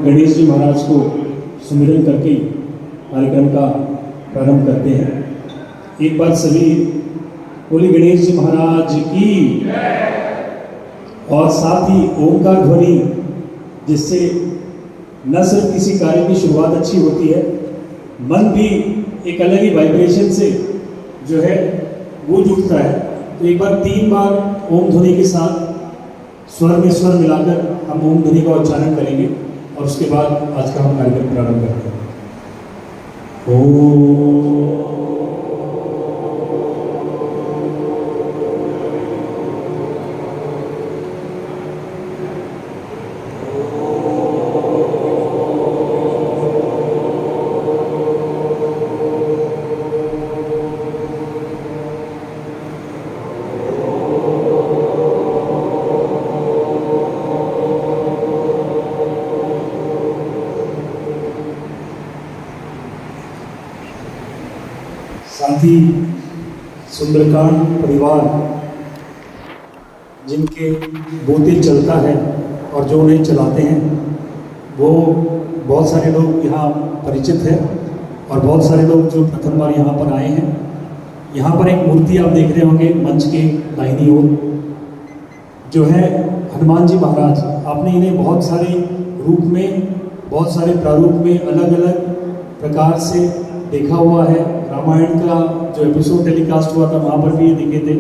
गणेश जी महाराज को सुमिरन करके कार्यक्रम का प्रारंभ करते हैं। एक बार सभी बोली गणेश जी महाराज की, और साथ ही ओंकार ध्वनि, जिससे न सिर्फ किसी कार्य की शुरुआत अच्छी होती है, मन भी एक अलग ही वाइब्रेशन से जो है गूंज उठता है। तो एक बार 3 बार ओम ध्वनि के साथ स्वर में स्वर मिलाकर हम ओम ध्वनि का उच्चारण करेंगे और उसके बाद आज का हम कार्यक्रम प्रारंभ करते हैं। ओम साथ ही सुंदरकांड परिवार, जिनके बोते चलता है और जो उन्हें चलाते हैं, वो बहुत सारे लोग यहाँ परिचित हैं और बहुत सारे लोग जो प्रथम बार यहाँ पर आए हैं। यहाँ पर एक मूर्ति आप देख रहे होंगे मंच के दाहिनी ओर, जो है हनुमान जी महाराज। आपने इन्हें बहुत सारे रूप में, बहुत सारे प्रारूप में अलग अलग प्रकार से देखा हुआ है। रामायण का जो एपिसोड टेलीकास्ट हुआ था वहाँ पर भी ये दिखे थे।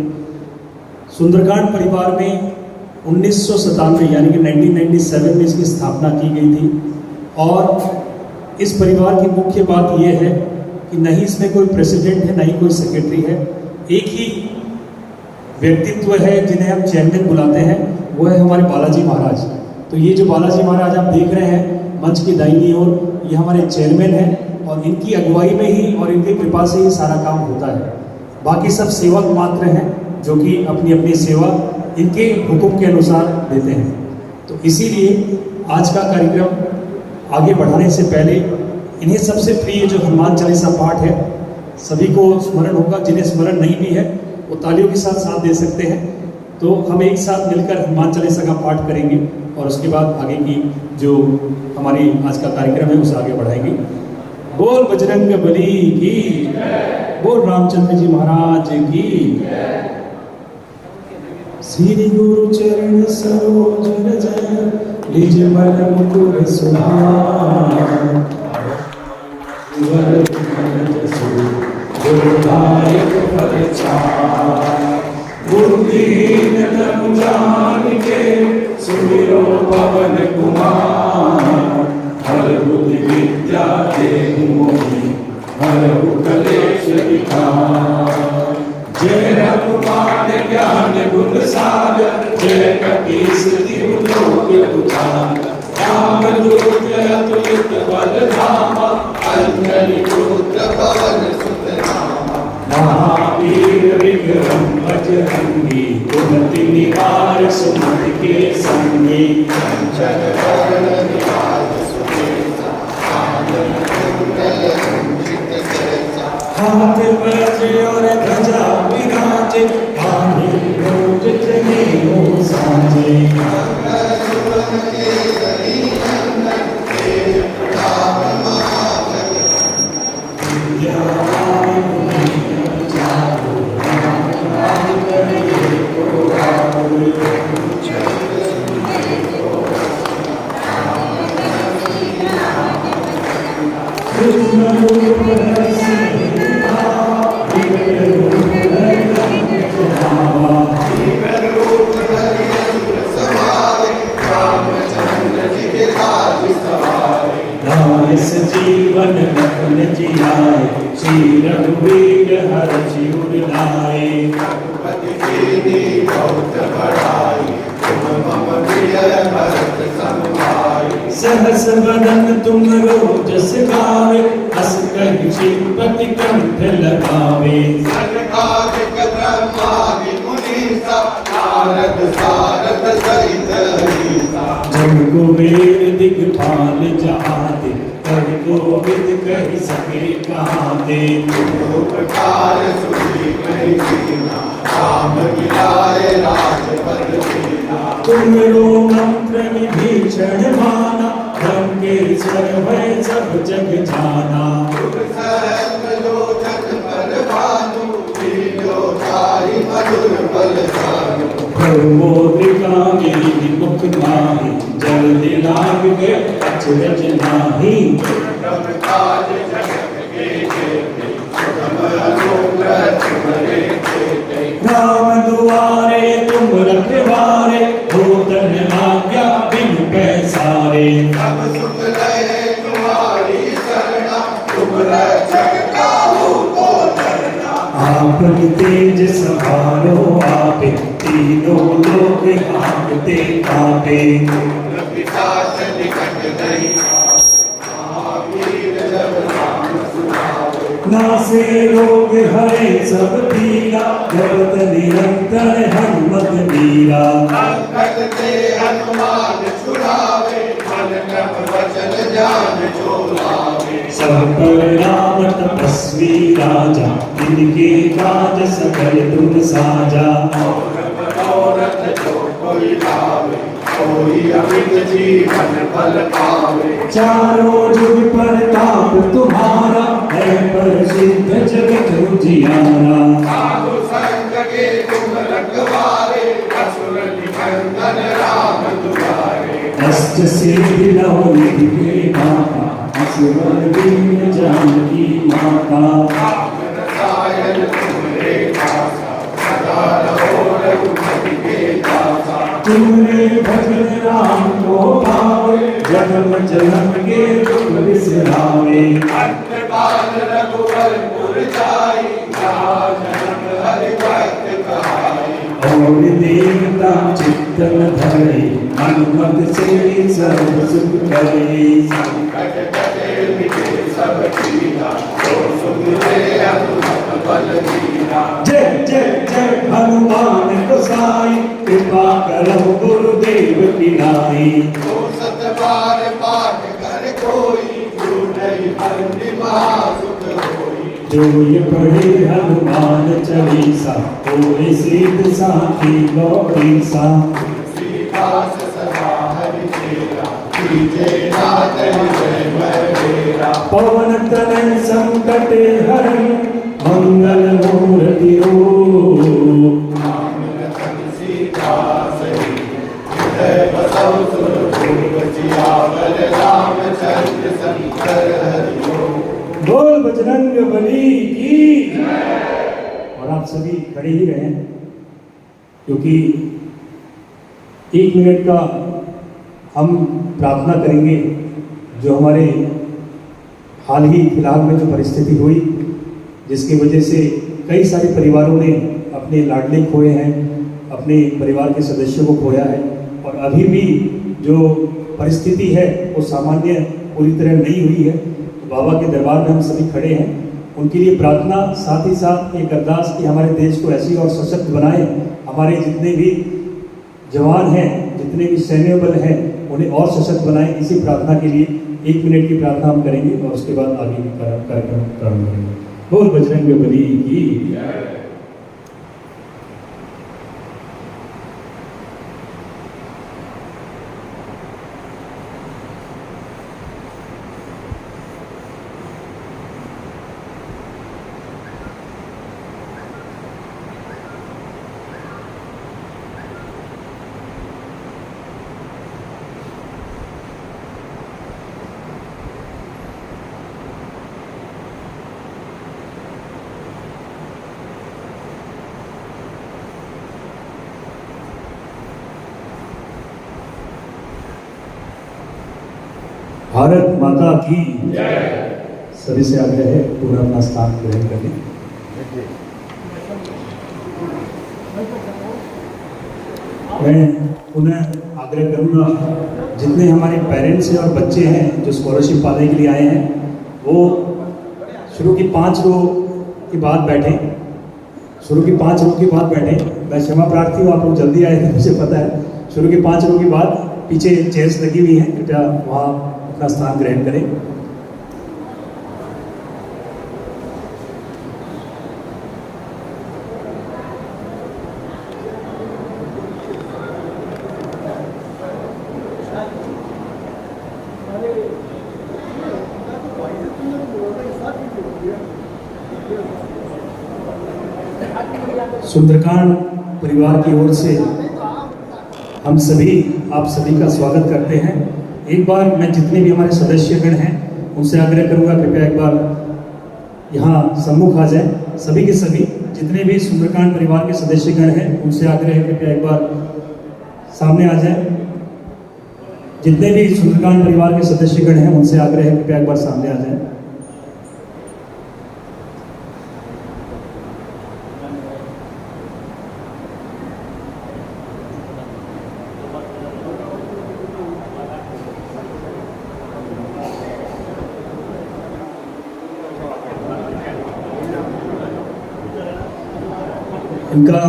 सुंदरकांड परिवार में 1997 यानी कि 1997 में इसकी स्थापना की गई थी। और इस परिवार की मुख्य बात यह है कि नहीं इसमें कोई प्रेसिडेंट है, नहीं कोई सेक्रेटरी है। एक ही व्यक्तित्व है जिन्हें हम चेयरमैन बुलाते हैं, वो है हमारे बालाजी महाराज। तो ये जो बालाजी महाराज आप देख रहे हैं मंच की दाहिनी ओर, ये हमारे चेयरमैन हैं और इनकी अगुवाई में ही और इनकी कृपा से ही सारा काम होता है। बाकी सब सेवक मात्र हैं जो कि अपनी अपनी सेवा इनके हुक्म के अनुसार देते हैं। तो इसीलिए आज का कार्यक्रम आगे बढ़ाने से पहले इन्हें सबसे प्रिय जो हनुमान चालीसा पाठ है, सभी को स्मरण होगा। जिन्हें स्मरण नहीं भी है वो तालियों के साथ साथ दे सकते हैं। तो हम एक साथ मिलकर हनुमान चालीसा का पाठ करेंगे और उसके बाद आगे की जो हमारी आज का कार्यक्रम है उसे आगे बढ़ाएंगे। बोल बजरंग बली की, बोल रामचंद्र जी महाराज की। श्री गुरु चरण सरोज रज निज मन मुकुर सुधार, गुरुदायक फल चार, बुद्धिहीन तनु जानिके सुमिरो पवन कुमार। हर बुद्धि विद्या देहु मोहि, हरहु कलेश विकार। जय रघुमान ज्ञान गुण सागर, जय कपीस तिहु लोक उजागर। राम दूत अतुलित बल धामा, अंजनी पुत्र पवन सुत नामा। महावीर विक्रम बजरंगी, कुमति निवार सुमति के संगी। कंचन वरण निवार सुबेसा, कानन कुंडल कुंचित कैसा। हाथ वज्र और ध्वजा विराजे, कान्धे मूंज जनेऊ साजे। मंगल सुभग केसरी नंदन, तेज प्रताप महाजगवंदन। विद्यावान गुणी चातुर, राम काज करिए को आतुर। चंद्र सूर्य को कृष्ण रूप हरि जीवन लखन जियाए, श्री रघुवीर हरषि उर लाए। रघुपति कीन्ही बहुत बड़ाई, तुम मम प्रिय भरत सम भाई। सहस बदन तुम रोजस गावे, अस कहि श्रीपति कंठ लगावे। सनकादिक ब्रह्मादि मुनीसा, नारद सारद सहित अहिसा। जम कुबेर दिगपाल जहाते, कवि गोविंद कहि सके कहाँ दे। तुम प्रकार सुनी कहि कीना, राम मिलाए राजपद दीना। तुम रो मंत्र विभीषण माना, रंग योगेश्वर है सब जग जाना। प्रभु त्रिकामी मुख माही जल दिलाग के अचरज नाही। राम दुआरे तुम रखवारे हो धन आज्ञा बिन पैसारे। सब सुख लय तुम्हारी शरणा तुम रक्षक काहू को डरना। आपन तेज सहारो आपे तीनों लोग आपते कापे। पिशाच निकट नहीं महावीर जब नाम सुनावे। नासे रोग हरे सब पीरा जपत निरंतर हनुमत मीरा। अंगद ते हनुमान छुड़ावे मन क्रम वचन ध्यान जो लावे। सब पर राम तपस्वी राजा इनके काज सकल तुम साजा। और मनोरथ जो कोई लावे कोई अमित जीवन फल पावे। चारों जुग पर ताप तुम्हारा है प्रसिद्ध जगत उजियारा। साधु संग के तुम रखवारे असुर निकंदन राम दुआरे। अष्ट सिद्धि नव निधि के दाता असुर दीन जानकी माता। राम रसायन तुम्हारे दासा सदा रहो रघुपति के दासा। तुमने भजन राम को पावे जन्म जन्म के दुख बिसरावे। अंत काल रघुवर पुर जाई जहाँ जन्म हरि भक्त कहाई। और देवता चित्तन धरे हनुमत से सर्व सुख करे। संकट कटे मिटे सब पीरा जो सुख ले हनुमत बल धीरा। जय जय जय हनुमान गोसाई कृपा करहु गुरुदेव की नाई। जो सत बार पाठ कर कोई जो नहीं बंदी महासुख होई। जो ये पढ़े हनुमान चालीसा होए सिद्ध साखी गौरी सा। तुलसीदास सदा हरि चेरा कीजे नाथ हृदय मेरा। पवन तनय संकट हरण मंगल मूर्ति रूप। नाम रतन सीता सही हृदय बसव सुरभूप। जियावर रामचंद्र शंकर हरि ओम। बोल बजरंग बली की। और आप सभी खड़े ही रहें क्योंकि 1 मिनट का हम प्रार्थना करेंगे। जो हमारे हाल ही फिलहाल में जो परिस्थिति हुई जिसकी वजह से कई सारे परिवारों ने अपने लाडले खोए हैं, अपने परिवार के सदस्यों को खोया है और अभी भी जो परिस्थिति है वो सामान्य पूरी तरह नहीं हुई है। तो बाबा के दरबार में हम सभी खड़े हैं उनके लिए प्रार्थना, साथ ही साथ एक अरदास कि हमारे देश को ऐसी और सशक्त बनाए। हमारे जितने भी जवान हैं, जितने भी सैन्य बल हैं उन्हें और सशक्त बनाएं। इसी प्रार्थना के लिए 1 मिनट की प्रार्थना हम करेंगे और उसके बाद आगे की कार्यक्रम प्रारंभ करेंगे। बोल बजरंग बली की। भारत माता की सभी से आग्रह है पूरा अपना स्थान ग्रहण करें। मैं पुनः आग्रह करूंगा जितने हमारे पेरेंट्स हैं और बच्चे हैं जो स्कॉलरशिप पाने के लिए आए हैं वो शुरू की 5 रो के बाद बैठें। शुरू की 5 रो के बाद बैठें। मैं क्षमा प्रार्थी हूँ, आप लोग जल्दी आए थे मुझे पता है। शुरू की 5 रो के बाद पीछे चेयर्स लगी हुई हैं, कृपया वहाँ अपना स्थान ग्रहण करें। Hallelujah. सुंदरकांड परिवार की ओर से हम सभी आप सभी का स्वागत करते हैं। एक बार मैं जितने भी हमारे सदस्यगण हैं उनसे आग्रह करूंगा कृपया एक बार यहाँ सम्मुख आ जाए। सभी के सभी जितने भी सुंदरकांड परिवार के सदस्यगण हैं उनसे आग्रह है कृपया एक बार सामने आ जाए। जितने भी सुंदरकांड परिवार के सदस्यगण हैं उनसे आग्रह है कृपया एक बार सामने आ जाए। इनका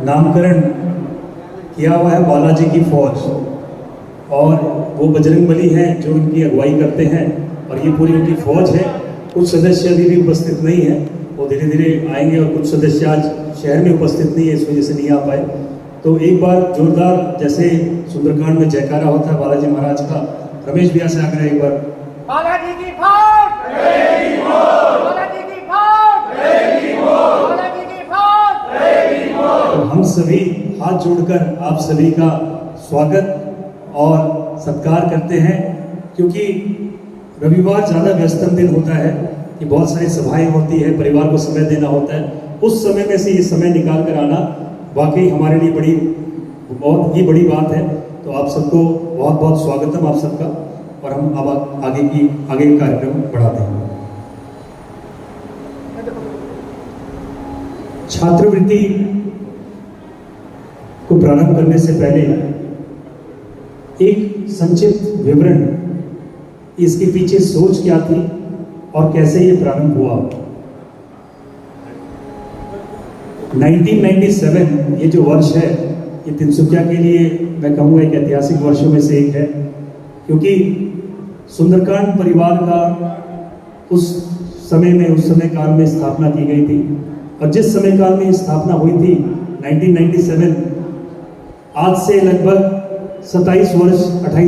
नामकरण किया हुआ है बालाजी की फौज, और वो बजरंगबली हैं जो इनकी अगुवाई करते हैं और ये पूरी उनकी फौज है। कुछ सदस्य अभी भी उपस्थित नहीं है, वो धीरे धीरे आएंगे और कुछ सदस्य आज शहर में उपस्थित नहीं है, इस वजह से नहीं आ पाए। तो एक बार जोरदार जैसे सुंदरकांड में जयकारा होता है बालाजी महाराज का, रमेश भैया से आग्रह एक बार बालाजी की फौज, बालाजी की फौज, बालाजी की फौज। तो हम सभी हाथ जोड़कर आप सभी का स्वागत और सत्कार करते हैं, क्योंकि रविवार ज़्यादा व्यस्तम दिन होता है कि बहुत सारी सभाएं होती है, परिवार को समय देना होता है। उस समय में से ये समय निकाल कर आना वाकई हमारे लिए बहुत ही बड़ी बात है। तो आप सबको बहुत बहुत स्वागतम आप सबका, और हम अब आगे का कार्यक्रम बढ़ाते हैं। छात्रवृत्ति को प्रारंभ करने से पहले एक संक्षिप्त विवरण, इसके पीछे सोच क्या थी और कैसे ये प्रारंभ हुआ। 1997 ये जो वर्ष है, ये तिनसुकिया के लिए मैं कहूँगा एक ऐतिहासिक वर्षों में से एक है, क्योंकि सुंदरकांड परिवार का उस समय काल में स्थापना की गई थी। और जिस समय काल में स्थापना हुई थी 1997, आज से लगभग 28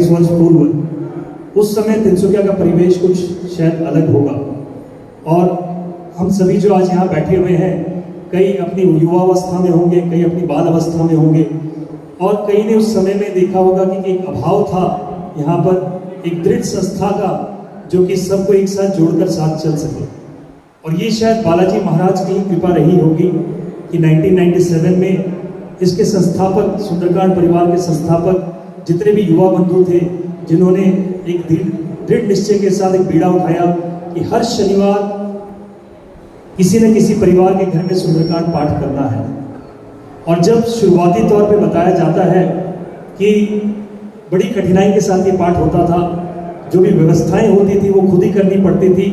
वर्ष पूर्व, उस समय तिनसुकिया का परिवेश कुछ शायद अलग होगा। और हम सभी जो आज यहाँ बैठे हुए हैं, कई अपनी युवावस्था में होंगे, कई अपनी बाल अवस्था में होंगे, और कई ने उस समय में देखा होगा कि एक अभाव था यहाँ पर एक दृढ़ संस्था का, जो कि सबको एक साथ जोड़कर साथ चल सके। और ये शायद बालाजी महाराज की कृपा रही होगी कि 1997 में इसके संस्थापक, सुंदरकांड परिवार के संस्थापक जितने भी युवा बंधु थे, जिन्होंने एक दृढ़ निश्चय के साथ एक बीड़ा उठाया कि हर शनिवार किसी न किसी परिवार के घर में सुंदरकांड पाठ करना है। और जब शुरुआती तौर पे बताया जाता है कि बड़ी कठिनाई के साथ ये पाठ होता था, जो भी व्यवस्थाएं होती थी वो खुद ही करनी पड़ती थी,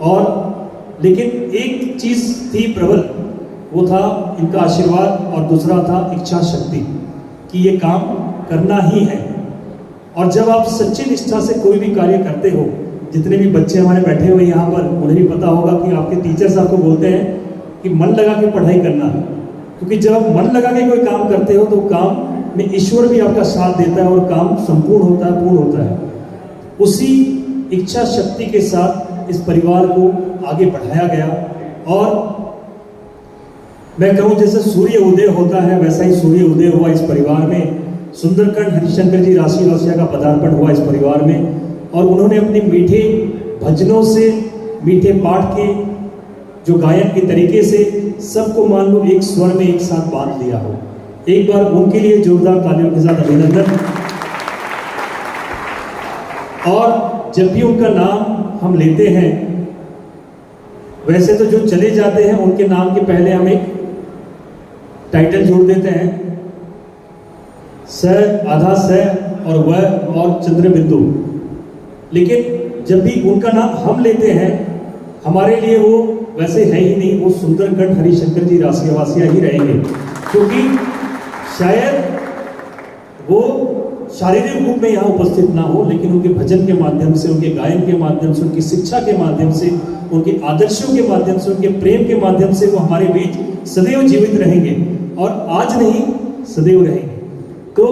और लेकिन एक चीज थी प्रबल, वो था इनका आशीर्वाद, और दूसरा था इच्छा शक्ति कि ये काम करना ही है। और जब आप सच्ची निष्ठा से कोई भी कार्य करते हो, जितने भी बच्चे हमारे बैठे हुए यहाँ पर, उन्हें भी पता होगा कि आपके टीचर्स आपको बोलते हैं कि मन लगा के पढ़ाई करना, क्योंकि जब आप मन लगा के कोई काम करते हो तो काम में ईश्वर भी आपका साथ देता है और काम संपूर्ण होता है, पूर्ण होता है। उसी इच्छा शक्ति के साथ इस परिवार को आगे बढ़ाया गया, और मैं कहूँ जैसे सूर्य उदय होता है वैसा ही सूर्य उदय हुआ इस परिवार में। सुंदरकांड हरिशंकर जी राशिवासिया का पदार्पण हुआ इस परिवार में, और उन्होंने अपने मीठे भजनों से, मीठे पाठ के जो गायन के तरीके से सबको मान लो एक स्वर में एक साथ बांध लिया हो। एक बार उनके लिए जोरदार तालियों के साथ अभिनंदन। और जब भी उनका नाम हम लेते हैं, वैसे तो जो चले जाते हैं उनके नाम के पहले हम एक टाइटल जोड़ देते हैं, स, आधा स और व और चंद्र बिंदु। लेकिन जब भी उनका नाम हम लेते हैं, हमारे लिए वो वैसे है ही नहीं, वो सुंदरकांड हरिशंकर जी राशिवासिया ही रहेंगे, क्योंकि शायद वो शारीरिक रूप में यहाँ उपस्थित ना हो, लेकिन उनके भजन के माध्यम से, उनके गायन के माध्यम से, उनकी शिक्षा के माध्यम से, उनके आदर्शों के माध्यम से, उनके प्रेम के माध्यम से वो हमारे बीच सदैव जीवित रहेंगे, और आज नहीं सदैव रहेंगे। तो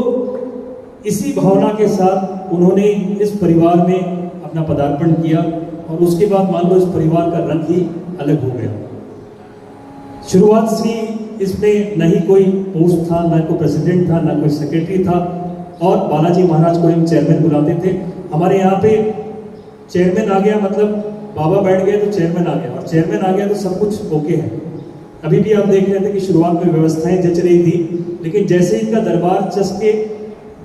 इसी भावना के साथ उन्होंने इस परिवार में अपना पदार्पण किया और उसके बाद मान लो इस परिवार का रंग ही अलग हो गया। शुरुआत से इसमें न ही कोई पोस्ट था, न कोई प्रेसिडेंट था, न कोई सेक्रेटरी था, और बालाजी महाराज को हम चेयरमैन बुलाते थे। हमारे यहाँ पे चेयरमैन आ गया मतलब बाबा बैठ गए तो चेयरमैन आ गया, और चेयरमैन आ गया तो सब कुछ ओके है। अभी भी आप देख रहे थे कि शुरुआत में व्यवस्थाएं जच रही थी, लेकिन जैसे इनका दरबार चस के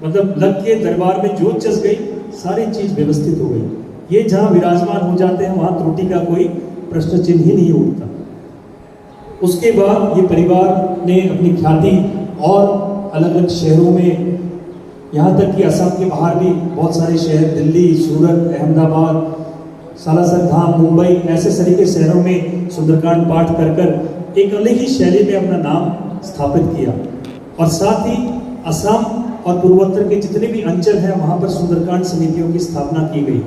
मतलब लग के दरबार में जोत चस गई, सारी चीज व्यवस्थित हो गई। ये जहाँ विराजमान हो जाते हैं वहाँ त्रुटि का कोई प्रश्न चिन्ह ही नहीं उठता। उसके बाद ये परिवार ने अपनी ख्याति और अलग अलग शहरों में, यहाँ तक कि असम के बाहर भी बहुत सारे शहर, दिल्ली, सूरत, अहमदाबाद, सालासर धाम, मुंबई, ऐसे तरीके शहरों में सुंदरकांड पाठ कर कर एक अलग ही शैली में अपना नाम स्थापित किया। और साथ ही असम और पूर्वोत्तर के जितने भी अंचल हैं वहाँ पर सुंदरकांड समितियों की स्थापना की गई,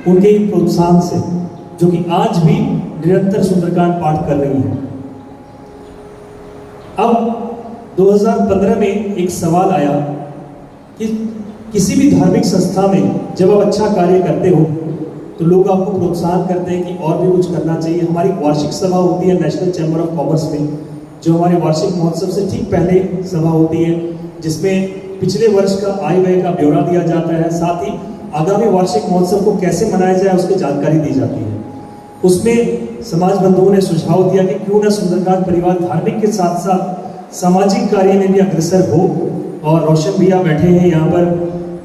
उनके ही प्रोत्साहन से, जो कि आज भी निरंतर सुंदरकांड पाठ कर रही हैं। अब 2015 में एक सवाल आया कि किसी भी धार्मिक संस्था में जब आप अच्छा कार्य करते हो तो लोग आपको प्रोत्साहन करते हैं कि और भी कुछ करना चाहिए। हमारी वार्षिक सभा होती है नेशनल चैम्बर ऑफ कॉमर्स में, जो हमारे वार्षिक महोत्सव से ठीक पहले सभा होती है, जिसमें पिछले वर्ष का आय व्यय का ब्यौरा दिया जाता है, साथ ही आगामी वार्षिक महोत्सव को कैसे मनाया जाए उसकी जानकारी दी जाती है। उसमें समाज बंधुओं ने सुझाव दिया कि क्यों न सुंदरकांड परिवार धार्मिक के साथ साथ सामाजिक कार्य में भी अग्रसर हो। और रोशन भैया बैठे हैं यहाँ पर,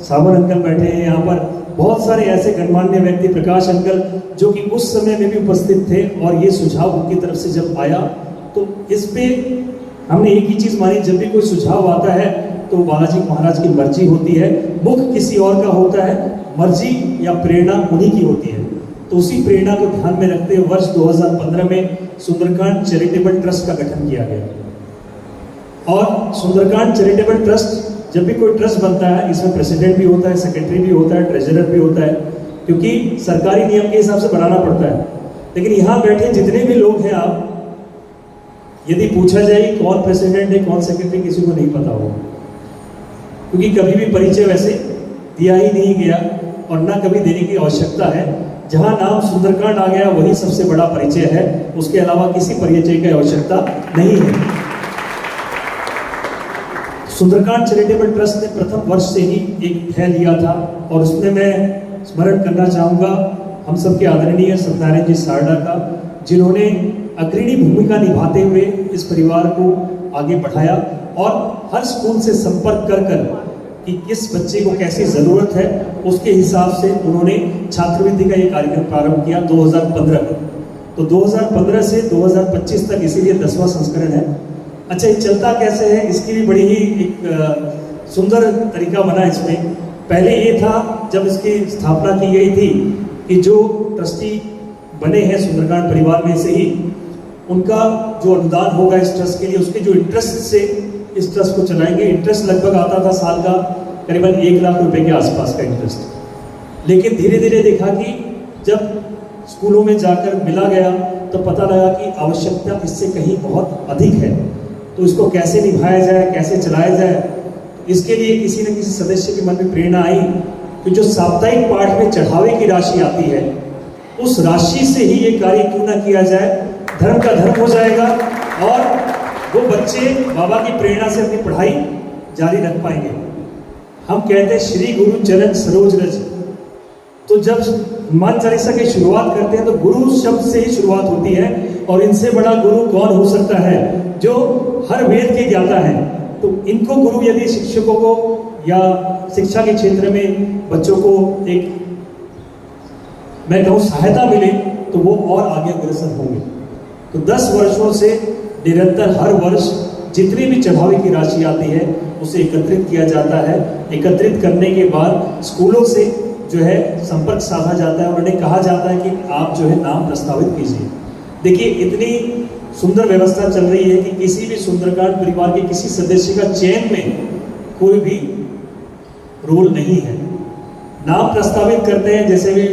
सावन अंकल बैठे हैं यहाँ पर, बहुत सारे ऐसे गणमान्य व्यक्ति, प्रकाश अंकल, जो कि उस समय में भी उपस्थित थे। और ये सुझाव उनकी तरफ से जब आया तो इस पे हमने एक ही चीज मानी, जब भी कोई सुझाव आता है तो बालाजी महाराज की मर्जी होती है, मुख किसी और का होता है, मर्जी या प्रेरणा उन्हीं की होती है। तो उसी प्रेरणा को ध्यान में रखते हुए वर्ष 2015 में सुंदरकांड चैरिटेबल ट्रस्ट का गठन किया गया। और सुंदरकांड चैरिटेबल ट्रस्ट, जब भी कोई ट्रस्ट बनता है इसमें प्रेसिडेंट भी होता है, सेक्रेटरी भी होता है, ट्रेजरर भी होता है, क्योंकि सरकारी नियम के हिसाब से बनाना पड़ता है। लेकिन यहाँ बैठे जितने भी लोग हैं, आप यदि पूछा जाए कौन प्रेसिडेंट है कौन सेक्रेटरी, किसी को नहीं पता होगा, क्योंकि कभी भी परिचय वैसे दिया ही नहीं गया और ना कभी देने की आवश्यकता है। जहां नाम सुंदरकांड आ गया वही सबसे बड़ा परिचय है, उसके अलावा किसी परिचय की आवश्यकता नहीं है। सुंदरकांड चैरिटेबल ट्रस्ट ने प्रथम वर्ष से ही एक ध्येय लिया था, और उसमें मैं स्मरण करना चाहूँगा हम सबके आदरणीय सत्यनारायण जी सारडा का, जिन्होंने अग्रणी भूमिका निभाते हुए इस परिवार को आगे बढ़ाया और हर स्कूल से संपर्क कर कर कि किस बच्चे को कैसी ज़रूरत है उसके हिसाब से उन्होंने छात्रवृत्ति का ये कार्यक्रम प्रारंभ किया 2015 में। तो 2015 से 2025 तक, इसीलिए 10वां संस्करण है। अच्छा, ये चलता कैसे है, इसकी भी बड़ी ही एक सुंदर तरीका बना इसमें। पहले ये था जब इसकी स्थापना की गई थी कि जो ट्रस्टी बने हैं सुंदरकांड परिवार में से ही, उनका जो अनुदान होगा इस ट्रस्ट के लिए, उसके जो इंटरेस्ट से इस ट्रस्ट को चलाएंगे। इंटरेस्ट लगभग आता था साल का करीबन 1 लाख रुपए के आसपास का इंटरेस्ट। लेकिन धीरे धीरे देखा कि जब स्कूलों में जाकर मिला गया तो पता लगा कि आवश्यकता इससे कहीं बहुत अधिक है, तो इसको कैसे निभाया जाए, कैसे चलाया जाए। इसके लिए किसी न किसी सदस्य के मन में प्रेरणा आई कि जो साप्ताहिक पाठ में चढ़ावे की राशि आती है, उस राशि से ही ये कार्य क्यों ना किया जाए, धर्म का धर्म हो जाएगा और वो बच्चे बाबा की प्रेरणा से अपनी पढ़ाई जारी रख पाएंगे। हम कहते हैं श्री गुरु चरण सरोज रज, तो जब हनुमान चालीसा की शुरुआत करते हैं तो गुरु शब्द से ही शुरुआत होती है, और इनसे बड़ा गुरु कौन हो सकता है जो हर वेद के ज्ञाता है। तो इनको गुरु यदि शिक्षकों को या शिक्षा के क्षेत्र में बच्चों को एक, मैं कहूँ, सहायता मिले तो वो और आगे अग्रसर होंगे। तो 10 वर्षों से निरंतर हर वर्ष जितनी भी चढ़ावे की राशि आती है उसे एकत्रित किया जाता है। एकत्रित करने के बाद स्कूलों से जो है संपर्क साधा जाता है, उन्हें कहा जाता है कि आप जो है नाम प्रस्तावित कीजिए। देखिए, इतनी सुंदर व्यवस्था चल रही है कि किसी भी सुंदरकांड परिवार के किसी सदस्य का चयन में कोई भी रोल नहीं है। नाम प्रस्तावित करते हैं, जैसे भी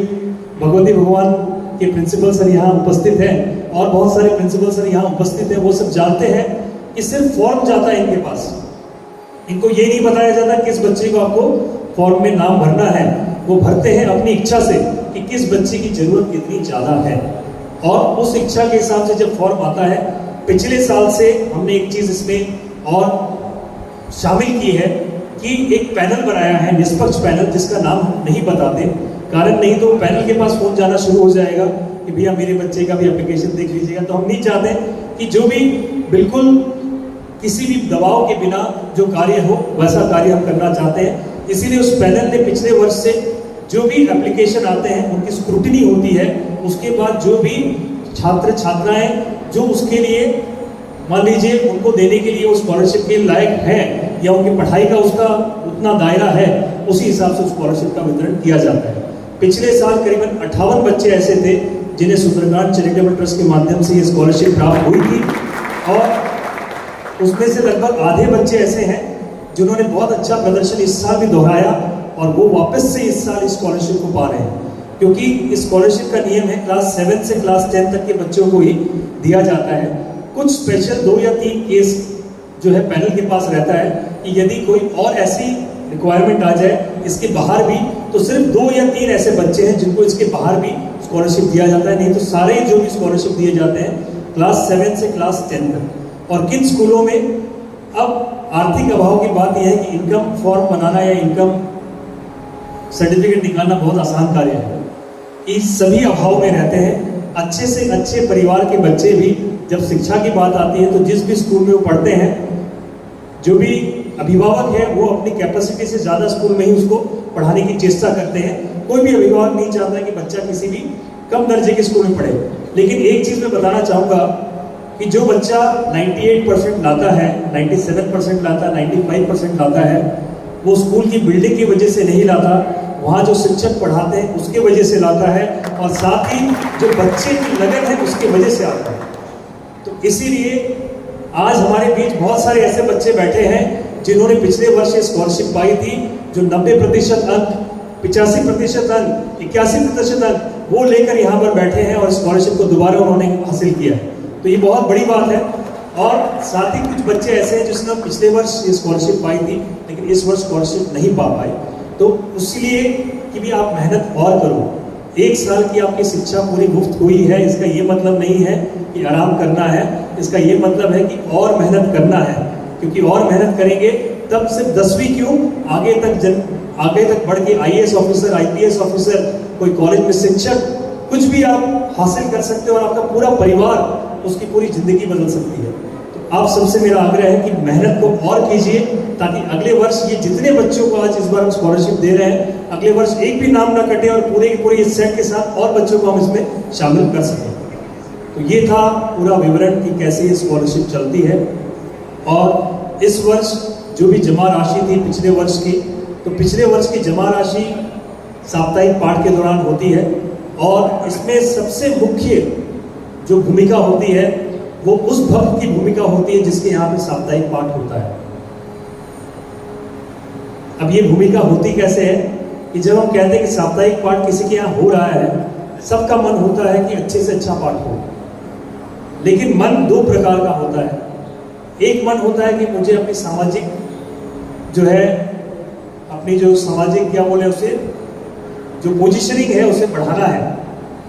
भगवती भगवान के प्रिंसिपल सर यहाँ उपस्थित हैं और बहुत सारे प्रिंसिपल सर यहाँ उपस्थित हैं, वो सब जानते हैं कि सिर्फ फॉर्म जाता है इनके पास। इनको ये नहीं बताया जाता किस बच्चे को आपको फॉर्म में नाम भरना है। वो भरते हैं अपनी इच्छा से कि किस बच्चे की जरूरत कितनी ज़्यादा है, और उस इच्छा के हिसाब से जब फॉर्म आता है। पिछले साल से हमने एक चीज़ इसमें और शामिल की है कि एक पैनल बनाया है, निष्पक्ष पैनल, जिसका नाम हम नहीं बताते, कारण नहीं तो पैनल के पास फोन जाना शुरू हो जाएगा कि भैया मेरे बच्चे का भी एप्लीकेशन देख लीजिएगा। तो हम नहीं चाहते कि जो भी बिल्कुल किसी भी दबाव के बिना जो कार्य हो वैसा कार्य हम करना चाहते हैं। इसीलिए उस पैनल ने पिछले वर्ष से जो भी एप्लीकेशन आते हैं उनकी स्क्रूटिनी होती है, उसके बाद जो भी छात्र छात्राएं जो उसके लिए मान लीजिए उनको देने के लिए वो स्कॉलरशिप के लायक है या उनकी पढ़ाई का उसका उतना दायरा है, उसी हिसाब से स्कॉलरशिप का वितरण किया जाता है। पिछले साल करीबन 58 बच्चे ऐसे थे जिन्हें सुंदरकांड चैरिटेबल ट्रस्ट के माध्यम से ये स्कॉलरशिप प्राप्त हुई थी, और उसमें से लगभग आधे बच्चे ऐसे हैं जिन्होंने बहुत अच्छा प्रदर्शन इस साल भी दोहराया और वो वापस से इस साल स्कॉलरशिप को पा रहे हैं। क्योंकि स्कॉलरशिप का नियम है क्लास 7 से क्लास 10 तक के बच्चों को ही दिया जाता है। कुछ स्पेशल 2 या 3 केस जो है पैनल के पास रहता है कि यदि कोई और ऐसी रिक्वायरमेंट आ जाए इसके बाहर भी, तो सिर्फ 2 या 3 ऐसे बच्चे हैं जिनको इसके बाहर भी स्कॉलरशिप दिया जाता है, नहीं तो सारे जो भी स्कॉलरशिप दिए जाते हैं क्लास 7 से क्लास 10 तक। और किन स्कूलों में अब आर्थिक अभाव की बात यह है कि इनकम फॉर्म बनाना या इनकम सर्टिफिकेट निकालना बहुत आसान कार्य है। इस सभी अभाव में रहते हैं। अच्छे से अच्छे परिवार के बच्चे भी जब शिक्षा की बात आती है तो जिस भी स्कूल में वो पढ़ते हैं, जो भी अभिभावक है वो अपनी कैपेसिटी से ज़्यादा स्कूल में ही उसको पढ़ाने की चेष्टा करते हैं। कोई भी अभिभावक नहीं चाहता कि बच्चा किसी भी कम दर्जे के स्कूल में पढ़े। लेकिन एक चीज़ मैं बताना चाहूँगा कि जो बच्चा 98% लाता है, 97% लाता है, 95% लाता है, वो स्कूल की बिल्डिंग की वजह से नहीं लाता, वहाँ जो शिक्षक पढ़ाते हैं उसके वजह से लाता है, और साथ ही जो बच्चे की लगन है उसके वजह से आता है। तो इसीलिए आज हमारे बीच बहुत सारे ऐसे बच्चे बैठे हैं जिन्होंने पिछले वर्ष स्कॉलरशिप पाई थी, जो 90% अंक, 85% अंक, 81% अंक वो लेकर यहाँ पर बैठे हैं और स्कॉलरशिप को दोबारा उन्होंने हासिल किया है। तो ये बहुत बड़ी बात है। और साथ ही कुछ बच्चे ऐसे हैं जिसने पिछले वर्ष ये स्कॉलरशिप पाई थी लेकिन इस वर्ष स्कॉलरशिप नहीं पा पाए। तो इसलिए कि भी आप मेहनत और करो। 1 साल की आपकी शिक्षा पूरी मुफ्त हुई है, इसका ये मतलब नहीं है कि आराम करना है, इसका ये मतलब है कि और मेहनत करना है। क्योंकि और मेहनत करेंगे तब सिर्फ 10वीं क्यों, आगे तक बढ़ के IAS ऑफिसर, IPS ऑफिसर, कोई कॉलेज में शिक्षक, कुछ भी आप हासिल कर सकते हो और आपका पूरा परिवार उसकी पूरी जिंदगी बदल सकती है। तो आप सबसे मेरा आग्रह है कि मेहनत को और कीजिए ताकि अगले वर्ष ये जितने बच्चों को आज इस बार हम स्कॉलरशिप दे रहे हैं, अगले वर्ष एक भी नाम ना कटे और पूरे के पूरे इस सेट के साथ और बच्चों को हम इसमें शामिल कर सकें। तो ये था पूरा विवरण कि कैसे ये स्कॉलरशिप चलती है। और इस वर्ष जो भी जमा राशि थी पिछले वर्ष की, तो पिछले वर्ष की जमा राशि साप्ताहिक पाठ के दौरान होती है, और इसमें सबसे मुख्य जो भूमिका होती है वो उस भक्त की भूमिका होती है जिसके यहाँ पे साप्ताहिक पाठ होता है। अब ये भूमिका होती कैसे है कि जब हम कहते हैं कि साप्ताहिक पाठ किसी के यहाँ हो रहा है, सबका मन होता है कि अच्छे से अच्छा पाठ हो, लेकिन मन 2 प्रकार का होता है। एक मन होता है कि मुझे अपनी सामाजिक जो है, अपनी जो सामाजिक क्या बोले उसे, जो पोजीशनिंग है उसे बढ़ाना है,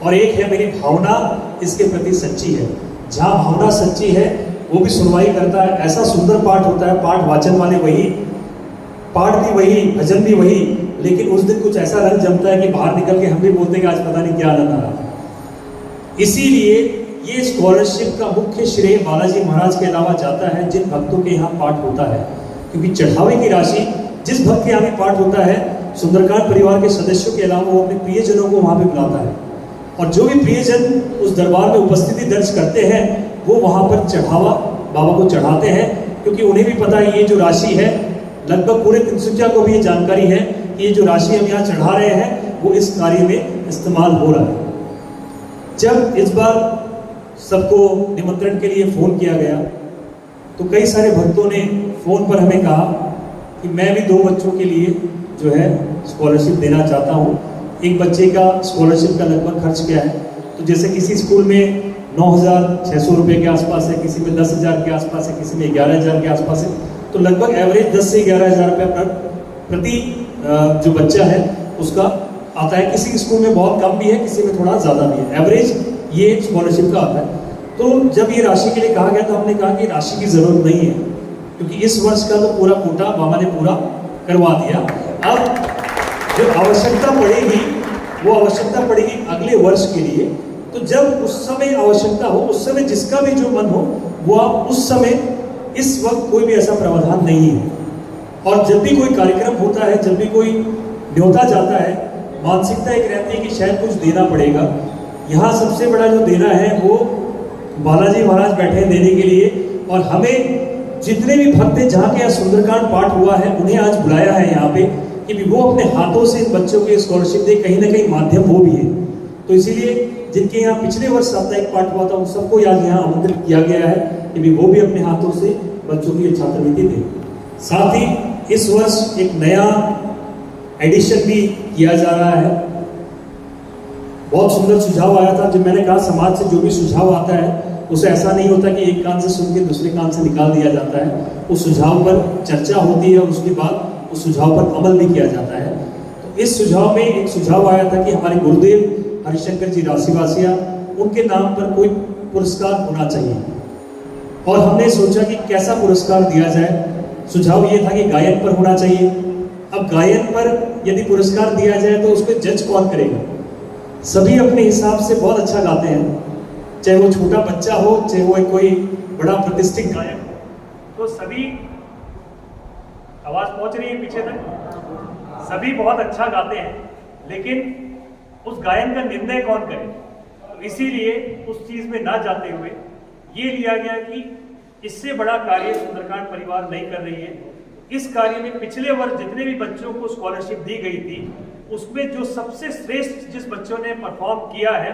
और एक है मेरी भावना इसके प्रति सच्ची है। जहाँ भावना सच्ची है वो भी सुनवाई करता है। ऐसा सुंदर पाठ होता है, पाठ वाचन वाले वही, पाठ भी वही, भजन भी वही, लेकिन उस दिन कुछ ऐसा रंग जमता है कि बाहर निकल के हम भी बोलते हैं कि आज पता नहीं क्या आनंद आ रहा। इसीलिए ये स्कॉलरशिप का मुख्य श्रेय बालाजी महाराज के अलावा जाता है जिन भक्तों के यहाँ पाठ होता है, क्योंकि चढ़ावे की राशि जिस भक्त के यहाँ भी पाठ होता है, सुंदरकांड परिवार के सदस्यों के अलावा वो अपने प्रियजनों को वहाँ पे बुलाता है, और जो भी प्रियजन उस दरबार में उपस्थिति दर्ज करते हैं वो वहाँ पर चढ़ावा बाबा को चढ़ाते हैं, क्योंकि उन्हें भी पता है ये जो राशि है, लगभग पूरे तिनसुकिया को भी ये जानकारी है कि ये जो राशि हम यहाँ चढ़ा रहे हैं वो इस कार्य में इस्तेमाल हो रहा है। जब इस बार सबको निमंत्रण के लिए फ़ोन किया गया तो कई सारे भक्तों ने फ़ोन पर हमें कहा कि मैं भी 2 बच्चों के लिए जो है स्कॉलरशिप देना चाहता हूँ। एक बच्चे का स्कॉलरशिप का लगभग खर्च क्या है, तो जैसे किसी स्कूल में 9,600 रुपये के आसपास है, किसी में 10,000 के आसपास है, किसी में 11,000 के आसपास है, तो लगभग एवरेज 10 से 11,000 रुपये प्रति जो बच्चा है उसका आता है, किसी स्कूल में बहुत कम भी है, किसी में थोड़ा ज़्यादा भी है, एवरेज ये स्कॉलरशिप का आता है। तो जब ये राशि के लिए कहा गया तो हमने कहा कि राशि की ज़रूरत नहीं है, क्योंकि इस वर्ष का तो पूरा कोटा बाबा ने पूरा करवा दिया। अब जो आवश्यकता पड़ेगी वो आवश्यकता पड़ेगी अगले वर्ष के लिए। तो जब उस समय आवश्यकता हो, उस समय जिसका भी जो मन हो वो आप उस समय, इस वक्त कोई भी ऐसा प्रावधान नहीं है। और जब भी कोई कार्यक्रम होता है, जब भी कोई न्योता जाता है, मानसिकता एक रहती है कि शायद कुछ देना पड़ेगा। यहाँ सबसे बड़ा जो देना है वो बालाजी महाराज बैठे हैं देने के लिए, और हमें जितने भी भक्त हैं जहाँ के यहाँ सुंदरकांड पाठ हुआ है उन्हें आज बुलाया है यहाँ पे कि वो अपने हाथों से इन बच्चों को स्कॉलरशिप दे। कहीं ना कहीं माध्यम वो भी है। तो इसीलिए जिनके यहाँ पिछले वर्ष साप्ताहिक पाठ हुआ था उन सबको आज यहाँ आमंत्रित किया गया है कि वो भी अपने हाथों से बच्चों की छात्रवृत्ति दें। साथ ही इस वर्ष एक नया एडिशन भी किया जा रहा है। बहुत सुंदर सुझाव आया था। जब मैंने कहा समाज से जो भी सुझाव आता है उसे ऐसा नहीं होता कि एक कान से सुन के दूसरे कान से निकाल दिया जाता है। उस सुझाव पर चर्चा होती है और उसके बाद उस सुझाव पर अमल भी किया जाता है। तो इस सुझाव में एक सुझाव आया था कि हमारे गुरुदेव हरिशंकर जी राशिवासिया, उनके नाम पर कोई पुरस्कार होना चाहिए। और हमने सोचा कि कैसा पुरस्कार दिया जाए। सुझाव ये था कि गायन पर होना चाहिए। अब गायन पर यदि पुरस्कार दिया जाए तो उसको जज कौन करेगा? सभी अपने हिसाब से बहुत अच्छा गाते हैं, चाहे वो छोटा बच्चा हो, चाहे वो कोई बड़ा प्रतिष्ठित गायक हो। तो सभी, आवाज पहुंच रही है पीछे तक, सभी बहुत अच्छा गाते हैं, लेकिन उस गायन का निर्णय कौन करे? तो इसीलिए उस चीज में ना जाते हुए ये लिया गया कि इससे बड़ा कार्य सुंदरकांड परिवार नहीं कर रही है। इस कार्य में पिछले वर्ष जितने भी बच्चों को स्कॉलरशिप दी गई थी उसमें जो सबसे श्रेष्ठ जिस बच्चों ने परफॉर्म किया है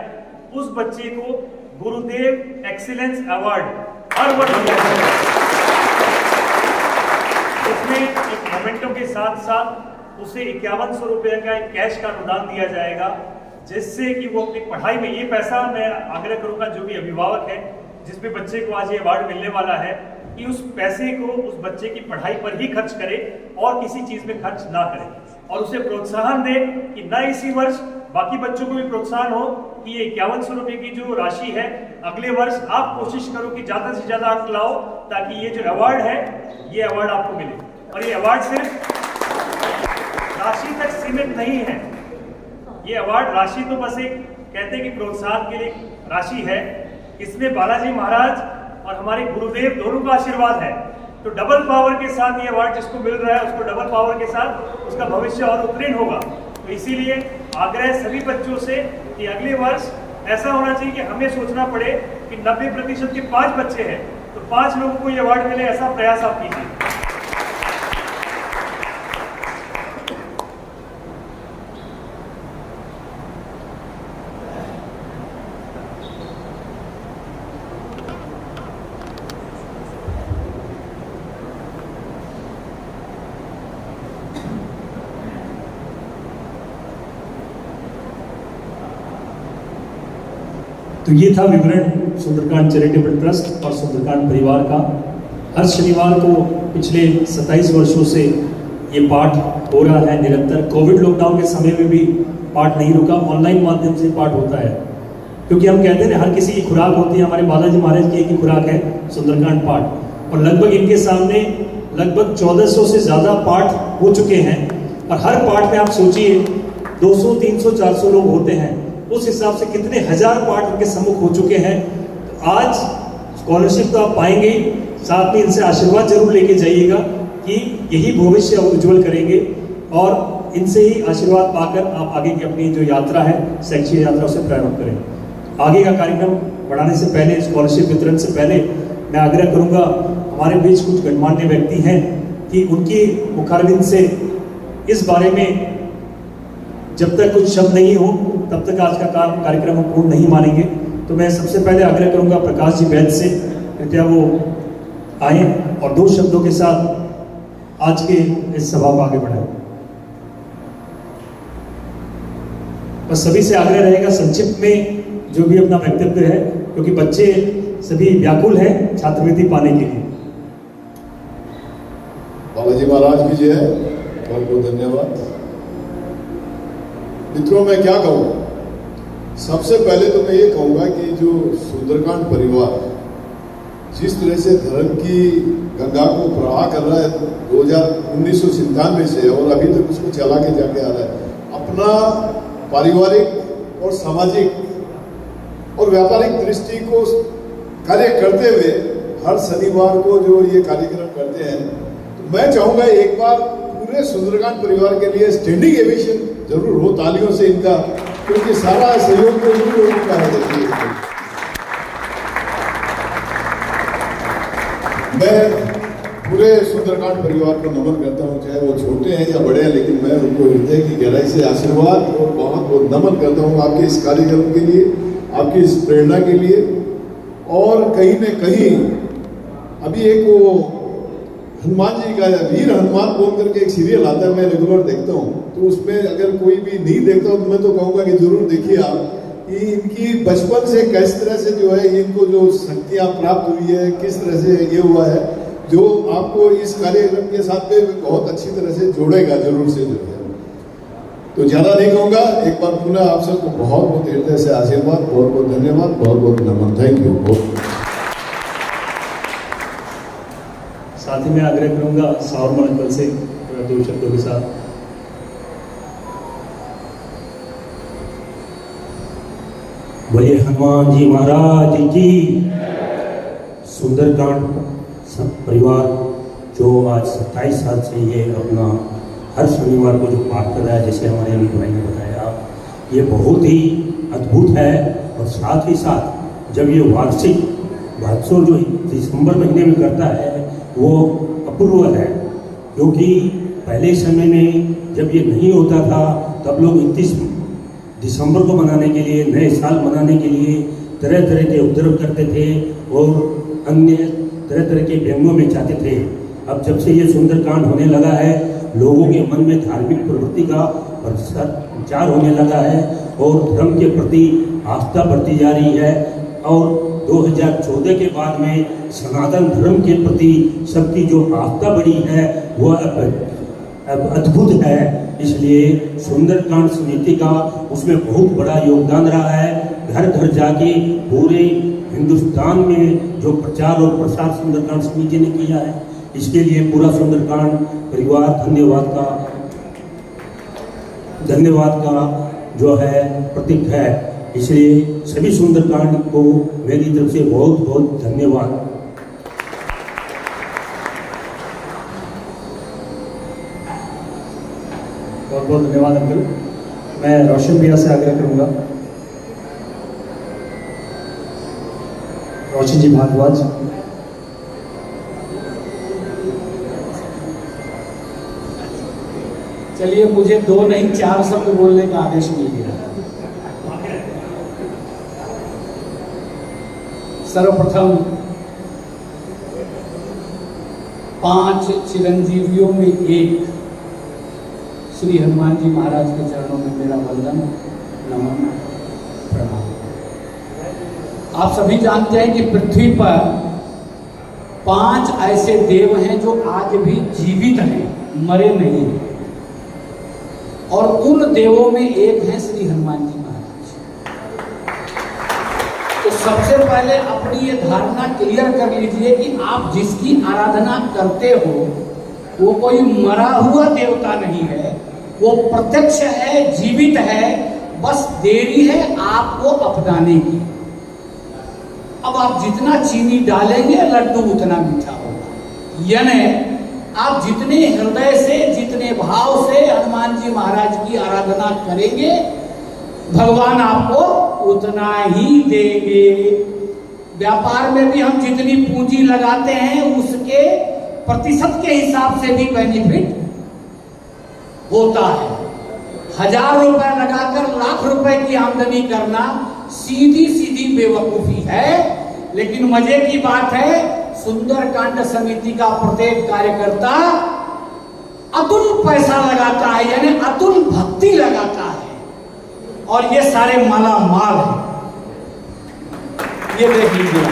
उस बच्चे को गुरुदेव एक्सीलेंस अवार्ड हर वर्ष दिया जाएगा। उसमें एक मोमेंटो के साथ साथ उसे 5100 रुपये का एक कैश का अनुदान दिया जाएगा, जिससे कि वो अपनी पढ़ाई में, ये पैसा मैं आग्रह करूंगा जो भी अभिभावक है जिसमें बच्चे को आज ये अवार्ड मिलने वाला है कि उस पैसे को उस बच्चे की पढ़ाई पर ही खर्च करे और किसी चीज में खर्च ना करे, और उसे प्रोत्साहन दे कि न इसी वर्ष बाकी बच्चों को भी प्रोत्साहन हो कि ये 5100 रुपये की जो राशि है अगले वर्ष आप कोशिश करो कि ज्यादा से ज्यादा अंक लाओ, ताकि ये जो अवार्ड है ये अवार्ड आपको मिले। और ये अवार्ड सिर्फ राशि तक सीमित नहीं है। ये अवार्ड राशि तो बस एक कहते हैं कि प्रोत्साहन के लिए राशि है, इसमें बालाजी महाराज और हमारे गुरुदेव दोनों का आशीर्वाद है। तो डबल पावर के साथ ये अवार्ड जिसको मिल रहा है उसको डबल पावर के साथ उसका भविष्य और उत्तीर्ण होगा। तो इसीलिए आग्रह सभी बच्चों से कि अगले वर्ष ऐसा होना चाहिए कि हमें सोचना पड़े कि 90% के 5 बच्चे हैं तो 5 लोगों को ये अवार्ड मिले, ऐसा प्रयास आप कीजिए। तो ये था विवरण सुंदरकांड चैरिटेबल ट्रस्ट और सुंदरकांड परिवार का। हर शनिवार को पिछले 27 वर्षों से ये पाठ हो रहा है निरंतर। कोविड लॉकडाउन के समय में भी पाठ नहीं रुका, ऑनलाइन माध्यम से पाठ होता है, क्योंकि हम कहते हैं ना हर किसी की खुराक होती है। हमारे बालाजी महाराज की एक ही खुराक है सुंदरकांड पाठ, और लगभग इनके सामने लगभग 1400 से ज़्यादा पाठ हो चुके हैं। और हर पाठ में आप सोचिए 200, 300, 400 लोग होते हैं, उस हिसाब से कितने हजार पाठ उनके सम्मुख हो चुके हैं। तो आज स्कॉलरशिप तो आप पाएंगे, साथ में इनसे आशीर्वाद जरूर लेके जाइएगा कि यही भविष्य उज्जवल करेंगे, और इनसे ही आशीर्वाद पाकर आप आगे की अपनी जो यात्रा है शैक्षिक यात्रा उसे प्रारंभ करें। आगे का कार्यक्रम बढ़ाने से पहले, स्कॉलरशिप वितरण से पहले मैं आग्रह करूंगा, हमारे बीच कुछ गणमान्य व्यक्ति हैं कि उनकी मुखारबिंद से इस बारे में जब तक कुछ शब्द नहीं हो तब तक आज का कार्यक्रम हम पूर्ण नहीं मानेंगे। तो मैं सबसे पहले आग्रह करूंगा प्रकाश जी वैद्य से, कृपया वो आए और 2 शब्दों के साथ आज के इस सभा को आगे बढ़ाएं। बस सभी से आग्रह रहेगा संक्षिप्त में जो भी अपना वक्तव्य है, क्योंकि बच्चे सभी व्याकुल हैं छात्रवृत्ति पाने के लिए। बालाजी महाराज की जय, बहुत बहुत धन्यवाद। मित्रों, मैं क्या कहूँ, सबसे पहले तो मैं ये कहूँगा कि जो सुंदरकांड परिवार जिस तरह से धर्म की गंगा को प्रवाह कर रहा है 1997 से और अभी तक उसको चला के जाके आ रहा है, अपना पारिवारिक और सामाजिक और व्यापारिक दृष्टि को कार्य करते हुए हर शनिवार को जो ये कार्यक्रम करते हैं, तो मैं चाहूँगा एक बार पूरे सुंदरकांड परिवार के लिए स्टैंडिंग एविशन जरूर हो, तालियों से इनका, क्योंकि सारा सहयोग तो इन लोगों का है। देखिए, मैं पूरे सुंदरकांड परिवार को नमन करता हूँ, चाहे वो छोटे हैं या बड़े हैं, लेकिन मैं उनको हृदय की गहराई से आशीर्वाद और बहुत बहुत नमन करता हूँ आपके इस कार्यक्रम के लिए, आपकी इस प्रेरणा के लिए। और कहीं न कहीं अभी एक वो हनुमान जी का वीर हनुमान बोल करके एक सीरियल आता है, मैं रेगुलर देखता हूँ, तो उसमें अगर कोई भी नहीं देखता हो तो मैं तो कहूँगा कि जरूर देखिए आप, कि इनकी बचपन से किस तरह से जो है इनको जो शक्तियाँ प्राप्त हुई है, किस तरह से ये हुआ है, जो आपको इस कार्यक्रम के साथ में बहुत अच्छी तरह से जोड़ेगा जरूर से जो है। तो ज़्यादा नहीं कहूँगा, एक बार पुनः आप सबको बहुत बहुत हृदय से आशीर्वाद, बहुत बहुत धन्यवाद, बहुत बहुत नमन, थैंक यू। साथ ही मैं आग्रह करूँगा सावरमल अंकल से दो शब्दों के साथ। बोलिए हनुमान जी महाराज की। सुंदरकांड सब परिवार जो आज 27 साल से ये अपना हर शनिवार को जो पाठ कर रहा है, जैसे हमारे अमित भाई ने बताया, ये बहुत ही अद्भुत है। और साथ ही साथ जब ये वार्षिक महोत्सव जो दिसंबर महीने में करता है वो अपूर्व है, क्योंकि पहले समय में जब ये नहीं होता था तब लोग 29 दिसंबर को मनाने के लिए, नए साल मनाने के लिए तरह तरह के उपद्रव करते थे और अन्य तरह तरह के व्यंगों में जाते थे। अब जब से ये सुंदरकांड होने लगा है, लोगों के मन में धार्मिक प्रवृत्ति का प्रचार होने लगा है और धर्म के प्रति आस्था बढ़ती जा रही है। और 2014 के बाद में सनातन धर्म के प्रति सबकी जो आस्था बढ़ी है वह अब अद्भुत है। इसलिए सुंदरकांड समिति का उसमें बहुत बड़ा योगदान रहा है। घर घर जाके पूरे हिंदुस्तान में जो प्रचार और प्रसार सुंदरकांड समिति ने किया है, इसके लिए पूरा सुंदरकांड परिवार धन्यवाद का जो है प्रतीक है। इसलिए सभी सुंदरकांड को मेरी तरफ से बहुत बहुत धन्यवाद। बहुत बहुत धन्यवाद अंकल। मैं रोशन भैया से आग्रह करूंगा, रोशन जी भारद्वाज। चलिए, मुझे 2 नहीं 4 शब्द बोलने का आदेश मिल गया। सर्वप्रथम 5 चिरंजीवियों में एक श्री हनुमान जी महाराज के चरणों में मेरा वंदन, नमन, प्रणाम। आप सभी जानते हैं कि पृथ्वी पर 5 ऐसे देव हैं जो आज भी जीवित हैं, मरे नहीं हैं, और उन देवों में एक है श्री हनुमान जी महाराज। तो सबसे पहले अपनी ये धारणा क्लियर कर लीजिए कि आप जिसकी आराधना करते हो वो कोई मरा हुआ देवता नहीं है, वो प्रत्यक्ष है, जीवित है, बस देरी है आपको अपनाने की। अब आप जितना चीनी डालेंगे लड्डू उतना मीठा होगा। यानी आप जितने हृदय से, जितने भाव से हनुमान जी महाराज की आराधना करेंगे, भगवान आपको उतना ही देंगे। व्यापार में भी हम जितनी पूंजी लगाते हैं उसके प्रतिशत के हिसाब से भी बेनिफिट होता है। 1000 रुपए लगाकर लाख रुपए की आमदनी करना सीधी सीधी बेवकूफी है। लेकिन मजे की बात है, सुंदरकांड समिति का प्रत्येक कार्यकर्ता अतुल पैसा लगाता है, यानी अतुल भक्ति लगाता है, और ये सारे माला माल है। ये देख लीजिए,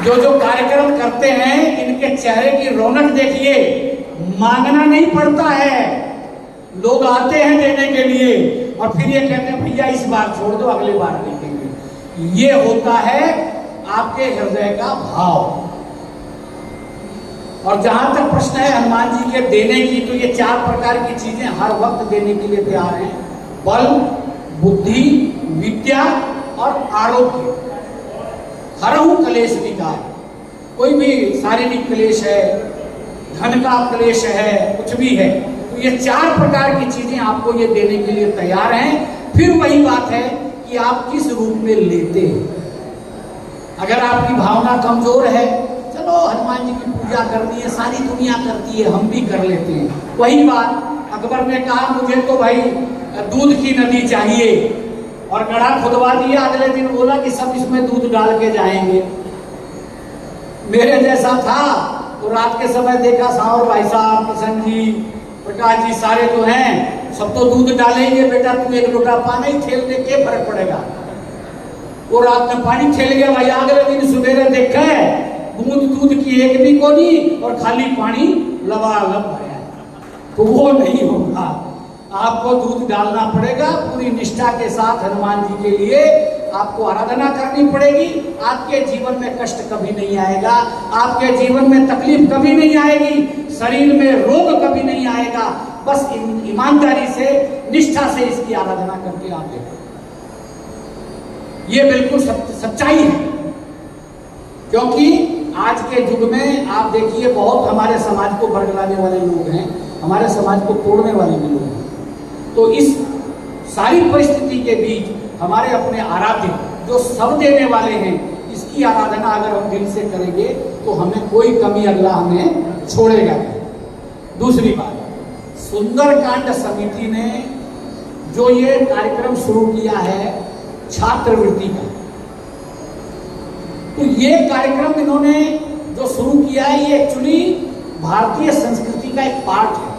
जो जो कार्यक्रम करते हैं इनके चेहरे की रौनक देखिए। मांगना नहीं पड़ता है, लोग आते हैं देने के लिए, और फिर ये कहते हैं भैया इस बार छोड़ दो, अगले बार देखेंगे। ये होता है आपके हृदय का भाव। और जहां तक प्रश्न है हनुमान जी के देने की, तो ये 4 प्रकार की चीजें हर वक्त देने के लिए तैयार हैं। बल, बुद्धि, विद्या और आरोग्य। हरहु क्लेश विकार। कोई भी शारीरिक क्लेश है, धन का क्लेश है, कुछ भी है, तो ये 4 प्रकार की चीजें आपको ये देने के लिए तैयार हैं। फिर वही बात है कि आप किस रूप में लेते हैं। अगर आपकी भावना कमजोर है, चलो हनुमान जी की पूजा करनी है, सारी दुनिया करती है, हम भी कर लेते हैं। वही बात अकबर ने कहा मुझे तो भाई दूध की नदी चाहिए, और गड्ढा खुदवा दिया। अगले दिन बोला कि सब इसमें दूध डाल के जाएंगे। मेरे जैसा था तो रात के समय देखा सावर भाई साहब, किशन जी, प्रकाश जी सारे जो हैं सब तो दूध डालेंगे, बेटा तू 1 लोटा पानी ठेल दे, क्या फर्क पड़ेगा। वो रात में पानी ठेल गया भाई, अगले दिन सवेरे देखा बूंद दूध की एक भी कोनी और खाली पानी लबालब भरा। तो वो नहीं होगा, आपको दूध डालना पड़ेगा। पूरी निष्ठा के साथ हनुमान जी के लिए आपको आराधना करनी पड़ेगी। आपके जीवन में कष्ट कभी नहीं आएगा, आपके जीवन में तकलीफ कभी नहीं आएगी, शरीर में रोग कभी नहीं आएगा। बस ईमानदारी से, निष्ठा से इसकी आराधना करके आप देखो, ये बिल्कुल सच्चाई है। क्योंकि आज के युग में आप देखिए बहुत हमारे समाज को बरगलाने वाले लोग हैं, हमारे समाज को तोड़ने वाले भी लोग हैं। तो इस सारी परिस्थिति के बीच हमारे अपने आराध्य जो सब देने वाले हैं, इसकी आराधना अगर हम दिल से करेंगे तो हमें कोई कमी अगला हमें छोड़ेगा नहीं। दूसरी बात, सुंदरकांड समिति ने जो ये कार्यक्रम शुरू किया है छात्रवृत्ति का, तो ये कार्यक्रम इन्होंने जो शुरू किया है ये एक्चुअली भारतीय संस्कृति का एक पार्ट है।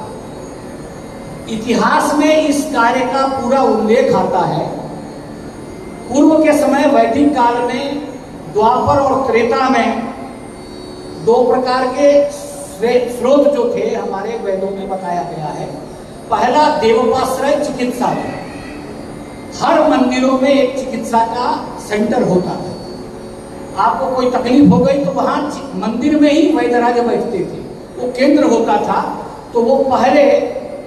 इतिहास में इस कार्य का पूरा उल्लेख आता है। पूर्व के समय वैदिक काल में, द्वापर और त्रेता में 2 प्रकार के स्रोत जो थे हमारे वेदों में बताया गया है। पहला देवोपाश्रय चिकित्सा। हर मंदिरों में एक चिकित्सा का सेंटर होता था। आपको कोई तकलीफ हो गई तो वहां मंदिर में ही वैद्यराज बैठते थे, वो केंद्र होता था। तो वो पहले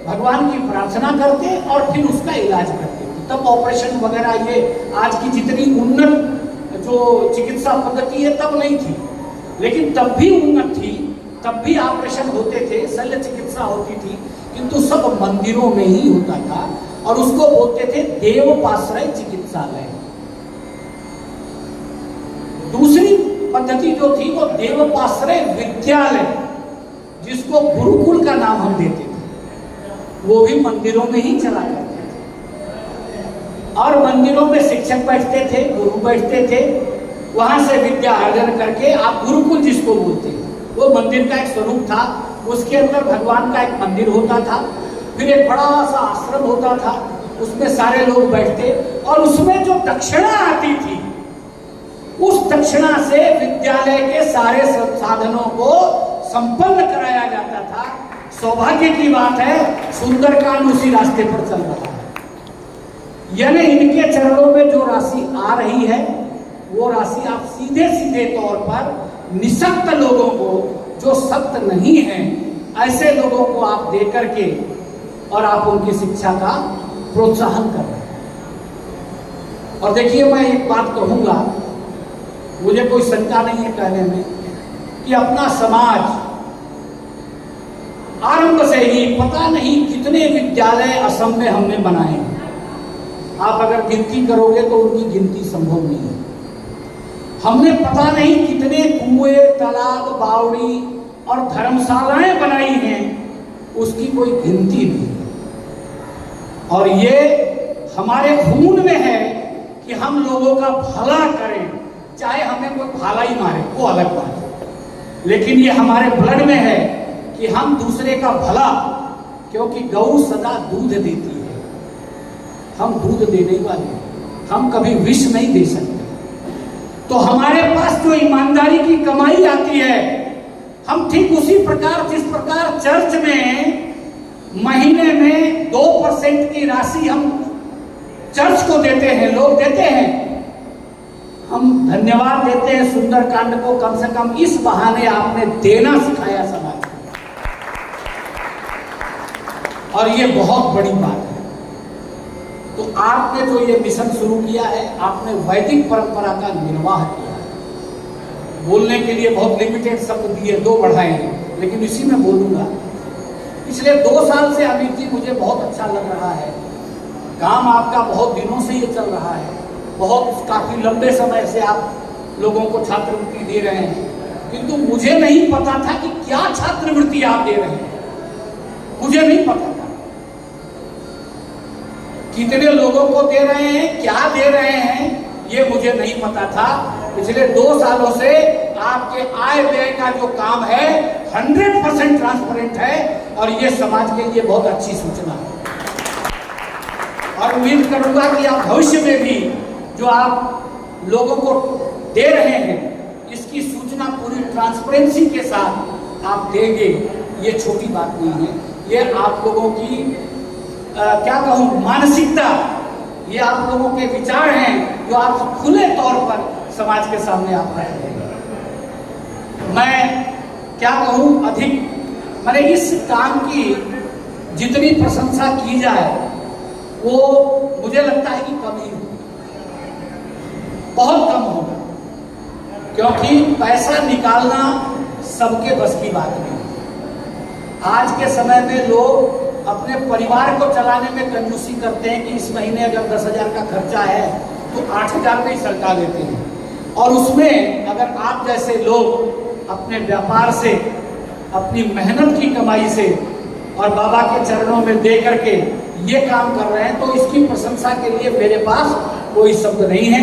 भगवान की प्रार्थना करते और फिर उसका इलाज करते थे। तब ऑपरेशन वगैरह ये आज की जितनी उन्नत जो चिकित्सा पद्धति है तब नहीं थी, लेकिन तब भी उन्नत थी, तब भी ऑपरेशन होते थे, शल्य चिकित्सा होती थी, किंतु सब मंदिरों में ही होता था और उसको बोलते थे देवोपाश्रय चिकित्सालय। दूसरी पद्धति जो थी वो देवोपाश्रय विद्यालय, जिसको गुरुकुल का नाम हम देते थे, वो भी मंदिरों में ही चला करते थे। और मंदिरों में शिक्षक बैठते थे, गुरु बैठते थे, वहां से विद्या अर्जन करके आप गुरुकुल जिसको बोलते हैं, वो मंदिर का एक स्वरूप था। उसके अंदर भगवान का एक मंदिर होता था, फिर एक बड़ा सा आश्रम होता था, उसमें सारे लोग बैठते और उसमें जो दक्षिणा आती थी उस दक्षिणा से विद्यालय के सारे साधनों को संपन्न कराया जाता था। सौभाग्य की बात है सुंदरकांड उसी रास्ते पर चल रहा है। यानी इनके चरणों में जो राशि आ रही है वो राशि आप सीधे सीधे तौर पर निशक्त लोगों को, जो सक्त नहीं है, ऐसे लोगों को आप दे करके और आप उनकी शिक्षा का प्रोत्साहन कर रहे हैं। और देखिए मैं एक बात कहूंगा, मुझे कोई शंका नहीं है कहने में कि अपना समाज आरंभ से ही पता नहीं कितने विद्यालय असम में हमने बनाए। आप अगर गिनती करोगे तो उनकी गिनती संभव नहीं है। हमने पता नहीं कितने कुएं, तालाब, बावड़ी और धर्मशालाएं बनाई हैं, उसकी कोई गिनती नहीं। और ये हमारे खून में है कि हम लोगों का भला करें, चाहे हमें कोई भाला ही मारे वो अलग बात है, लेकिन ये हमारे ब्लड में है कि हम दूसरे का भला, क्योंकि गौ सदा दूध देती है, हम दूध देने वाले हैं, हम कभी विष नहीं दे सकते। तो हमारे पास जो ईमानदारी की कमाई आती है, हम ठीक उसी प्रकार जिस प्रकार चर्च में महीने में 2% की राशि हम चर्च को देते हैं, लोग देते हैं, हम धन्यवाद देते हैं सुंदरकांड को। कम से कम इस बहाने आपने देना सिखाया समाज को, और ये बहुत बड़ी बात है। तो आपने जो ये मिशन शुरू किया है, आपने वैदिक परंपरा का निर्वाह किया है। बोलने के लिए बहुत लिमिटेड शब्द दिए, 2 बढ़ाए हैं, लेकिन इसी में बोलूंगा। पिछले 2 साल से अमित जी मुझे बहुत अच्छा लग रहा है। काम आपका बहुत दिनों से ये चल रहा है, बहुत काफी लंबे समय से आप लोगों को छात्रवृत्ति दे रहे हैं, किंतु मुझे नहीं पता था कि क्या छात्रवृत्ति आप दे रहे हैं। मुझे नहीं पता था कितने लोगों को दे रहे हैं, क्या दे रहे हैं, ये मुझे नहीं पता था। पिछले 2 सालों से आपके आय व्यय का जो काम है 100% ट्रांसपेरेंट है, और ये समाज के लिए बहुत अच्छी सूचना है। और उम्मीद करूंगा कि आप भविष्य में भी जो आप लोगों को दे रहे हैं, इसकी सूचना पूरी ट्रांसपेरेंसी के साथ आप देंगे। ये छोटी बात नहीं है, ये आप लोगों की क्या कहूँ, मानसिकता, ये आप लोगों के विचार हैं जो आप खुले तौर पर समाज के सामने आप रख रहे हैं। मैं क्या कहूँ, अधिक मैंने इस काम की जितनी प्रशंसा की जाए वो मुझे लगता है कि कम ही होगी, बहुत कम होगा, क्योंकि पैसा निकालना सबके बस की बात नहीं। आज के समय में लोग अपने परिवार को चलाने में कंजूसी करते हैं कि इस महीने अगर 10,000 का खर्चा है तो 8,000 में ही सरका लेते हैं, और उसमें अगर आप जैसे लोग अपने व्यापार से, अपनी मेहनत की कमाई से और बाबा के चरणों में दे करके ये काम कर रहे हैं, तो इसकी प्रशंसा के लिए मेरे पास कोई शब्द नहीं है।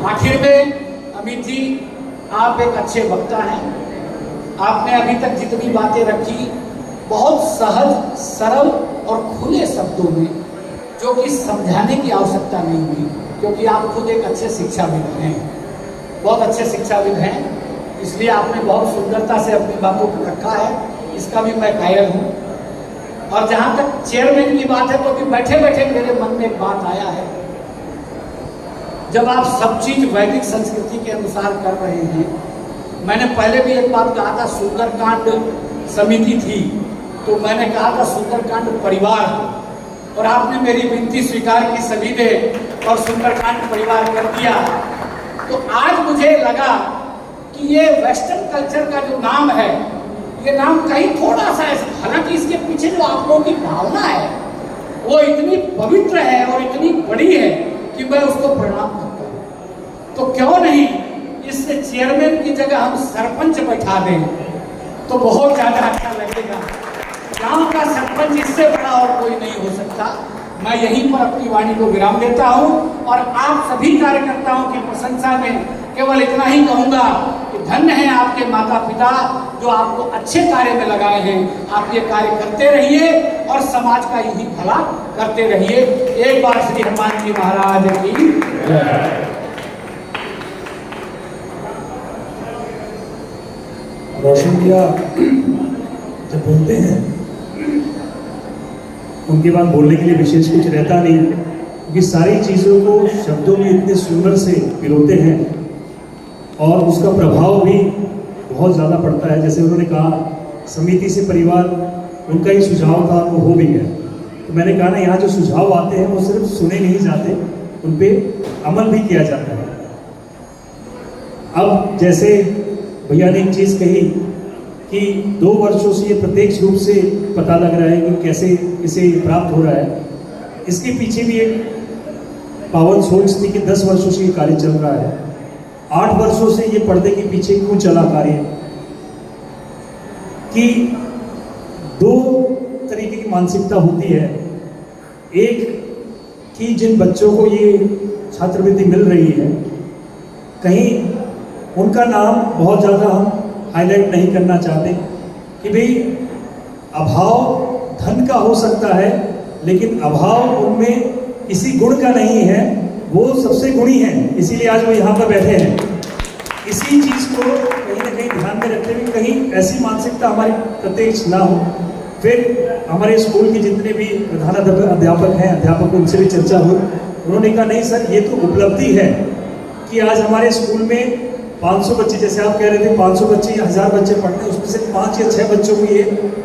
आखिर में अमित जी, आप एक अच्छे वक्ता हैं। आपने अभी तक जितनी बातें रखी बहुत सहज, सरल और खुले शब्दों में, जो कि समझाने की आवश्यकता नहीं हुई, क्योंकि आप खुद एक अच्छे शिक्षाविद हैं, बहुत अच्छे शिक्षाविद हैं, इसलिए आपने बहुत सुंदरता से अपनी बातों को रखा है, इसका भी मैं कायल हूँ। और जहाँ तक चेयरमैन की बात है, तो अभी बैठे बैठे मेरे मन में एक बात आया है। जब आप सब चीज वैदिक संस्कृति के अनुसार कर रहे हैं, मैंने पहले भी एक बात कहा था, सुंदरकांड समिति थी, तो मैंने कहा था सुंदरकांड परिवार, और आपने मेरी विनती स्वीकार की सभी ने और सुंदरकांड परिवार कर दिया। तो आज मुझे लगा कि ये वेस्टर्न कल्चर का जो नाम है, ये नाम कहीं थोड़ा सा, हालांकि इसके पीछे जो आप लोगों की भावना है वो इतनी पवित्र है और इतनी बड़ी है कि मैं उसको प्रणाम करता हूँ। तो क्यों नहीं इस चेयरमैन की जगह हम सरपंच बैठा दें, तो बहुत ज्यादा अच्छा लगेगा। गांव का सरपंच इससे बड़ा और कोई नहीं हो सकता। मैं यहीं पर अपनी वाणी को विराम देता हूं, और आप सभी कार्यकर्ताओं की प्रशंसा में केवल इतना ही कहूंगा कि धन्य है आपके माता पिता जो आपको अच्छे कार्य में लगाए हैं। आप ये कार्य करते रहिए और समाज का यही भला करते रहिए। एक बार श्री हनुमान जी महाराज की रोशन किया। जब बोलते हैं उनके बाद बोलने के लिए विशेष कुछ रहता नहीं, क्योंकि सारी चीज़ों को शब्दों में इतने सुंदर से पिरोते हैं और उसका प्रभाव भी बहुत ज़्यादा पड़ता है। जैसे उन्होंने कहा समिति से परिवार, उनका ही सुझाव था, वो हो भी गया। तो मैंने कहा ना, यहाँ जो सुझाव आते हैं वो सिर्फ सुने नहीं जाते, उन पर अमल भी किया जाता है। अब जैसे भैया ने एक चीज़ कही कि 2 वर्षों से ये प्रत्यक्ष रूप से पता लग रहा है कि कैसे इसे प्राप्त हो रहा है। इसके पीछे भी एक पावन सोच थी कि 10 वर्षों से ये कार्य चल रहा है। 8 वर्षों से ये पर्दे के पीछे क्यों चला कार्य, कि 2 तरीके की मानसिकता होती है। एक कि जिन बच्चों को ये छात्रवृत्ति मिल रही है, कहीं उनका नाम बहुत ज़्यादा हम हाईलाइट नहीं करना चाहते कि भाई अभाव धन का हो सकता है, लेकिन अभाव उनमें किसी गुण का नहीं है, वो सबसे गुणी हैं, इसीलिए आज वो यहाँ पर बैठे हैं। इसी चीज़ को कहीं ना कहीं ध्यान में रखते हुए कहीं ऐसी मानसिकता हमारी प्रत्यक्ष ना हो। फिर हमारे स्कूल के जितने भी प्रधान अध्यापक हैं, अध्यापक, उनसे भी चर्चा हो उन्होंने कहा नहीं सर, ये तो उपलब्धि है कि आज हमारे स्कूल में 500 बच्चे, जैसे आप कह रहे थे 500 बच्चे या 1000 बच्चे पढ़ते हैं, उसमें से 5 या 6 बच्चों को ये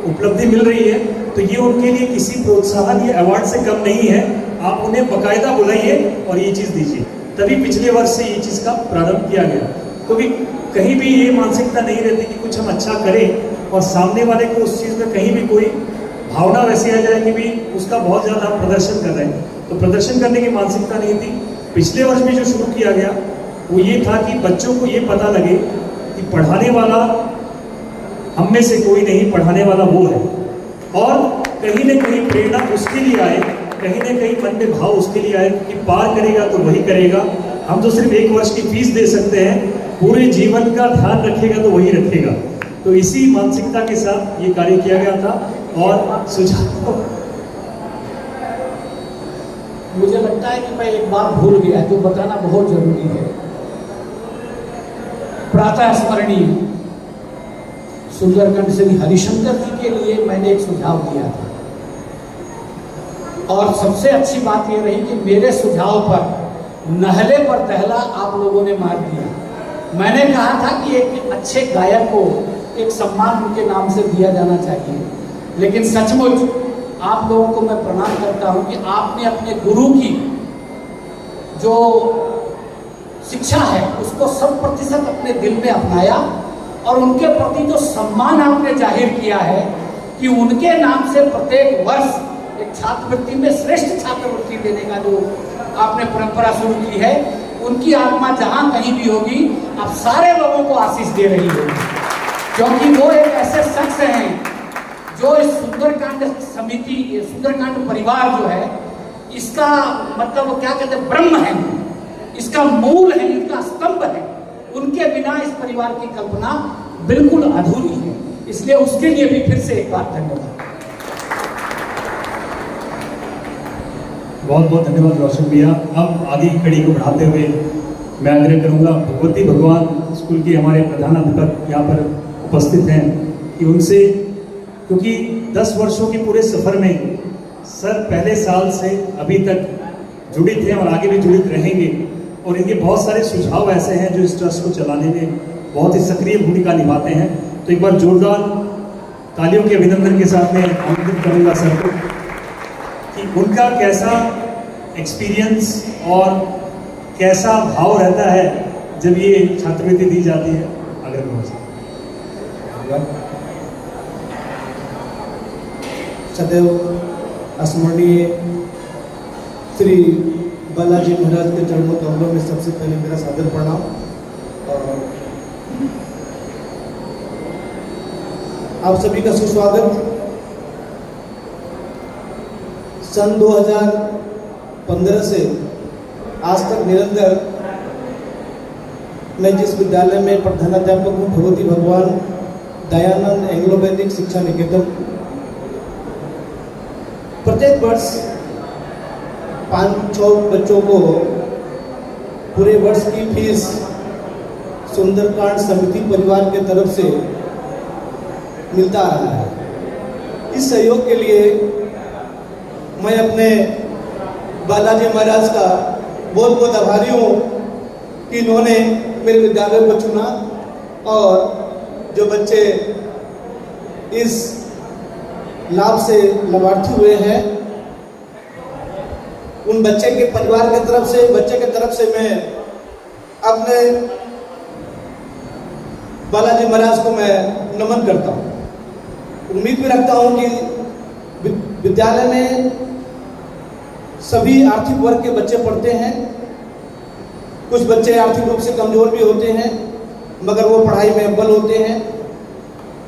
उपलब्धि मिल रही है, तो ये उनके लिए किसी प्रोत्साहन या अवार्ड से कम नहीं है। आप उन्हें बाकायदा बुलाइए और ये चीज़ दीजिए। तभी पिछले वर्ष से ये चीज़ का प्रारंभ किया गया। तो भी कहीं भी ये मानसिकता नहीं रहती कि कुछ हम अच्छा करें और सामने वाले को उस चीज़ में कहीं भी कोई भावना वैसी आ जाए कि भी उसका बहुत ज़्यादा प्रदर्शन कर रहे हैं, तो प्रदर्शन करने की मानसिकता नहीं थी। पिछले वर्ष में जो शुरू किया गया वो ये था कि बच्चों को ये पता लगे कि पढ़ाने वाला हम में से कोई नहीं, पढ़ाने वाला वो है, और कहीं ना कहीं प्रेरणा उसके लिए आए, कहीं ना कहीं मन में भाव उसके लिए आए कि पार करेगा तो वही करेगा। हम तो सिर्फ 1 वर्ष की फीस दे सकते हैं, पूरे जीवन का ध्यान रखेगा तो वही रखेगा। तो इसी मानसिकता के साथ ये कार्य किया गया था। और सुझाव, मुझे लगता है कि मैं एक बात भूल गया जो बताना बहुत जरूरी है। प्रातः स्मरणीय सुंदरकांड श्री हरिशंकर जी के लिए मैंने एक सुझाव दिया था, और सबसे अच्छी बात यह रही कि मेरे सुझाव पर नहले पर दहला आप लोगों ने मार दिया। मैंने कहा था कि एक अच्छे गायक को एक सम्मान उनके नाम से दिया जाना चाहिए, लेकिन सचमुच आप लोगों को मैं प्रणाम करता हूं कि आपने अपने गुरु की जो शिक्षा है उसको 100% अपने दिल में अपनाया, और उनके प्रति जो सम्मान आपने जाहिर किया है कि उनके नाम से प्रत्येक वर्ष एक छात्रवृत्ति में श्रेष्ठ छात्रवृत्ति देने का जो आपने परंपरा शुरू की है, उनकी आत्मा जहां कहीं भी होगी आप सारे लोगों को आशीष दे रही होगी, क्योंकि वो एक ऐसे शख्स हैं जो इस सुंदरकांड समिति, सुंदरकांड परिवार जो है, इसका मतलब वो क्या कहते हैं, ब्रह्म है, इसका मूल है, इसका स्तंभ है। उनके बिना इस परिवार की कल्पना बिल्कुल अधूरी है। इसलिए उसके लिए भी फिर से एक बार धन्यवाद। बहुत बहुत धन्यवाद रोशन भैया। अब आगे की कड़ी को बढ़ाते हुए मैं आग्रह करूंगा, भगवती भगवान स्कूल के हमारे प्रधानाध्यापक यहाँ पर उपस्थित हैं, कि उनसे, क्योंकि 10 वर्षों के पूरे सफर में सर पहले साल से अभी तक जुड़े थे और आगे भी जुड़ित रहेंगे, और इनके बहुत सारे सुझाव ऐसे हैं जो इस ट्रस्ट को चलाने में बहुत ही सक्रिय भूमिका निभाते हैं। तो एक बार जोरदार तालियों के अभिनंदन के साथ में आमंत्रित करूंगा सर को कि उनका कैसा एक्सपीरियंस और कैसा भाव रहता है जब ये छात्रवृत्ति दी जाती है। अगर सदैव स्मरणीय श्री बालाजी महाराज के चरणों कमलों में सबसे पहले मेरा सादर प्रणाम। और आप सभी का सुस्वागत। सन 2015 से आज तक निरंतर मैं जिस विद्यालय में प्रधानाध्यापक हूँ, भगवती भगवान दयानंद एंग्लो वैदिक शिक्षा निकेतन, प्रत्येक वर्ष 5-6 बच्चों को पूरे वर्ष की फीस सुंदरकांड समिति परिवार के तरफ से मिलता रहा है। इस सहयोग के लिए मैं अपने बालाजी महाराज का बहुत बहुत आभारी हूँ कि इन्होंने मेरे विद्यालय को चुना, और जो बच्चे इस लाभ से लाभार्थी हुए हैं उन बच्चे के परिवार के तरफ से, बच्चे के तरफ से मैं अपने बालाजी महाराज को मैं नमन करता हूँ। उम्मीद भी रखता हूँ कि विद्यालय में सभी आर्थिक वर्ग के बच्चे पढ़ते हैं। कुछ बच्चे आर्थिक रूप से कमजोर भी होते हैं, मगर वो पढ़ाई में अव्वल होते हैं।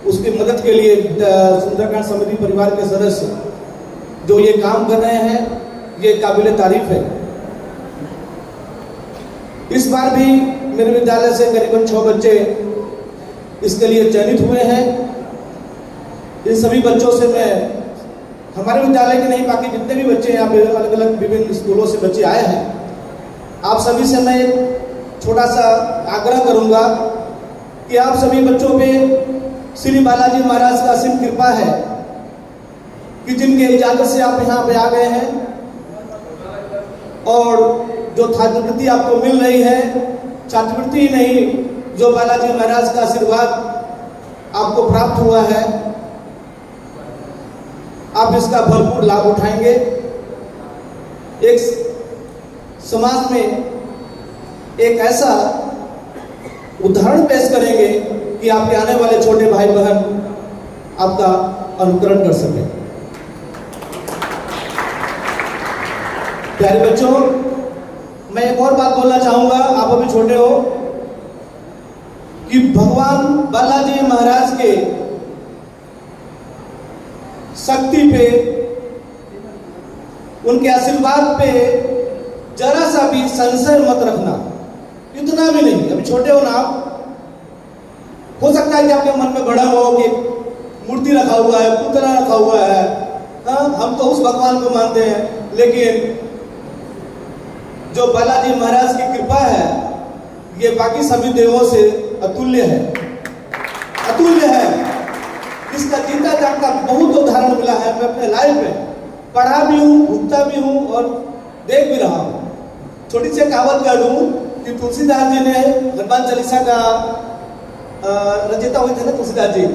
उसकी मदद के लिए सुंदरकांड समिति परिवार के सदस्य जो ये काम कर रहे हैं, ये काबिल तारीफ है। इस बार भी मेरे विद्यालय से करीबन 6 बच्चे इसके लिए चयनित हुए हैं। इन सभी बच्चों से मैं, हमारे विद्यालय के नहीं, बाकी जितने भी बच्चे यहाँ पे अलग अलग विभिन्न स्कूलों से बच्चे आए हैं, आप सभी से मैं छोटा सा आग्रह करूंगा कि आप सभी बच्चों पे श्री बालाजी महाराज का असीम कृपा है कि जिनके इजाजत से आप यहाँ पे आ गए हैं। और जो छात्रवृत्ति आपको मिल रही है, छात्रवृत्ति ही नहीं, जो बालाजी महाराज का आशीर्वाद आपको प्राप्त हुआ है, आप इसका भरपूर लाभ उठाएंगे। एक समाज में एक ऐसा उदाहरण पेश करेंगे कि आपके आने वाले छोटे भाई बहन आपका अनुकरण कर सके। प्यारे बच्चों, मैं एक और बात बोलना चाहूंगा, आप अभी छोटे हो, कि भगवान बालाजी महाराज के शक्ति पे, उनके आशीर्वाद पे जरा सा भी संशय मत रखना, इतना भी नहीं। अभी छोटे हो ना आप, हो सकता है कि आपके मन में भ्रम हो कि मूर्ति रखा हुआ है, पुतला रखा हुआ है, हम तो उस भगवान को मानते हैं, लेकिन जो बालाजी महाराज की कृपा है ये बाकी सभी देवों से अतुल्य है, अतुल्य है। इसका जीता जागता बहुत उदाहरण मिला है। मैं अपने लाइफ में पढ़ा भी हूँ, भुगता भी हूँ और देख भी रहा हूँ। छोटी सी कहावत कर दूँ कि तुलसीदास जी ने हनुमान चालीसा का रचयिता हुए थे ना, तुलसीदास जी,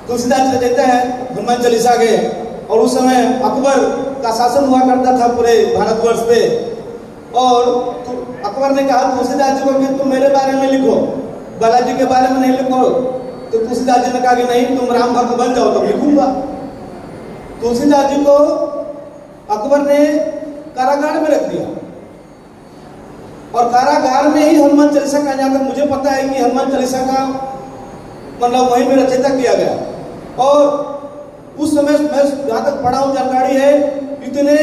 तुलसीदास रचयिता है हनुमान चालीसा के, और उस समय अकबर का शासन हुआ करता था पूरे भारतवर्ष पे, और अकबर ने कहा तुलसीदास जी को कि तुम मेरे बारे में लिखो, बालाजी के बारे में नहीं लिखो। तो तुलसीदास जी ने कहा कि नहीं, तुम राम भक्त बन जाओ तब लिखूंगा। तुलसीदास जी को अकबर ने कारागार में रख दिया, और कारागार में ही हनुमान चालीसा का, जहां तक मुझे पता है कि हनुमान चालीसा का मतलब वहीं में रचयिता किया गया। और उस समय मैं जहां तक पढ़ा हूं, जानकारी है, इतने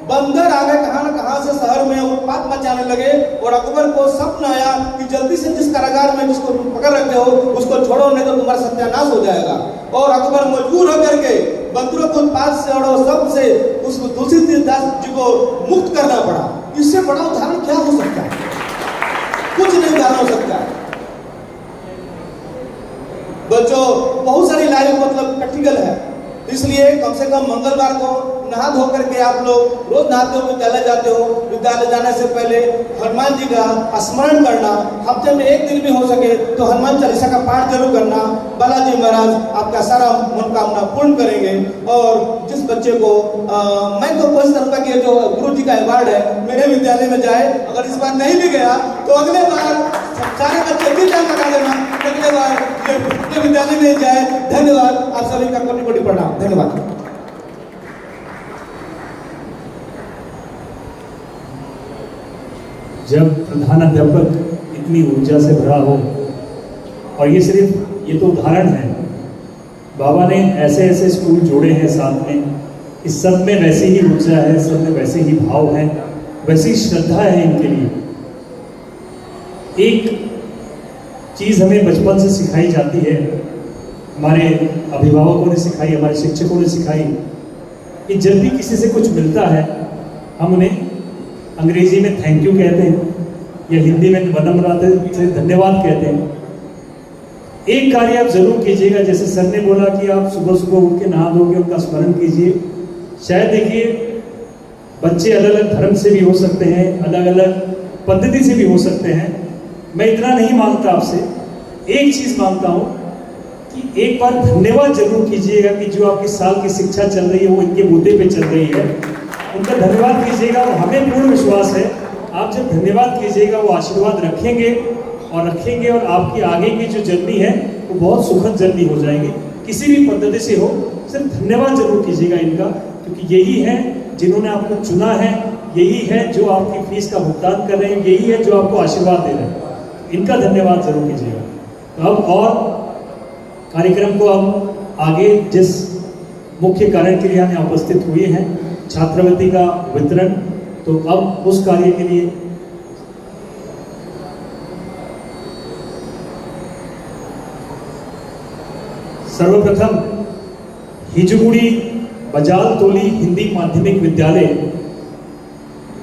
बंदर आ गए कहां ना कहां से शहर में, उत्पात मचाने लगे, और अकबर को स्वप्न आया कि जल्दी से जिस कारागार में जिसको तुम पकड़ रखे हो उसको छोड़ो, नहीं तो तुम्हारा सत्यानाश हो जाएगा। और अकबर मजबूर होकर के बंदरों को उत्पात से और सब से उस तुलसीदास जी को मुक्त करना पड़ा। इससे बड़ा उदाहरण क्या हो सकता है? कुछ नहीं उदाहरण हो सकता है। बच्चों, बहुत सारी लाइफ मतलब प्रैक्टिकल है, इसलिए कम से कम मंगलवार को नहा धो करके आप लोग रोज नहाते हो, विद्यालय जाते हो, विद्यालय जाने से पहले हनुमान जी का स्मरण करना, हफ्ते में एक दिन भी हो सके तो हनुमान चालीसा का पाठ जरूर करना। बालाजी महाराज आपका सारा मनोकामना पूर्ण करेंगे। और जिस बच्चे को मैं तो कोशिश करूंगा कि जो गुरु जी का अवार्ड है मेरे विद्यालय में जाए, अगर इस बार नहीं भी गया तो अगले बार सारे बच्चे भी टाइम लगा देना, अगले बार ये विद्यालय में जाए। धन्यवाद, आप सभी का कोटि कोटि प्रणाम। धन्यवाद। जब प्रधान अध्यापक इतनी ऊर्जा से भरा हो, और ये सिर्फ ये तो उदाहरण है, बाबा ने ऐसे ऐसे स्कूल जोड़े हैं साथ में, इस सब में वैसे ही ऊर्जा है, सब में वैसे ही भाव है, वैसी श्रद्धा है इनके लिए। एक चीज़ हमें बचपन से सिखाई जाती है, हमारे अभिभावकों ने सिखाई, हमारे शिक्षकों ने सिखाई, कि जब भी किसी से कुछ मिलता है हम उन्हें अंग्रेजी में थैंक यू कहते हैं या हिंदी में विनम्रता से धन्यवाद कहते हैं। एक कार्य आप जरूर कीजिएगा, जैसे सर ने बोला कि आप सुबह सुबह उठ के नहा धो के उनका स्मरण कीजिए। शायद देखिए, बच्चे अलग अलग धर्म से भी हो सकते हैं, अलग अलग पद्धति से भी हो सकते हैं। मैं इतना नहीं मांगता आपसे, एक चीज मांगता हूं कि एक बार धन्यवाद जरूर कीजिएगा कि जो आपकी साल की शिक्षा चल रही है वो इनके बूते पे चल रही है, उनका धन्यवाद कीजिएगा। और हमें पूर्ण विश्वास है आप जब धन्यवाद कीजिएगा वो आशीर्वाद रखेंगे और आपकी आगे की जो जर्नी है वो बहुत सुखद जर्नी हो जाएगी। किसी भी पद्धति से हो, सिर्फ धन्यवाद जरूर कीजिएगा इनका, क्योंकि यही है जिन्होंने आपको चुना है, यही है जो आपकी फीस का भुगतान कर रहे हैं, यही है जो आपको आशीर्वाद दे रहे हैं। इनका धन्यवाद जरूर कीजिएगा। तो अब और कार्यक्रम को अब आगे जिस मुख्य कारण के लिए हम यहाँ उपस्थित हुए हैं, छात्रवृत्ति का वितरण, तो अब उस कार्य के लिए सर्वप्रथम हिजमुड़ी बजाल तोली हिंदी माध्यमिक विद्यालय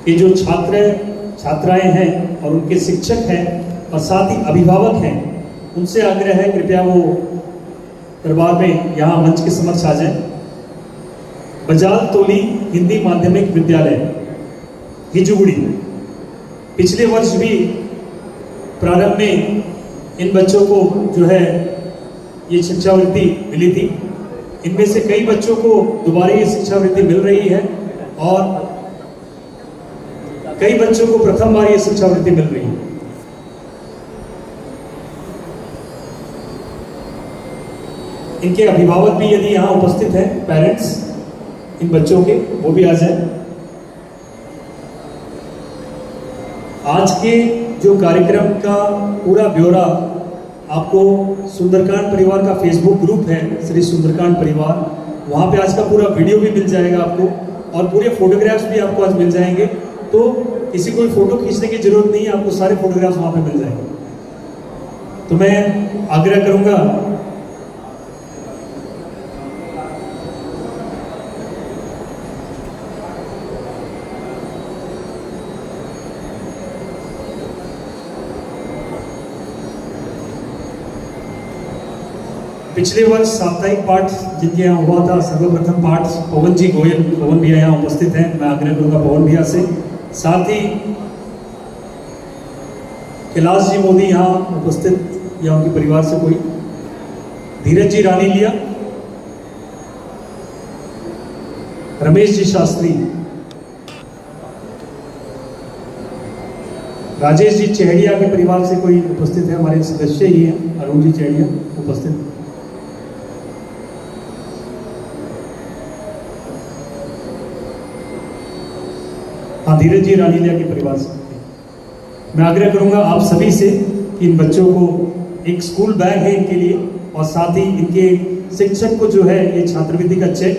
के जो छात्राएं हैं और उनके शिक्षक हैं और साथ ही अभिभावक हैं, उनसे आग्रह है कृपया वो दरबार में यहाँ मंच के समक्ष आ जाएं। बजाल तोली हिंदी माध्यमिक विद्यालय हिजुगुड़ी। पिछले वर्ष भी प्रारंभ में इन बच्चों को जो है ये शिक्षावृत्ति मिली थी। इनमें से कई बच्चों को दोबारा ये शिक्षावृत्ति मिल रही है और कई बच्चों को प्रथम बार ये शिक्षावृत्ति मिल रही है। इनके अभिभावक भी यदि यहाँ उपस्थित हैं, पेरेंट्स इन बच्चों के, वो भी आ जाए। आज के जो कार्यक्रम का पूरा ब्यौरा आपको सुंदरकांड परिवार का फेसबुक ग्रुप है, श्री सुंदरकांड परिवार, वहाँ पे आज का पूरा वीडियो भी मिल जाएगा आपको और पूरे फोटोग्राफ्स भी आपको आज मिल जाएंगे। तो किसी को फोटो खींचने की जरूरत नहीं है, आपको सारे फोटोग्राफ्स वहाँ पे मिल जाएंगे। तो मैं आग्रह करूँगा पिछले वर्ष साप्ताहिक पाठ जिनके यहाँ हुआ था, सर्वप्रथम पाठ पवन जी गोयल, पवन भैया यहाँ उपस्थित हैं। मैं आग्रह करूँगा पवन भैया से, साथ ही कैलाश जी मोदी यहाँ उपस्थित या उनके परिवार से कोई, धीरज जी रानी लिया, रमेश जी शास्त्री, राजेश जी चेहड़िया के परिवार से कोई उपस्थित है, हमारे सदस्य ही हैं, अरुण जी चेहड़िया उपस्थित। हाँ, धीरज जी रानीलिया के परिवार से। मैं आग्रह करूंगा आप सभी से कि इन बच्चों को एक स्कूल बैग है इनके लिए और साथ ही इनके शिक्षक को जो है ये छात्रवृत्ति का चेक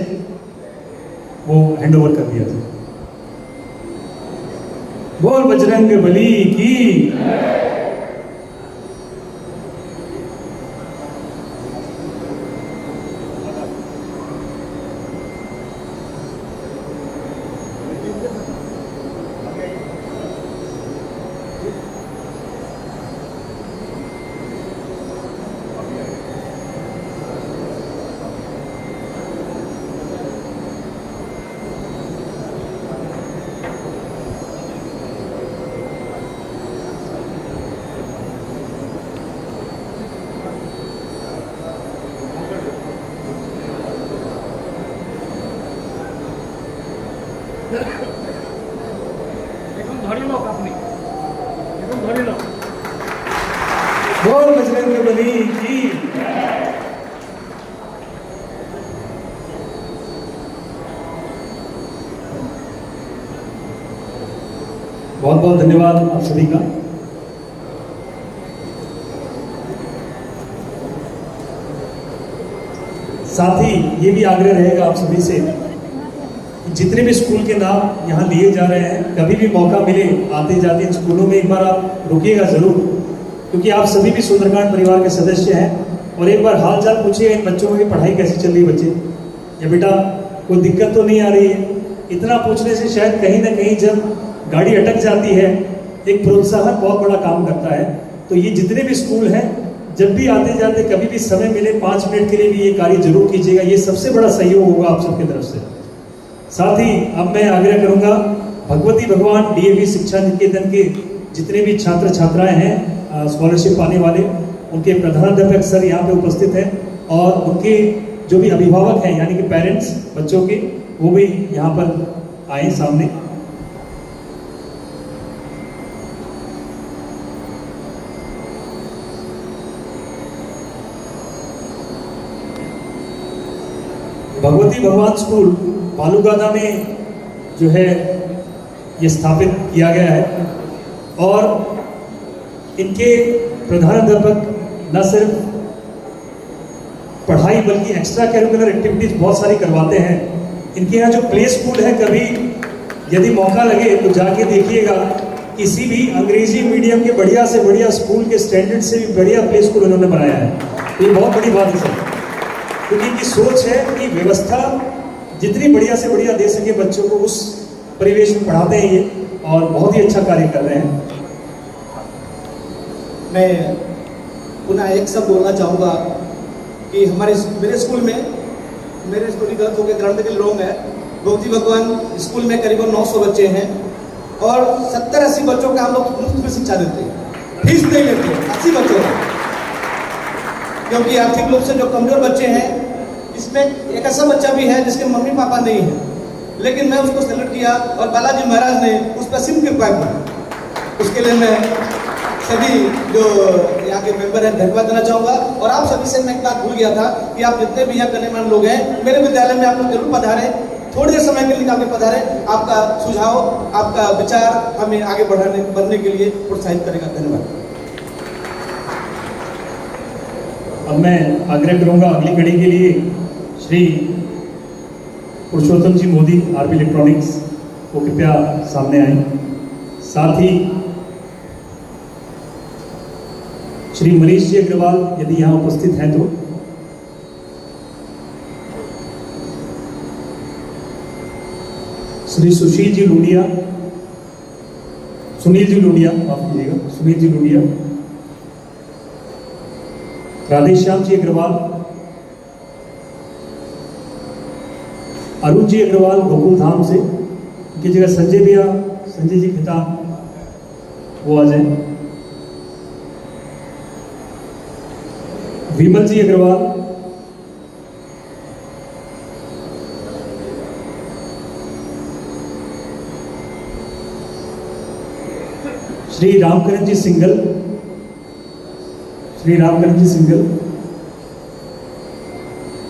वो हैंड ओवर कर दिया जाए। बोल बजरंग बली की। बोल बजरंग बली की। बहुत बहुत धन्यवाद आप सभी का। साथ ही ये भी आग्रह रहेगा आप सभी से, जितने भी स्कूल के नाम यहाँ लिए जा रहे हैं, कभी भी मौका मिले आते जाते इन स्कूलों में एक बार आप रुकिएगा जरूर, क्योंकि आप सभी भी सुंदरकांड परिवार के सदस्य हैं। और एक बार हाल चाल पूछिए इन बच्चों की पढ़ाई कैसी चल रही है, बच्चे या बेटा कोई दिक्कत तो नहीं आ रही है। इतना पूछने से शायद कहीं ना कहीं जब गाड़ी अटक जाती है, एक प्रोत्साहन बहुत बड़ा काम करता है। तो ये जितने भी स्कूल हैं, जब भी आते जाते कभी भी समय मिले 5 मिनट के लिए भी ये कार्य जरूर कीजिएगा, ये सबसे बड़ा सहयोग होगा आप सबकी तरफ से। साथ ही अब मैं आग्रह करूंगा भगवती भगवान डीएवी शिक्षा निकेतन के जितने भी छात्र छात्राएं हैं स्कॉलरशिप पाने वाले, उनके प्रधानाध्यापक सर यहाँ पे उपस्थित हैं और उनके जो भी अभिभावक हैं यानी कि पेरेंट्स बच्चों के, वो भी यहाँ पर आए सामने। भगवती भगवान स्कूल बालूगादा में जो है ये स्थापित किया गया है और इनके प्रधानाध्यापक न सिर्फ पढ़ाई बल्कि एक्स्ट्रा करिकुलर एक्टिविटीज बहुत सारी करवाते हैं। इनके यहाँ जो प्ले स्कूल है, कभी यदि मौका लगे तो जाके देखिएगा, किसी भी अंग्रेजी मीडियम के बढ़िया से बढ़िया स्कूल के स्टैंडर्ड से भी बढ़िया प्ले स्कूल उन्होंने बनाया है। ये बहुत बड़ी बात है सर, क्योंकि इनकी सोच है कि व्यवस्था जितनी बढ़िया से बढ़िया दे सके बच्चों को, उस परिवेश में पढ़ाते हैं ये और बहुत ही अच्छा कार्य कर रहे हैं। मैं पुनः एक सब बोलना चाहूँगा कि मेरे स्कूल की गलत हो गया, ग्रामेटिकल रॉन्ग है। भगवती भगवान स्कूल में करीबन 900 बच्चे हैं और 70-80 बच्चों का हम लोग मुफ्त में शिक्षा देते हैं, फीस नहीं लेते, 80 बच्चों का। क्योंकि आर्थिक रूप से जो कमजोर बच्चे हैं, इसमें एक ऐसा बच्चा भी है जिसके मम्मी पापा नहीं है, लेकिन मैं उसको सेलेक्ट किया और बालाजी महाराज ने उस पर असीम कृपा की। उसके लिए मैं सभी जो यहाँ के मेंबर हैं धन्यवाद देना चाहूँगा। और आप सभी से मैं एक बात भूल गया था कि आप जितने भी यहाँ गणमान्य लोग हैं, मेरे विद्यालय में आप लोग जरूर पधारें, थोड़ी देर समय के लिए निकाल के पधारें। आपका सुझाव, आपका विचार हमें आगे बढ़ने के लिए प्रोत्साहित करेगा। धन्यवाद। अब मैं आग्रह करूंगा अगली कड़ी के लिए श्री पुरुषोत्तम जी मोदी आरबी इलेक्ट्रॉनिक्स वो कृपया सामने आए। साथ ही श्री मनीष जी अग्रवाल यदि यहाँ उपस्थित हैं तो, श्री सुनील जी लुडिया, माफ कीजिएगा, सुनील जी लुडिया, राधेश्याम जी अग्रवाल, अरुण जी अग्रवाल गोकुल धाम से, उनकी जगह संजय जी खिताब वो आ जाए। विमल जी अग्रवाल, श्री रामकरण जी सिंगल,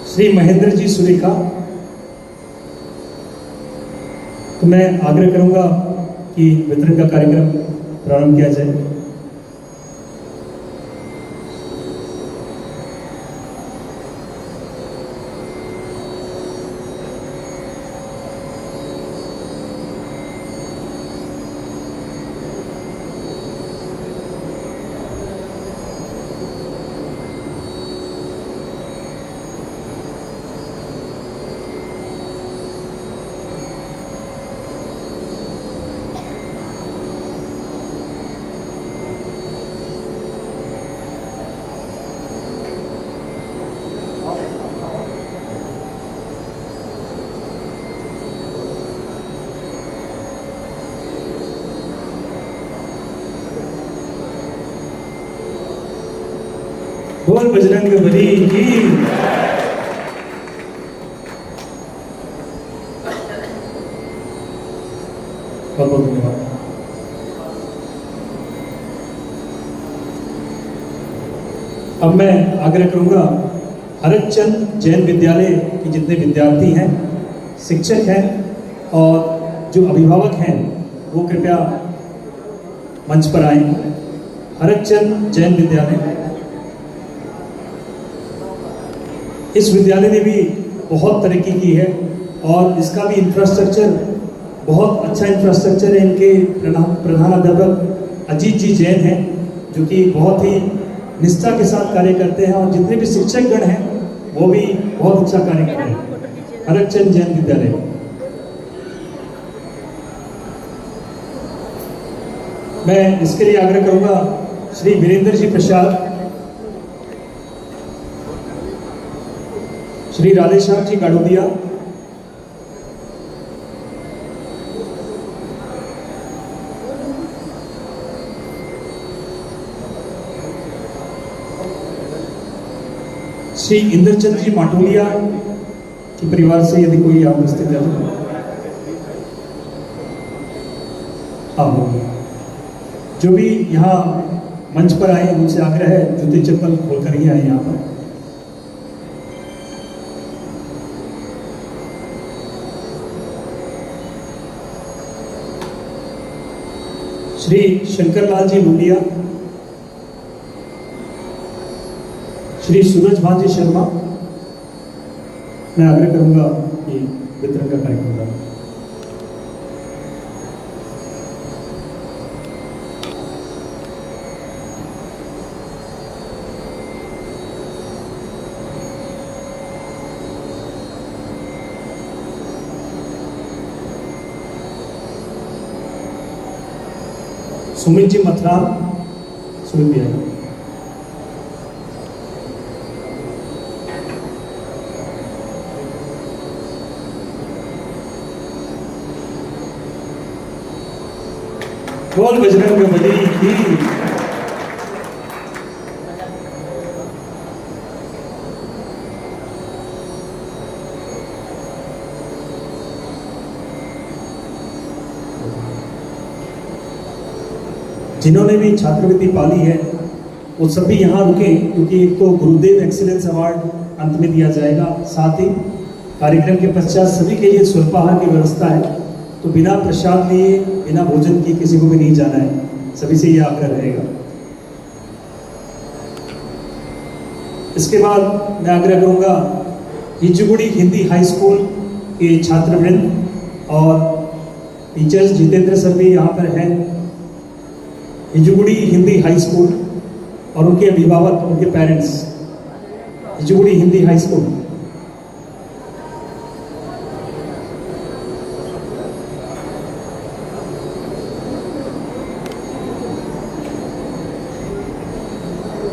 श्री महेंद्र जी सुरेखा। तो मैं आग्रह करूंगा कि वितरण का कार्यक्रम प्रारंभ किया जाए। बोल बजरंग बली की। बहुत बहुत धन्यवाद। अब मैं आग्रह करूंगा हरचंद जैन विद्यालय के जितने विद्यार्थी हैं, शिक्षक हैं और जो अभिभावक हैं वो कृपया मंच पर आए। हरचंद जैन विद्यालय, इस विद्यालय ने भी बहुत तरक्की की है और इसका भी इंफ्रास्ट्रक्चर बहुत अच्छा इंफ्रास्ट्रक्चर है। इनके प्रधानाध्यापक अजीत जी जैन हैं जो कि बहुत ही निष्ठा के साथ कार्य करते हैं और जितने भी शिक्षकगण हैं वो भी बहुत अच्छा कार्य कर रहे हैं। हरचंद जैन विद्यालय, मैं इसके लिए आग्रह करूंगा श्री वीरेंद्र जी प्रसाद, श्री राधेश्याम जी गाड़ोदिया, श्री इंद्रचंद जी माटोलिया के परिवार से यदि कोई आप उपस्थित है तो हाँ, जो भी यहाँ मंच पर आए उनसे आग्रह है जूते चप्पल खोलकर ही आए यहाँ पर। श्री शंकरलाल जी लुडिया, श्री सूरज भान जी शर्मा, मैं आग्रह करूंगा कि वितरण का कार्यक्रम करें। सुमित जी मथुरा, सुमित भी आए। बोल बजरंग बली की। जिन्होंने भी छात्रवृत्ति पाली है वो सभी यहाँ रुके, क्योंकि एक तो गुरुदेव एक्सीलेंस अवार्ड अंत में दिया जाएगा, साथ ही कार्यक्रम के पश्चात सभी के लिए स्वल्पाहार की व्यवस्था है। तो बिना प्रसाद लिए, बिना भोजन की किसी को भी नहीं जाना है, सभी से ये आग्रह रहेगा। इसके बाद मैं आग्रह करूंगा हिंजगुड़ी हिंदी हाई स्कूल के छात्रवृंद और टीचर्स, जितेंद्र सर भी यहाँ पर हैं, हिंजगुड़ी हिंदी हाई स्कूल और उनके अभिभावक, उनके पेरेंट्स, हिंजगुड़ी हिंदी हाई स्कूल।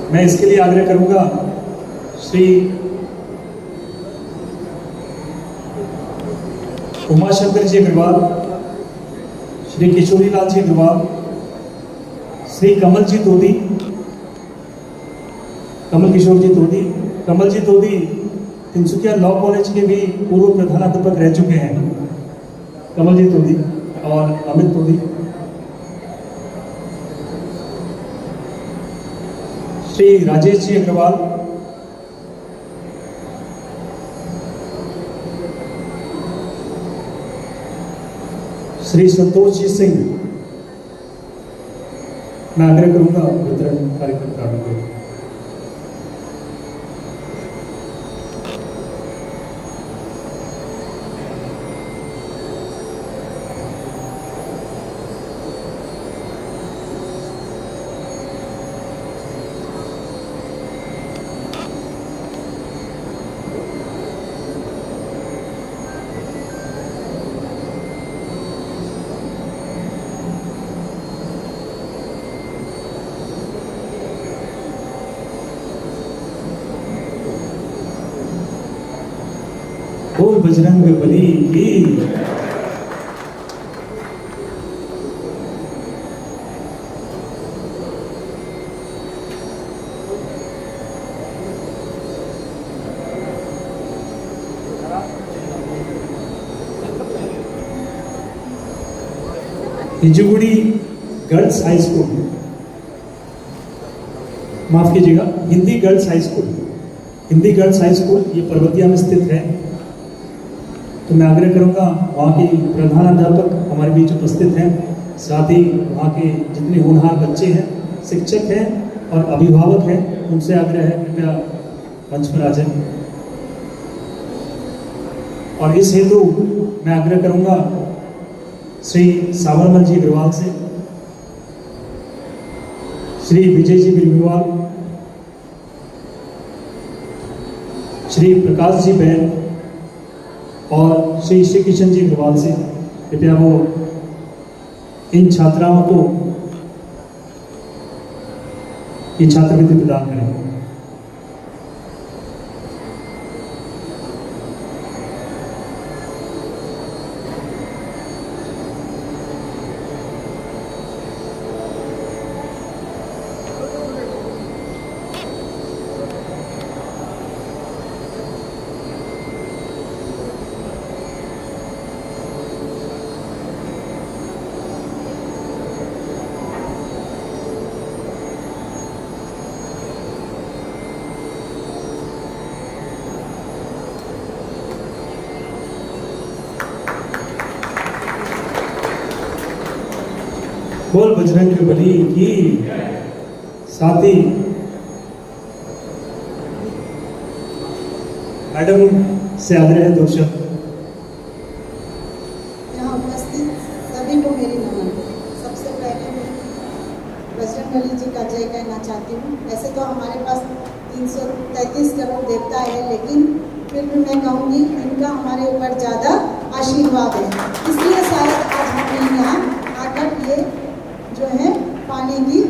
मैं इसके लिए आग्रह करूंगा श्री उमाशंकर जी अग्रवाल, श्री किशोरीलाल जी अग्रवाल, श्री कमल जी तोदी, कमल किशोर जी तोदी। कमल जी तोदी तिनसुकिया लॉ कॉलेज के भी पूर्व प्रधानाध्यापक रह चुके हैं, कमल जी तोदी और अमित तोदी। श्री राजेश जी अग्रवाल, श्री संतोष जी सिंह। मैं आग्रह करूंगा वितरण कार्यक्रम प्रारंभ करें। बोल बजरंग बली की। हिंजगुड़ी गर्ल्स हाई स्कूल, माफ कीजिएगा, Hindi girls high school, Hindi girls high school ये पर्वतिया में स्थित है। तो मैं आग्रह करूंगा वहाँ के प्रधानाध्यापक हमारे बीच उपस्थित हैं, साथ ही वहाँ के जितने होनहार बच्चे हैं, शिक्षक हैं और अभिभावक हैं, उनसे आग्रह है कृपया मंच पर आ जाएं। और इस हेतु मैं आग्रह करूंगा श्री सावरमल जी अग्रवाल से, श्री विजय जी बिरबिवाल, श्री प्रकाश जी बैन और श्री श्री किशन जी अग्रवाल से कृपया वो इन छात्राओं को ये छात्रवृत्ति प्रदान करें। बोल बजरंग बली की। साथ ही मैडम से आग्रह है दो शब्द। यहाँ उपस्थित सभी को मेरी नमन। सबसे पहले मैं बजरंग बली जी का जय कहना चाहती हूँ। वैसे तो हमारे पास 333 करोड़ देवता है, लेकिन फिर भी मैं कहूँगी इनका हमारे ऊपर ज़्यादा आशीर्वाद है, इसलिए शायद आज हमें यहाँ आकर ये जो है पाने की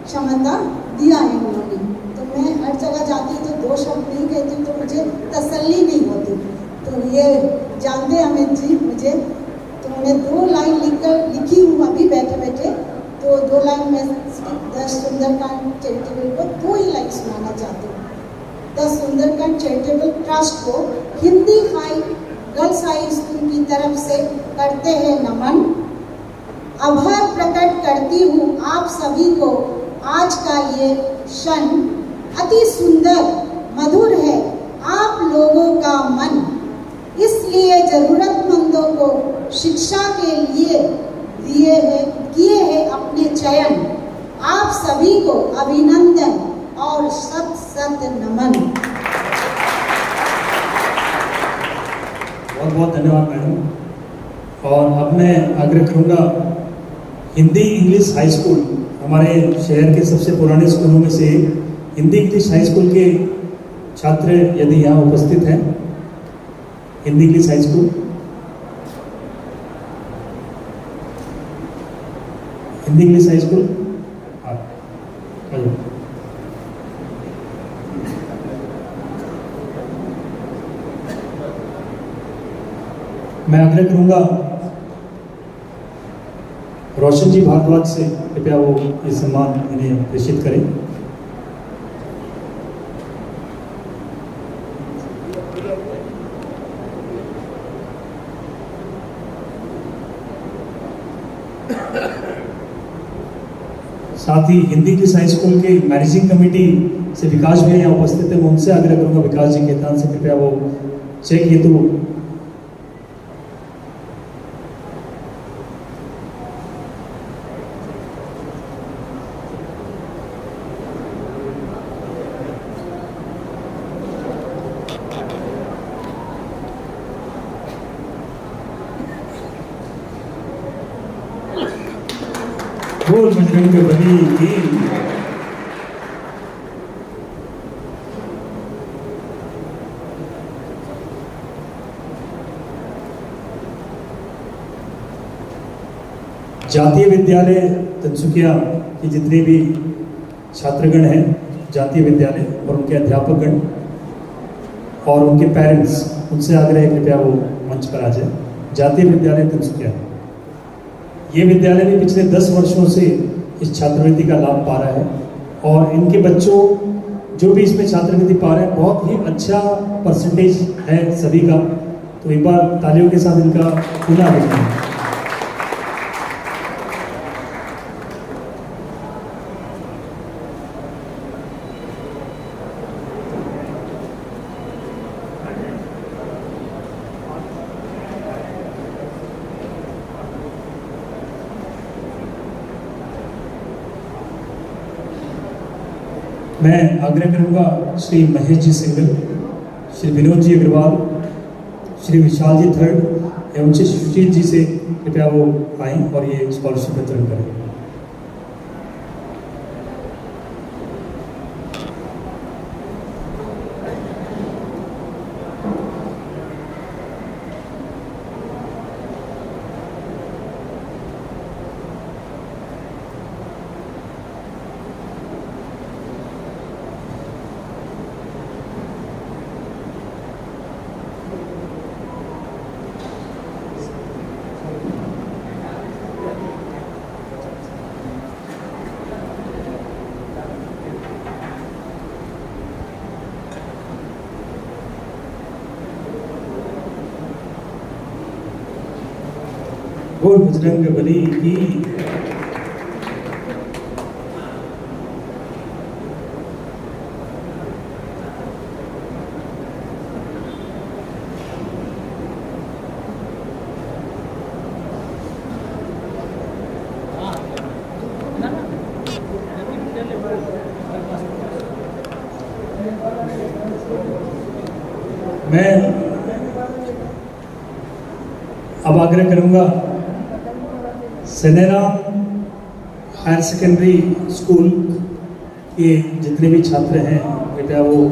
क्षमता दिया है उन्होंने। तो मैं हर जगह जाती हूँ तो दो शब्द नहीं कहती हूँ तो मुझे तसल्ली नहीं होती। तो ये जानते हैं अमित जी मुझे, तो उन्हें 2 लाइन लिखी हूँ अभी बैठे बैठे, तो तो 2 लाइन में द सुंदरकांड चैरिटेबल को 2 ही लाइन सुनाना चाहती हूँ। द सुंदरकांड चैरिटेबल ट्रस्ट को हिंदी गर्ल्स हाई स्कूल की तरफ से करते हैं नमन। आभार प्रकट करती हूँ आप सभी को। आज का ये क्षण अति सुंदर मधुर है आप लोगों का मन, इसलिए जरूरतमंदों को शिक्षा के लिए किए हैं अपने चयन। आप सभी को अभिनंदन और सत सत नमन। बहुत बहुत धन्यवाद मैडम। और अब मैं आग्रह करूँगा हिंदी इंग्लिश हाई स्कूल, हमारे शहर के सबसे पुराने स्कूलों में से हिंदी इंग्लिश हाई स्कूल के छात्र यदि यहाँ उपस्थित हैं, Hindi English high school, Hindi English high school, मैं आग्रह करूंगा रोशन जी भारद्वाज से कृपया वो ये सम्मान इन्हें प्रेषित करें। साथ ही हिंदी इंग्लिश हाई स्कूल के मैनेजिंग कमेटी से विकास भी यहाँ उपस्थित है, मैं उनसे आग्रह करूंगा विकास जी के स्थान से कृपया वो चेक हेतु बोल बजरंग बली की। जातीय विद्यालय तिनसुकिया की जितने भी छात्रगण हैं, जातीय विद्यालय और उनके अध्यापकगण और उनके पेरेंट्स, उनसे आग्रह है कृपया वो मंच पर आ जाए। जातीय विद्यालय तिनसुकिया, ये विद्यालय भी पिछले 10 वर्षों से इस छात्रवृत्ति का लाभ पा रहा है और इनके बच्चों जो भी इसमें छात्रवृत्ति पा रहे हैं बहुत ही अच्छा परसेंटेज है सभी का, तो एक बार तालियों के साथ इनका पुनः अभिनंदन। मैं आग्रह करूंगा श्री महेश जी सिंगल, श्री विनोद जी अग्रवाल, श्री विशाल जी थर्ड एवं श्री सुशील जी से कृपया वो आएँ और ये स्कॉलरशिप वितरण करें। बोल बजरंग बली की। मैं अब आग्रह करूंगा सनेरा हायर सेकेंडरी स्कूल के जितने भी छात्र हैं कृपया वो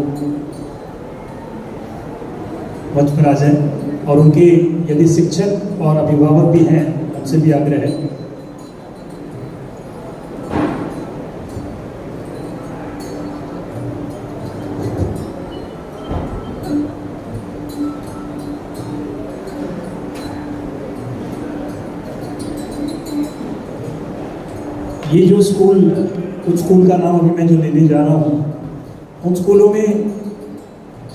मंच पर आ जाएं और उनके यदि शिक्षक और अभिभावक भी हैं उनसे भी आग्रह है। ये जो स्कूल, कुछ स्कूल का नाम अभी मैं जो लेने जा रहा हूँ, उन स्कूलों में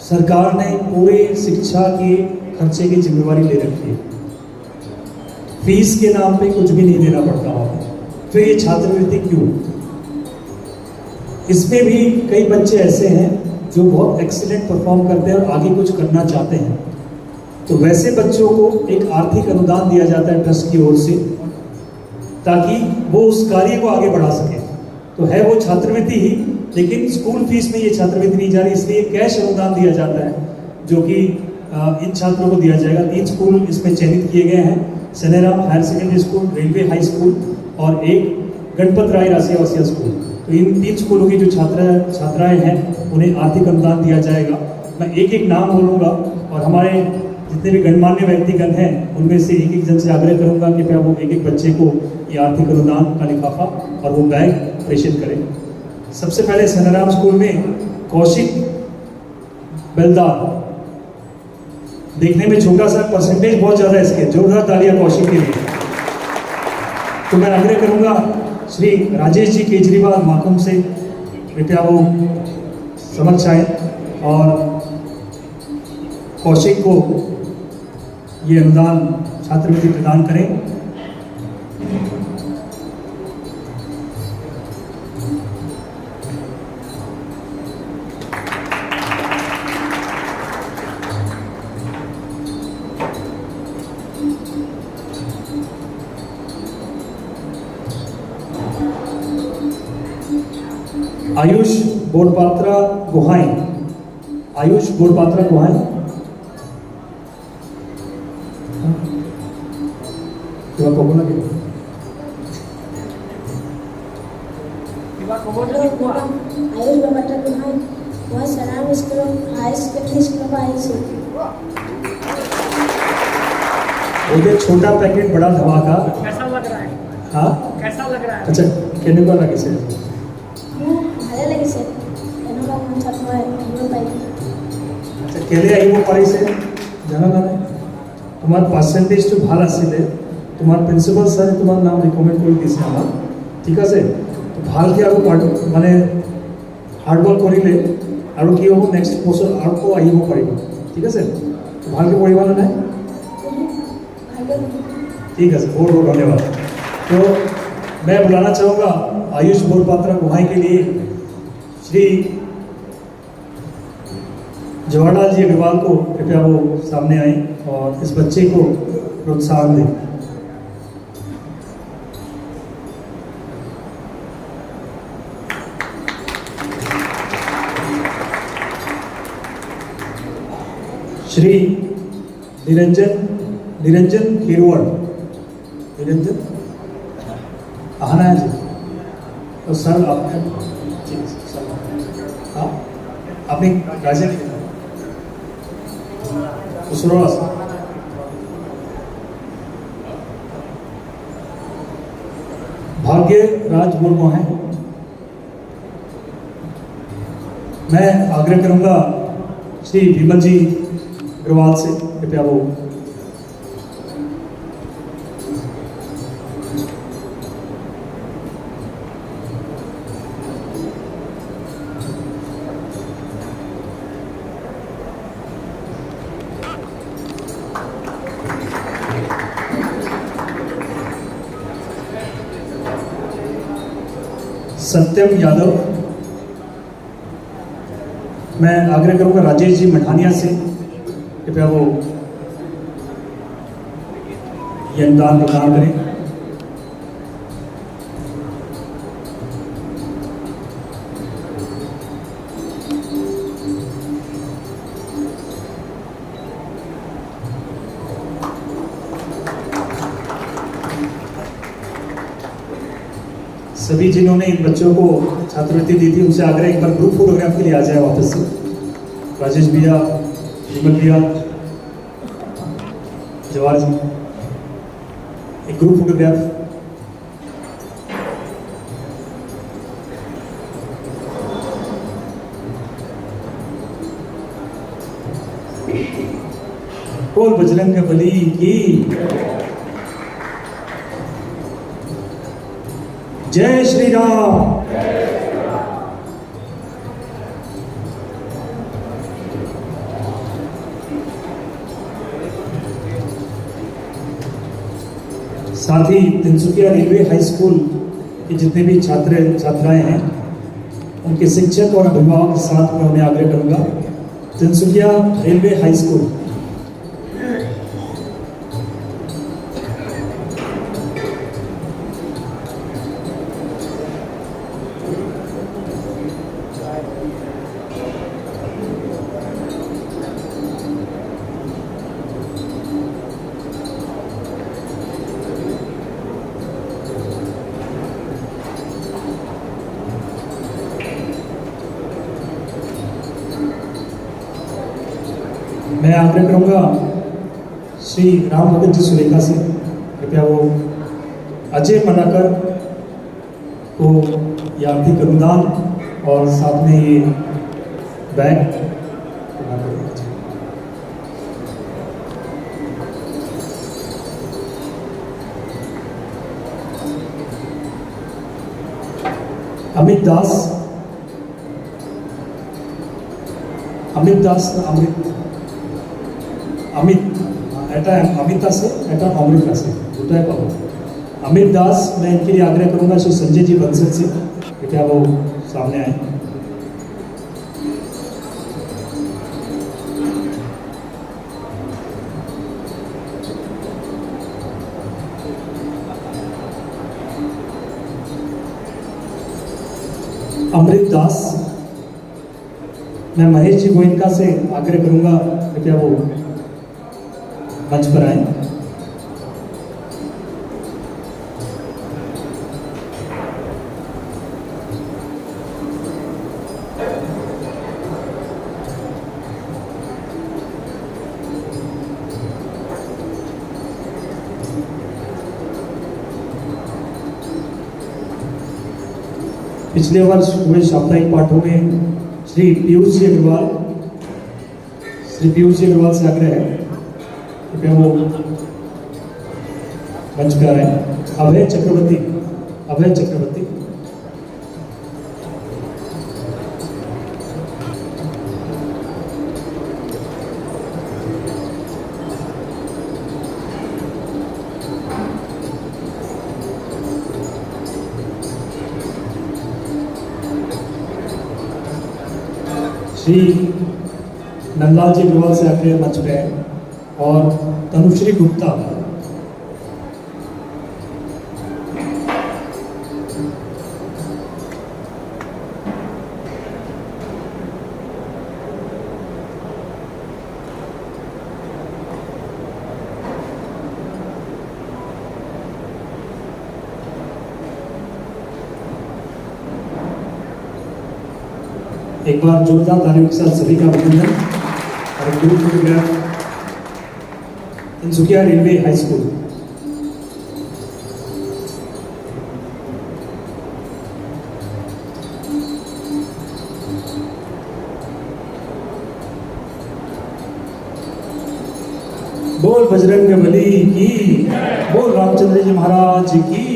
सरकार ने पूरे शिक्षा के खर्चे की जिम्मेवारी ले रखी है। फीस के नाम पे कुछ भी नहीं देना पड़ता वहाँ। फिर ये छात्रवृत्ति क्यों? इसमें भी कई बच्चे ऐसे हैं जो बहुत एक्सीलेंट परफॉर्म करते हैं और आगे कुछ करना चाहते हैं, तो वैसे बच्चों को एक आर्थिक अनुदान दिया जाता है ट्रस्ट की ओर से, ताकि वो उस कार्य को आगे बढ़ा सके। तो है वो छात्रवृत्ति ही, लेकिन स्कूल फीस में ये छात्रवृत्ति नहीं जा रही, इसलिए कैश अनुदान दिया जाता है जो कि इन छात्रों को दिया जाएगा। 3 स्कूल इसमें चयनित किए गए हैं, Saneram higher secondary school, railway high school और एक गणपत राय रासियावासिया स्कूल। तो इन 3 स्कूलों की जो छात्राएं हैं उन्हें आर्थिक अनुदान दिया जाएगा। मैं एक एक नाम बोलूँगा और हमारे जितने भी गणमान्य व्यक्तिगण हैं उनमें से एक एक जन से आग्रह करूँगा कि क्या वो एक एक बच्चे को ये आर्थिक अनुदान का लिफाफा और वो बैग प्रेषित करें। सबसे पहले सनेराम स्कूल में कौशिक बेलदार, देखने में छोटा सा, परसेंटेज बहुत ज़्यादा है इसके, जोरदार तालियां कौशिक के लिए। तो मैं आग्रह करूंगा श्री राजेश जी केजरीवाल माकम से, कृपया वो समक्ष आए और कौशिक को ये अनुदान छात्रवृत्ति प्रदान करें। आयुष बोरपात्रा गुहाई, आयुष बोरपात्रा गुहाई, आयुष बोरपात्रा गुहाई वह सनाम स्कूल हाई सेकेंडरी स्कूल में आई थी। मुझे छोटा पैकेट बड़ा धमाका कैसा लग रहा है? हाँ कैसा लग रहा है? अच्छा कहने को लगे से ভালো লাগিছে এনেকুৱা মঞ্চত মই আহিব পাৰিম। আচ্ছা কেলে আহিব পাৰিছে জানা না? তোমাৰ পাৰ্চেণ্টেজটো ভাল আছিলে, তোমাৰ প্ৰিন্সিপাল ছাৰে তোমাৰ নাম ৰিকমেণ্ড কৰি দিছে আমাক, ঠিক আছে? তো ভালকৈ আৰু মানে হাৰ্ড ৱৰ্ক কৰিলে আৰু কি হ'ব, নেক্সট বছৰ আৰু আহিব পাৰিব, ঠিক আছে? ভালকৈ পঢ়িবানে নাই? ठीक है सर, बहुत बहुत धन्यवाद। तो मैं बुलाना चाहूँगा आयुष बोरपात्रा गुहाई के लिए श्री जवाहरलाल जी अग्रवाल को, कृपया वो सामने आए और इस बच्चे को प्रोत्साहन दें। श्री निरंजन खीरवड़, निरंजन आना है जी। तो सर आपने हाँ आपने गाजर भाग्य राज मुर्मू हैं। मैं आग्रह करूंगा श्री विमल जी अग्रवाल से, कृपया वो सत्यम यादव। मैं आग्रह करूंगा राजेश जी मठानिया से, कृपया वो ये अनुदान प्रदान करें। सभी जिन्होंने इन बच्चों को छात्रवृत्ति दी थी उनसे आग्रह एक बार ग्रुप फोटोग्राफ के लिए आ जाए वापस से। राजेश भैया, विमल भैया, जवाहर जी, एक ग्रुप फोटोग्राफ। बोल बजरंग बली की। जय श्री राम। साथ ही तिनसुकिया रेलवे हाई स्कूल के जितने भी छात्र छात्राएं हैं उनके शिक्षक और अभिभावक के साथ मैं उन्हें आग्रह करूंगा, तिनसुकिया रेलवे हाई स्कूल मैं आग्रह करूंगा श्री राम भगत जी सुलेखा से, कृपया वो अजय मनाकर को ये आर्थिक अनुदान और साथ में ये बैग अमित दास अमिता से अमृता से उदय पाओ अमित दास। मैं इनके लिए आग्रह करूंगा श्री संजय जी बंसल से, कृपया वो सामने आए। अमृत दास। मैं महेश जी गोइंका से आग्रह करूंगा, कृपया वो मंच पर आए। पिछले वर्ष हुए साप्ताहिक पाठों में श्री पीयूष जी अग्रवाल से आग्रह है, कृपया वो मंच पे आ रहे हैं। अभय चक्रवर्ती श्री नंदलाल जी अग्रवाल से आग्रह मंच पे है और तनुश्री गुप्ता। एक बार जोरदार तालियों के साथ सभी का अभिनंदन और एक group photograph Tinsukia railway high school. बोल बजरंगबली की, बोल रामचंद्र जी महाराज की।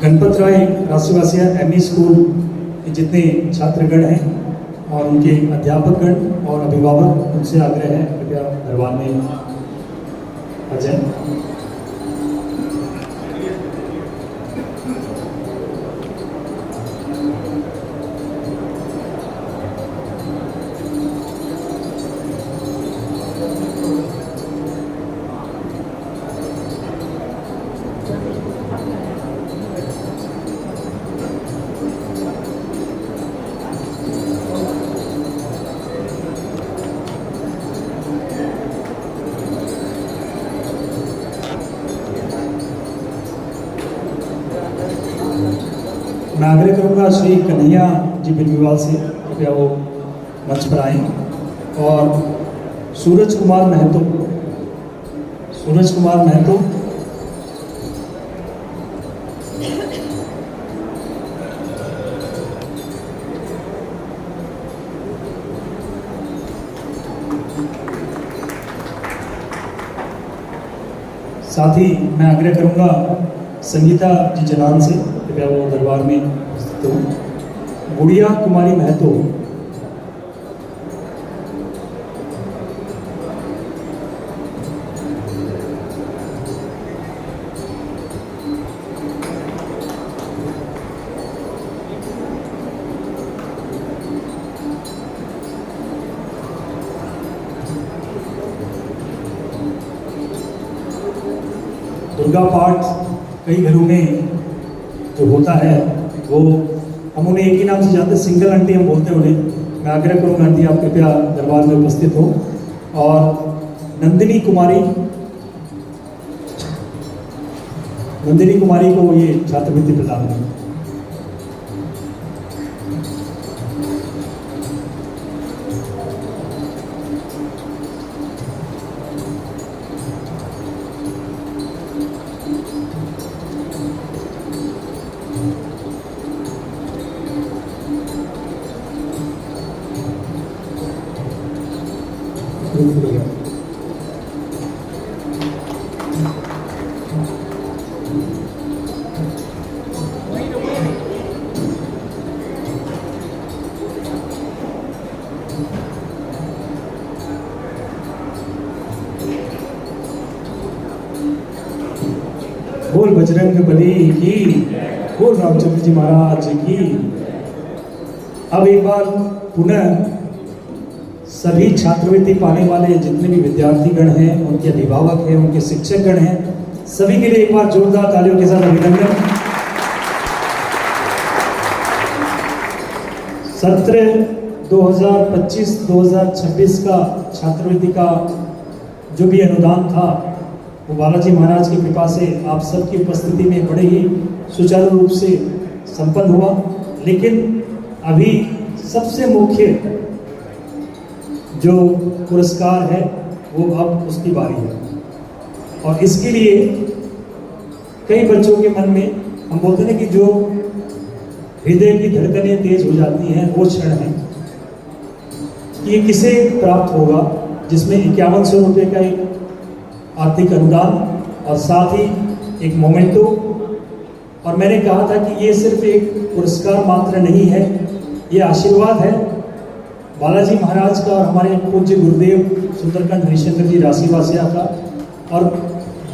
गणपत राय राष्ट्रवासिया एमई स्कूल के जितने छात्रगण हैं और उनके अध्यापकगण और अभिभावक, उनसे आग्रह है कृपया दरबार में आ जाएं। मैं आग्रह करूंगा श्री कन्हैया जी बिलवाल से, कृपया वो मंच पर आए और सूरज कुमार महतो साथ ही मैं आग्रह करूंगा संगीता जी जलान से, कृपया वो दरबार में उपस्थित हो। गुड़िया कुमारी महतो, दुर्गा पाठ कई घरों में जो होता है वो हम उन्हें एक ही नाम से जानते हैं, सिंगल आंटी हम बोलते हैं उन्हें। मैं आग्रह करूँगा आंटी आप कृपया दरबार में उपस्थित हो। और नंदिनी कुमारी को ये छात्रवृत्ति प्रदान करें। बोल बजरंग बली की, बोल रामचंद्र जी महाराज की। अब एक बार पुनः सभी छात्रवृत्ति पाने वाले जितने भी विद्यार्थीगण हैं, उनके अभिभावक हैं, उनके शिक्षकगण हैं, सभी के लिए एक बार जोरदार तालियों के साथ अभिनंदन। सत्र 2025-2026 का छात्रवृत्ति का जो भी अनुदान था वो बालाजी महाराज की कृपा से आप सबकी उपस्थिति में बड़े ही सुचारू रूप से संपन्न हुआ। लेकिन अभी सबसे मुख्य जो पुरस्कार है वो अब उसकी बारी है, और इसके लिए कई बच्चों के मन में हम बोलते हैं कि जो हृदय की धड़कनें तेज हो जाती हैं वो क्षण है कि ये किसे प्राप्त होगा, जिसमें 5100 रुपये का एक आर्थिक अनुदान और साथ ही एक मोमेंटो। और मैंने कहा था कि ये सिर्फ एक पुरस्कार मात्र नहीं है, ये आशीर्वाद है बालाजी महाराज का और हमारे पूज्य गुरुदेव सुंदरकांड हरिश्चंद्र जी राशिवासिया का। और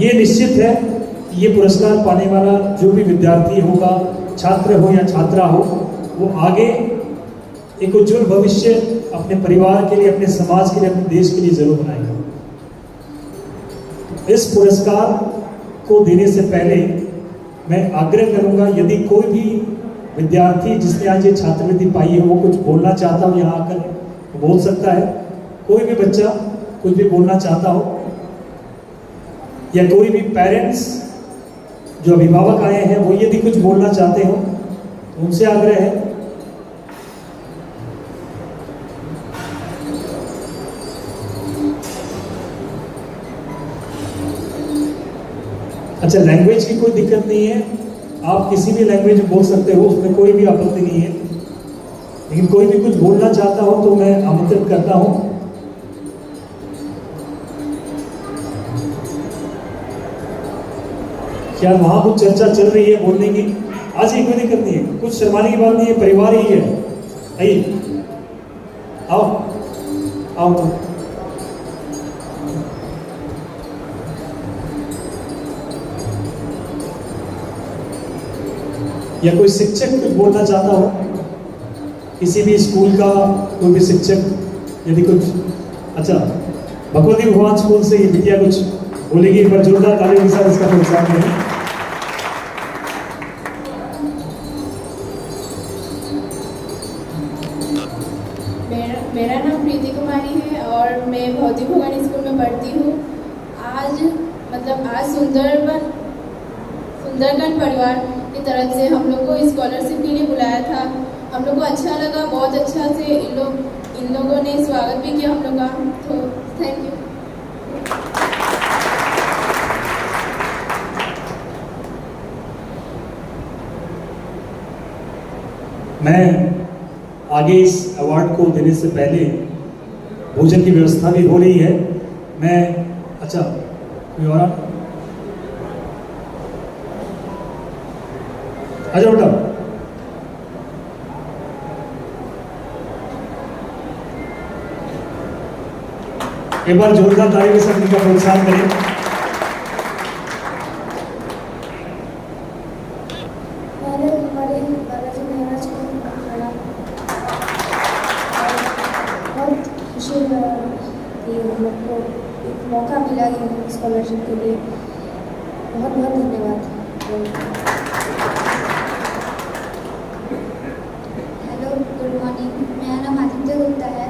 ये निश्चित है कि ये पुरस्कार पाने वाला जो भी विद्यार्थी होगा, छात्र हो या छात्रा हो, वो आगे एक उज्जवल भविष्य अपने परिवार के लिए, अपने समाज के लिए, अपने देश के लिए जरूर बनाएगा। इस पुरस्कार को देने से पहले मैं आग्रह करूंगा, यदि कोई भी विद्यार्थी जिसने आज ये छात्रवृत्ति पाई है वो कुछ बोलना चाहता हो यहाँ आकर तो बोल सकता है। कोई भी बच्चा कुछ भी बोलना चाहता हो, या कोई भी पेरेंट्स जो अभिभावक आए हैं वो यदि कुछ बोलना चाहते हो तो उनसे आग्रह है। अच्छा, लैंग्वेज की कोई दिक्कत नहीं है, आप किसी भी लैंग्वेज में बोल सकते हो, उसमें कोई भी आपत्ति नहीं है। लेकिन कोई भी कुछ बोलना चाहता हो तो मैं आमंत्रित करता हूं। क्या वहां कुछ चर्चा चल रही है बोलने की? आज ही कोई दिक्कत नहीं है, कुछ शर्माने की बात नहीं है, परिवार ही है। आइए, आओ आओ। या कोई शिक्षक कुछ बोलना चाहता हो, किसी भी स्कूल का कोई भी शिक्षक यदि कुछ, अच्छा भगवती भगवान स्कूल से ये विद्या कुछ बोलेगी, एक बार जोरदार तालियों के साथ इसका प्रोत्साहन करें। मेरा नाम प्रीति कुमारी है और मैं भौतिक भगवान स्कूल में पढ़ती हूँ। आज सुंदरकांड परिवार की तरफ से हम लोग को स्कॉलरशिप के लिए बुलाया था। हम लोग को अच्छा लगा, बहुत अच्छा से इन लोगों ने स्वागत भी किया हम लोग का, तो थैंक यू। मैं आगे इस अवार्ड को देने से पहले भोजन की व्यवस्था भी हो रही है। मैं अच्छा कोई और आ जाओ बेटा। एक बार जोरदार ताली के साथ इनका प्रोत्साहन करें। मैंने हमारे बालाजी महाराज को पढ़ा और बहुत खुशी हुआ कि हम लोग को एक मौका मिला कि स्कॉलरशिप के लिए बहुत बहुत धन्यवाद। Hello, good morning. मेरा नाम आदित्य गुप्ता है।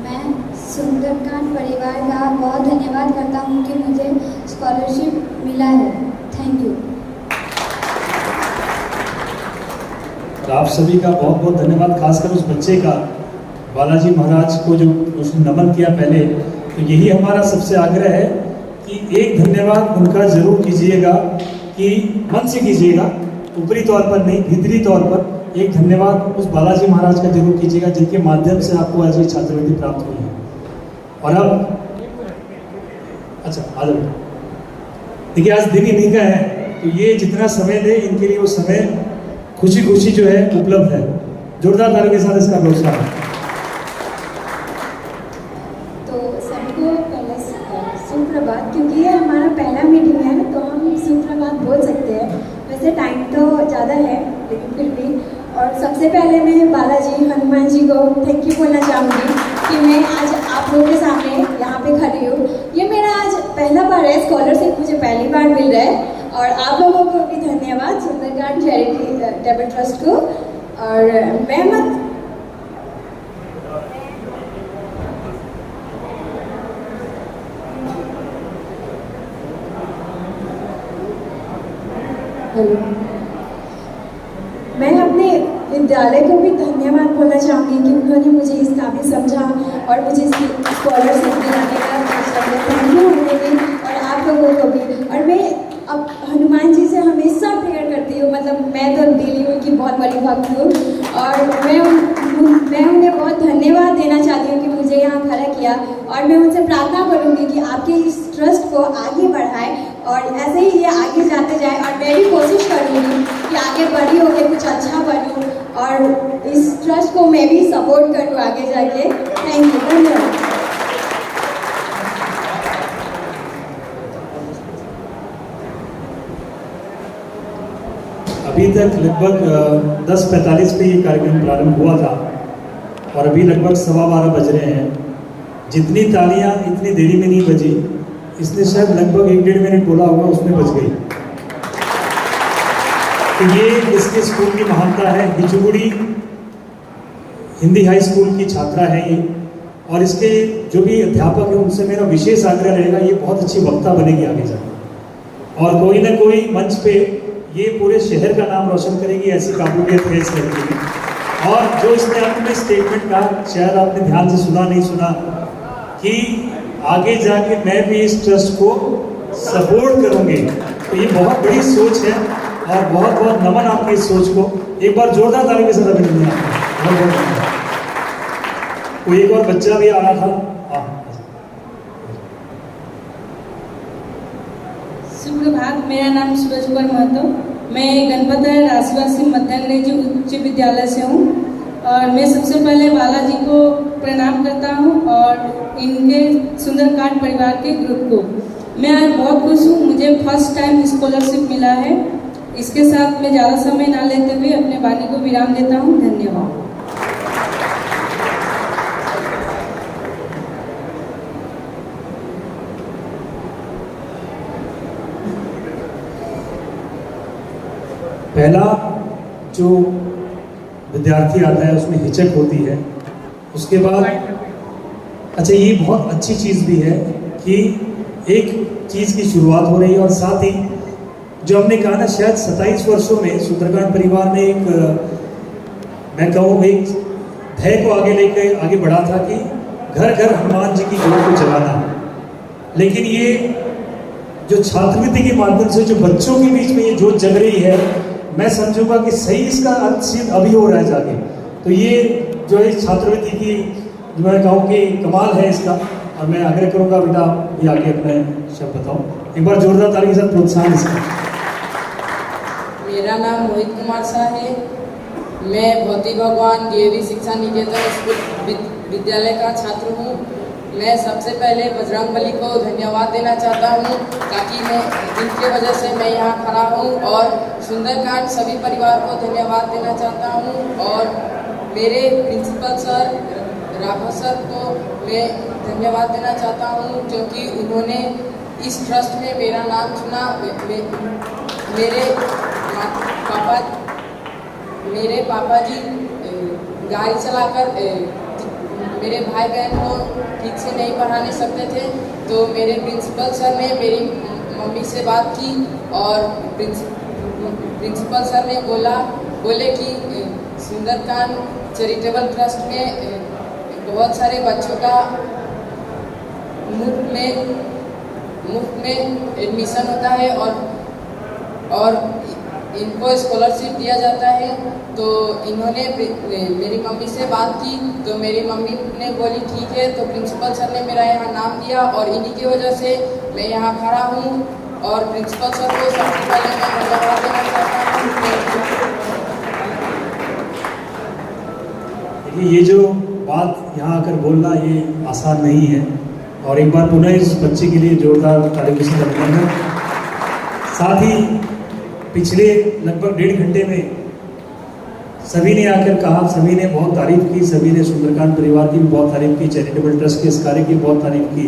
मैं सुंदरकांड परिवार का बहुत धन्यवाद करता हूँ कि मुझे स्कॉलरशिप मिला है। Thank you. और आप सभी का बहुत बहुत धन्यवाद, खासकर उस बच्चे का, बालाजी महाराज को जो उसने नमन किया पहले। तो यही हमारा सबसे आग्रह है कि एक धन्यवाद उनका जरूर कीजिएगा, कि मन से कीजिएगा, ऊपरी तौर पर नहीं, भीतरी तौर पर एक धन्यवाद उस बालाजी महाराज का जरूर कीजिएगा, जिनके माध्यम से आपको आज ये छात्रवृत्ति प्राप्त हुई है। और अब अच्छा आ जाओ। देखिए आज दिन इन्हीं का है, तो ये जितना समय दे इनके लिए वो समय खुशी खुशी जो है उपलब्ध है। जोरदार तालियों के साथ इसका प्रोत्साहन। तो सबको पहले सुप्रभात, क्योंकि ये हमारा पहला मीटिंग है तो हम सुप्रभात बोल सकते हैं। वैसे टाइम तो ज़्यादा है लेकिन फिर भी। और सबसे पहले मैं बालाजी हनुमान जी को थैंक यू बोलना चाहूँगी कि मैं आज आप लोगों के सामने यहाँ पे खड़ी हूँ। ये मेरा आज पहला बार है, स्कॉलरशिप मुझे पहली बार मिल रहा है। और आप लोगों को भी धन्यवाद, सुंदरकांड चैरिटेबल ट्रस्ट को। और मैं मत हेलो, मैं अपने विद्यालय को भी धन्यवाद बोलना चाहूँगी कि उन्होंने मुझे इस काबिल समझा और मुझे इसकी स्कॉलरशिप दिलाने का थैंक यू उन्हें भी और आप लोगों को भी। और मैं अब हनुमान जी से हमेशा प्रेयर करती हूँ, मतलब मैं तो दिल्ली उनकी बहुत बड़ी भक्त हूँ। और मैं उन्हें बहुत धन्यवाद देना चाहती हूँ कि मुझे यहाँ खड़ा किया। और मैं उनसे प्रार्थना करूँगी कि आपके इस ट्रस्ट को आगे बढ़ाए और ऐसे ही ये आगे जाते जाए। और मैं भी कोशिश करूँगी कि आगे बड़ी होकर कुछ अच्छा बनूँ और इस ट्रस्ट को मैं भी सपोर्ट करूँ आगे जाके। थैंक यू, धन्यवाद। अभी तक लगभग 10:45 पे ये कार्यक्रम प्रारंभ हुआ था और अभी लगभग 12:15 बज रहे हैं। जितनी तालियां इतनी देरी में नहीं बजी, इसने शायद लगभग 1-1.5 मिनट बोला होगा, उसमें बज गई। तो ये इसके स्कूल की महानता है। हिचुगुड़ी हिंदी हाई स्कूल की छात्रा है ये, और इसके जो भी अध्यापक हैं उनसे मेरा विशेष आग्रह रहेगा, ये बहुत अच्छी वक्ता बनेगी आगे जाकर और कोई ना कोई मंच पे ये पूरे शहर का नाम रोशन करेगी, ऐसी काबिलियत है इस लड़की में। और जो इसने अपने स्टेटमेंट कहा, शायद आपने ध्यान से सुना नहीं सुना, कि आगे जाके मैं भी इस ट्रस्ट को सपोर्ट करूंगी। तो ये बहुत बड़ी सोच है और बहुत बहुत नमन आपकी इस सोच को। एक बार जोरदार ताली के साथ अभिनंदन आपका। कोई एक और बच्चा भी आ रहा था। सुप्रभात, मेरा नाम सूरज कुमार महतो। मैं गणपत राष्ट्रवासी मध्य अंग्रेजी उच्च विद्यालय से हूँ और मैं सबसे पहले बालाजी को प्रणाम करता हूँ और इनके सुंदरकांड परिवार के ग्रुप को। मैं आज बहुत खुश हूँ, मुझे फर्स्ट टाइम स्कॉलरशिप मिला है। इसके साथ मैं ज़्यादा समय ना लेते हुए अपने वाणी को विराम देता हूँ। धन्यवाद। पहला जो विद्यार्थी आता है उसमें हिचक होती है, उसके बाद अच्छा ये बहुत अच्छी चीज़ भी है कि एक चीज़ की शुरुआत हो रही है। और साथ ही जो हमने कहा ना, शायद 27 वर्षों में सुंदरकांड परिवार ने एक मैं कहूँ एक ध्येय को आगे लेकर आगे बढ़ा था कि घर घर हनुमान जी की जोत को जलाना। लेकिन ये जो छात्रवृत्ति के माध्यम से जो बच्चों के बीच में ये जोत जग रही है, मैं समझूंगा कि सही इसका अर्थ सिर्फ अभी हो रहा है जाके। तो ये जो है छात्रवृत्ति की जो मैं कहूँ कि कमाल है इसका। और मैं आग्रह करूँगा बेटा भी आगे अपने शब्द बताओ। एक बार जोरदार ताली के साथ प्रोत्साहन इसका। मेरा नाम मोहित कुमार शाह है। मैं भौतिक भगवान डीएवी शिक्षा निकेतन स्कूल विद्यालय का छात्र हूँ। मैं सबसे पहले बजरंगबली को धन्यवाद देना चाहता हूँ, ताकि मैं जिनके वजह से मैं यहाँ खड़ा हूँ, और सुंदरकांड सभी परिवार को धन्यवाद देना चाहता हूँ, और मेरे प्रिंसिपल सर राघव सर को मैं धन्यवाद देना चाहता हूँ, क्योंकि उन्होंने इस ट्रस्ट में मेरा नाम चुना। मेरे पापा जी गाड़ी चलाकर मेरे भाई बहन को ठीक से नहीं पढ़ाने सकते थे, तो मेरे प्रिंसिपल सर ने मेरी मम्मी से बात की, और प्रिंसिपल सर ने बोले कि सुंदरकांड चैरिटेबल ट्रस्ट में बहुत सारे बच्चों का मुफ्त में एडमिशन होता है, और इनको स्कॉलरशिप दिया जाता है। तो इन्होंने मेरी मम्मी से बात की, तो मेरी मम्मी ने बोली ठीक है, तो प्रिंसिपल सर ने मेरा यहाँ नाम दिया, और इन्हीं की वजह से मैं यहाँ खड़ा हूँ, और प्रिंसिपल सर को सबसे पहले मैं धन्यवाद देना चाहता हूँ। देखिए, ये जो बात यहाँ आकर बोलना ये आसान नहीं है, और एक बार पुनः इस बच्चे के लिए जोरदार तालियों से अभिनंदन। साथ ही पिछले लगभग 1.5 घंटे में सभी ने आकर कहा, सभी ने बहुत तारीफ की, सभी ने सुंदरकांड परिवार की भी बहुत तारीफ की, चैरिटेबल ट्रस्ट के इस कार्य की बहुत तारीफ की।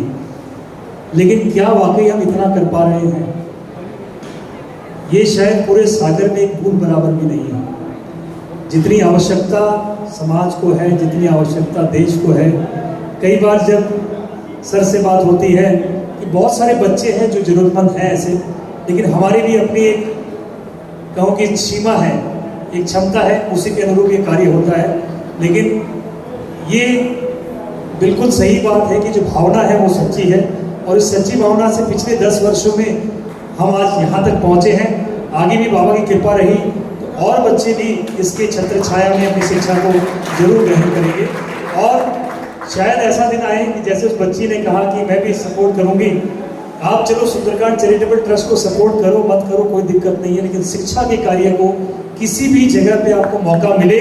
लेकिन क्या वाकई हम इतना कर पा रहे हैं? ये शायद पूरे सागर में एक बूंद बराबर भी नहीं है। जितनी आवश्यकता समाज को है, जितनी आवश्यकता देश को है, कई बार जब सर से बात होती है कि बहुत सारे बच्चे हैं जो जरूरतमंद हैं ऐसे, लेकिन हमारी भी अपनी एक कहूँ कि सीमा है, एक क्षमता है, उसी के अनुरूप ये कार्य होता है। लेकिन ये बिल्कुल सही बात है कि जो भावना है वो सच्ची है, और इस सच्ची भावना से पिछले 10 वर्षों में हम आज यहाँ तक पहुँचे हैं। आगे भी बाबा की कृपा रही तो और बच्चे भी इसके छत्र छाया में अपनी शिक्षा को जरूर ग्रहण करेंगे, और शायद ऐसा दिन आए कि जैसे उस बच्ची ने कहा कि मैं भी सपोर्ट करूँगी। आप चलो सुंदरकांड चैरिटेबल ट्रस्ट को सपोर्ट करो, मत करो, कोई दिक्कत नहीं है, लेकिन शिक्षा के कार्य को किसी भी जगह पे आपको मौका मिले।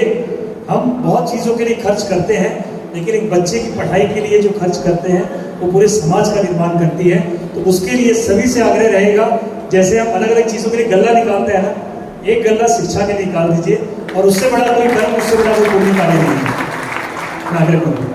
हम बहुत चीज़ों के लिए खर्च करते हैं, लेकिन एक बच्चे की पढ़ाई के लिए जो खर्च करते हैं वो पूरे समाज का निर्माण करती है। तो उसके लिए सभी से आग्रह रहेगा, जैसे हम अलग अलग चीज़ों के लिए गल्ला निकालते हैं ना, एक गल्ला शिक्षा के लिए निकाल दीजिए, और उससे बड़ा कोई धर्म, उससे बड़ा कोई पुण्य कार्य नहीं है। मैं आग्रह करूँगा।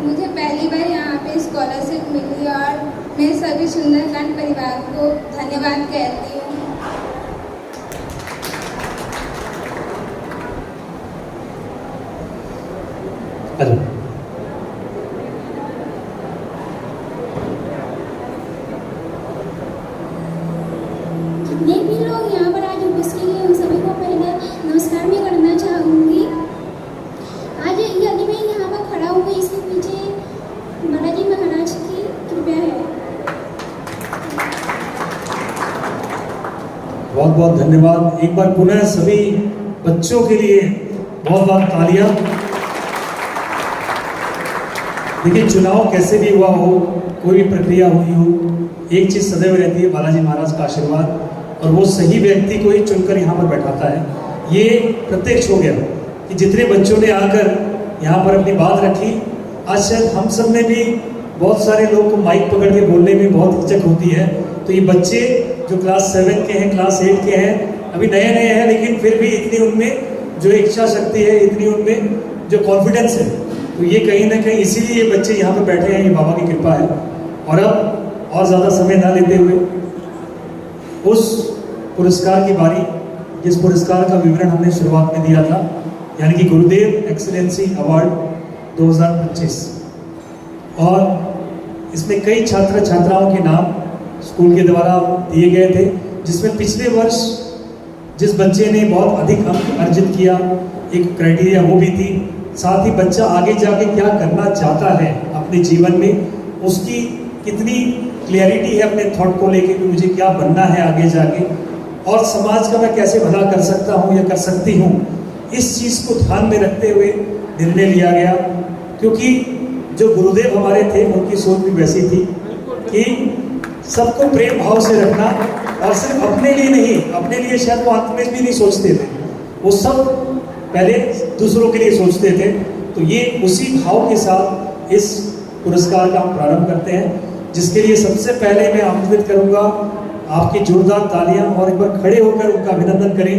मुझे पहली बार यहाँ पे स्कॉलरशिप मिली, और मैं सभी सुंदरकांड परिवार को धन्यवाद कहती हूँ। जितने भी लोग यहाँ पर आज उपस्थित हैं उन सभी को पहले नमस्कार भी करना चाहूँगी। आज यदि मैं यहाँ पर खड़ा हूँ, इसके पीछे बालाजी महाराज की कृपा है। बहुत बहुत धन्यवाद। एक बार पुनः सभी बच्चों के लिए बहुत बहुत तालियां। देखिए, चुनाव कैसे भी हुआ हो, कोई भी प्रक्रिया हुई हो, एक चीज सदैव रहती है, बालाजी महाराज का आशीर्वाद, और वो सही व्यक्ति को ही चुनकर यहाँ पर बैठाता है। ये प्रत्यक्ष हो गया कि जितने बच्चों ने आकर यहाँ पर अपनी बात रखी, आज शायद हम सब में भी बहुत सारे लोग को माइक पकड़ के बोलने में बहुत हिचक होती है। तो ये बच्चे जो क्लास 7 के हैं, क्लास 8 के हैं, अभी नए नए हैं, लेकिन फिर भी इतनी उनमें जो इच्छा शक्ति है, इतनी उनमें जो कॉन्फिडेंस है, तो ये कहीं ना कहीं इसीलिए ये बच्चे यहाँ पे बैठे हैं, ये बाबा की कृपा है। और अब और ज़्यादा समय ना लेते हुए उस पुरस्कार की बारी, जिस पुरस्कार का विवरण हमने शुरुआत में दिया था, यानी कि गुरुदेव एक्सीलेंसी अवार्ड 2025। और इसमें कई छात्र छात्राओं के नाम स्कूल के द्वारा दिए गए थे, जिसमें पिछले वर्ष जिस बच्चे ने बहुत अधिक अंक अर्जित किया, एक क्राइटेरिया वो भी थी। साथ ही बच्चा आगे जाके क्या करना चाहता है अपने जीवन में, उसकी कितनी क्लियरिटी है अपने थॉट को लेके कि मुझे क्या बनना है आगे जाके, और समाज का मैं कैसे भला कर सकता हूँ या कर सकती हूँ। इस चीज़ को ध्यान में रखते हुए निर्णय लिया गया, क्योंकि जो गुरुदेव हमारे थे उनकी सोच भी वैसी थी कि सबको प्रेम भाव से रखना, और सिर्फ अपने लिए नहीं, अपने लिए शायद वो अंत में भी नहीं सोचते थे, वो सब पहले दूसरों के लिए सोचते थे। तो ये उसी भाव के साथ इस पुरस्कार का हम प्रारंभ करते हैं, जिसके लिए सबसे पहले मैं आमंत्रित करूंगा आपकी जोरदार तालियां, और एक बार खड़े होकर उनका अभिनंदन करें।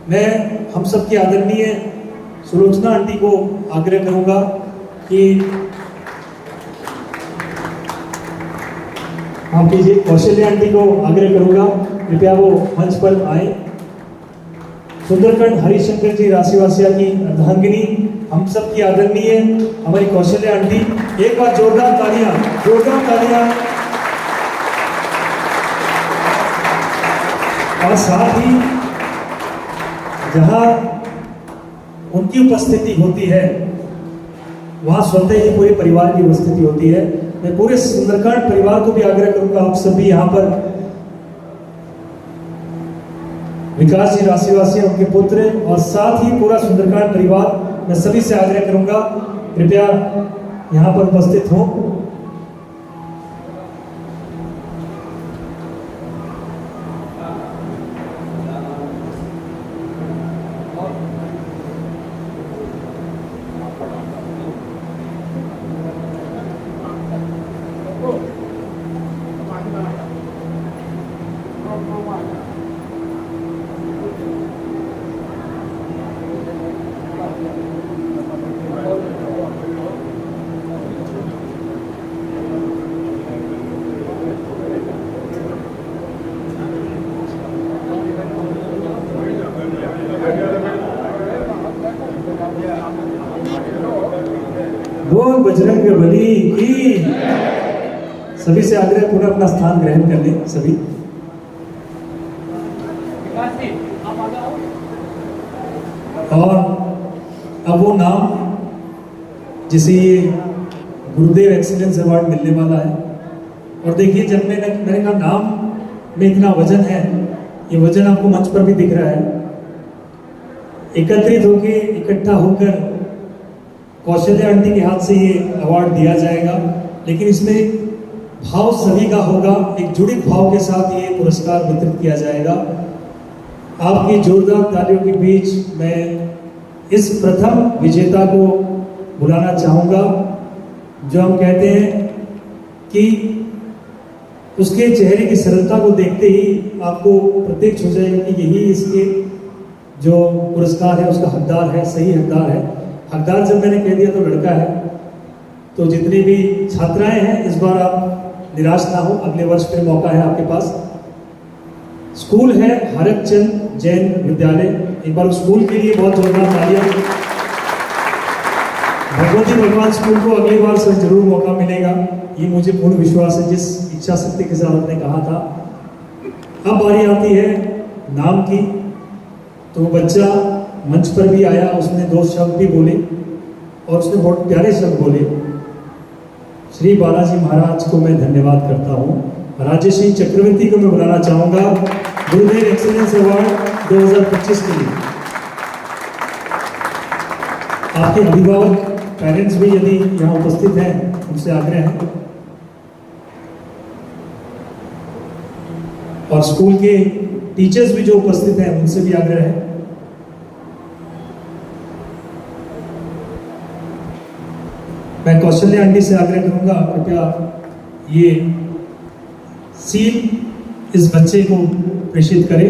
मैं हम सबकी आदरणीय सुलोचना आंटी को आग्रह करूंगा कि आप कीजिए, कौशल्या आंटी को आग्रह करूंगा कृपया वो मंच पर आए। सुंदरकांड हरिशंकर जी राशिवासिया की अर्धांगिनी, हम सब की आदरणीय हमारी कौशल्या आंटी, एक बार जोरदार तालियां, जोरदार तालियां। और साथ ही जहां उनकी उपस्थिति होती है वहां स्वतः ही पूरे परिवार की उपस्थिति होती है। मैं पूरे सुंदरकांड परिवार को भी आग्रह करूंगा, आप सभी यहाँ पर, विकास जी राशिवासी उनके पुत्र, और साथ ही पूरा सुंदरकांड परिवार, मैं सभी से आग्रह करूंगा कृपया यहाँ पर उपस्थित हों। बोल बजरंग बली की। सभी से आग्रह पूरा अपना स्थान ग्रहण कर लें सभी। और अब वो नाम जिसे ये गुरुदेव एक्सीलेंस अवार्ड मिलने वाला है, और देखिए जब मैंने कहा नाम में इतना वजन है, ये वजन आपको मंच पर भी दिख रहा है। एकत्रित होके, इकट्ठा होकर कौशल्या आंटी के हाथ से ये अवार्ड दिया जाएगा, लेकिन इसमें भाव सभी का होगा, एक जुड़ित भाव के साथ ये पुरस्कार वितरित किया जाएगा। आपकी जोरदार तालियों के बीच मैं इस प्रथम विजेता को बुलाना चाहूँगा, जो हम कहते हैं कि उसके चेहरे की सरलता को देखते ही आपको प्रत्यक्ष हो जाएगा कि यही इसके जो पुरस्कार है उसका हकदार है, सही हकदार है। हकदार जब मैंने कह दिया तो लड़का है, तो जितनी भी छात्राएं हैं इस बार आप निराश ना हो, अगले वर्ष फिर मौका है आपके पास। स्कूल है हरकचंद जैन विद्यालय, एक बार स्कूल के लिए बहुत जोरदार तालियां। भगवती भगवान स्कूल को अगली बार से जरूर मौका मिलेगा, ये मुझे पूर्ण विश्वास है, जिस इच्छा शक्ति के साथ आपने कहा था। अब बारी आती है नाम की, तो बच्चा मंच पर भी आया, उसने 2 शब्द भी बोले और उसने बहुत प्यारे शब्द बोले। श्री बालाजी महाराज को मैं धन्यवाद करता हूँ। राजेश्री चक्रवर्ती को मैं बुलाना चाहूँगा गुरुदेव एक्सीलेंस अवार्ड 2025 के लिए। आपके अभिभावक, पेरेंट्स भी यदि यहाँ उपस्थित हैं, उनसे आग्रह है, और स्कूल के टीचर्स भी जो उपस्थित हैं उनसे भी आग्रह है। मैं कौशल्या आंटी से आग्रह करूंगा कृपया ये सील इस बच्चे को प्रेषित करें।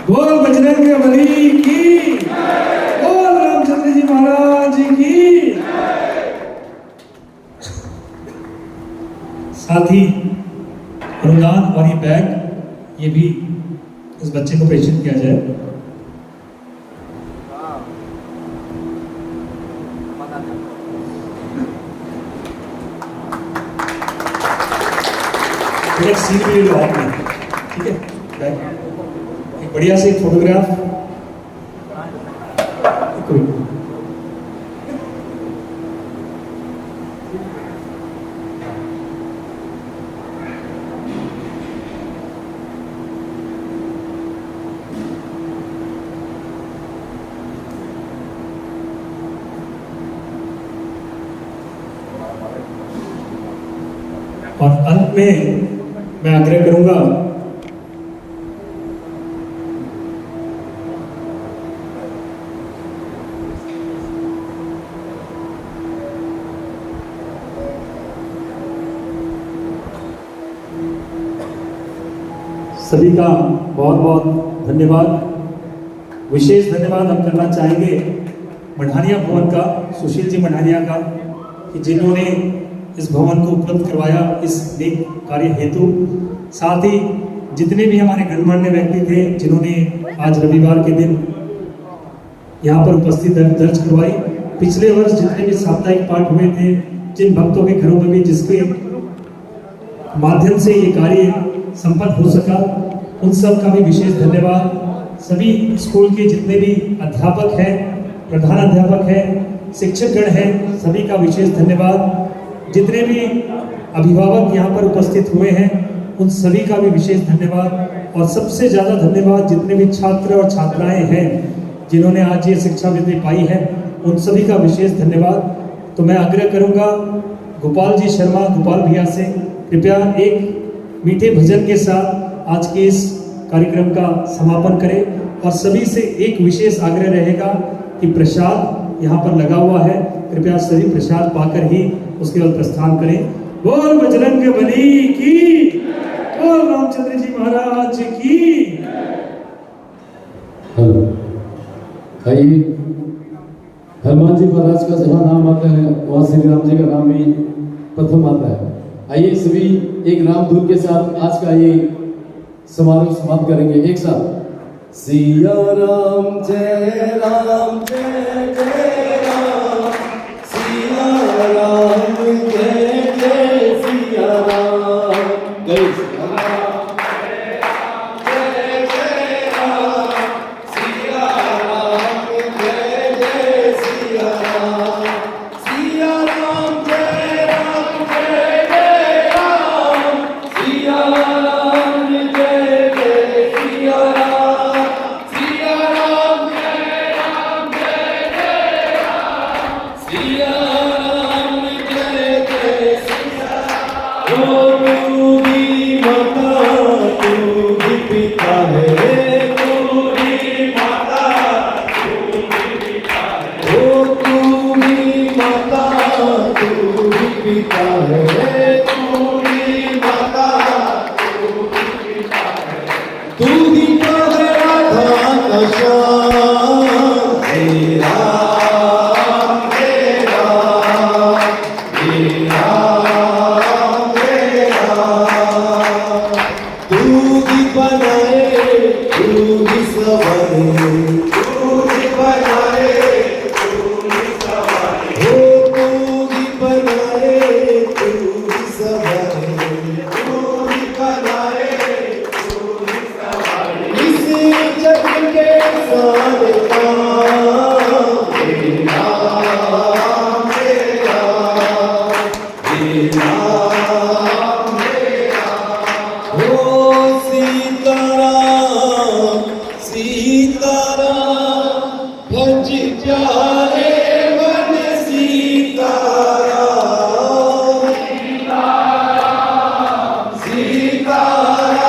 बोल बजरंग बली की, बोल रामचंद्र जी महाराज की। साथ ही अनुदान और ये बैग, ये भी इस बच्चे को प्रेषित किया जाए। सीन भी ले लो आपने, ठीक है। एक बढ़िया से फोटोग्राफ, और अंत में मैं आग्रह करूंगा सभी का बहुत बहुत धन्यवाद। विशेष धन्यवाद हम करना चाहेंगे मढ़ानिया भवन का, सुशील जी मढ़ानिया का, कि जिन्होंने इस भवन को उपलब्ध करवाया इस नेक कार्य हेतु। साथ ही जितने भी हमारे गणमान्य व्यक्ति थे जिन्होंने आज रविवार के दिन यहाँ पर उपस्थित दर्ज करवाई। पिछले वर्ष जितने भी साप्ताहिक पाठ हुए थे, जिन भक्तों के घरों में भी जिसके माध्यम से ये कार्य संपन्न हो सका, उन सब का भी विशेष धन्यवाद। सभी स्कूल के जितने भी अध्यापक हैं, प्रधान अध्यापक हैं, शिक्षकगण हैं, सभी का विशेष धन्यवाद। जितने भी अभिभावक यहाँ पर उपस्थित हुए हैं उन सभी का भी विशेष धन्यवाद। और सबसे ज़्यादा धन्यवाद जितने भी छात्र और छात्राएं हैं जिन्होंने आज ये शिक्षावृत्ति पाई है, उन सभी का विशेष धन्यवाद। तो मैं आग्रह करूँगा गोपाल जी शर्मा, गोपाल भैया से कृपया एक मीठे भजन के साथ आज के इस कार्यक्रम का समापन करें। और सभी से एक विशेष आग्रह रहेगा कि प्रसाद यहाँ पर लगा हुआ है, कृपया सभी प्रसाद पाकर ही उसके बाद प्रस्थान करें। बोल बजरंग बली की, बोल रामचंद्र जी महाराज की। हेलो, आइए। हनुमान जी महाराज का जहाँ नाम आता है वहाँ श्री राम जी का नाम भी प्रथम आता है। आइए सभी एक राम धुन के साथ आज का ये समारोह समाप्त करेंगे एक साथ। सिया राम जय राम जय जय राम, सिया राम जय जय सिया राम, जय सिया राम जय राम जय जय राम, सिया राम जय जय सिया राम, सिया राम जय राम जय जय राम, सिया राम जय जय सिया राम, सिया राम जय राम जय जय राम, सिया राम जय जय सिया राम। ओ तू भी माता तू भी पिता है, तू भी माता तू भी पिता है, ओ तू भी माता तू भी पिता है, तू भी माता तू भी पिता है, तू ही तो है राधा का श्याम। हे राम हे राम हे राम हे राम, तू ही बनाए तू ही संवारे, तू ही बनाए तू ही संवारे, हो तू ही बनाए तू ही संवारे, तू ही बनाए तू ही संवारे, इस जग के सारे काम। हे राम हे राम हे राम हे राम, हो सीताराम सीताराम, भज जाए मन सीताराम, सीताराम सीताराम,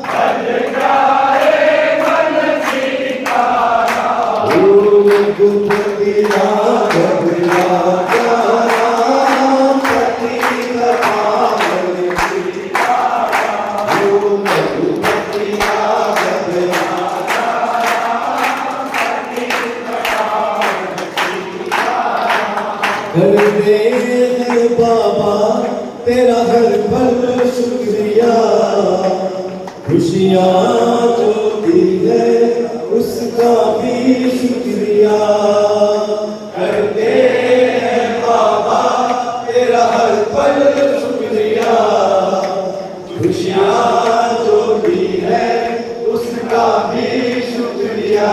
भज जाए मन सीताराम, ओ रघुपति राघव राजा राम, पतित पावन सीताराम, ओ रघुपति राघव राजा राम, पतित पावन सीताराम। कर दे हर बाबा तेरा हर पल शुक्रिया, खुशियाँ जो दी है उसका भी शुक्रिया। करते हैं बाबा तेरा हर पल शुक्रिया, शुक्रिया।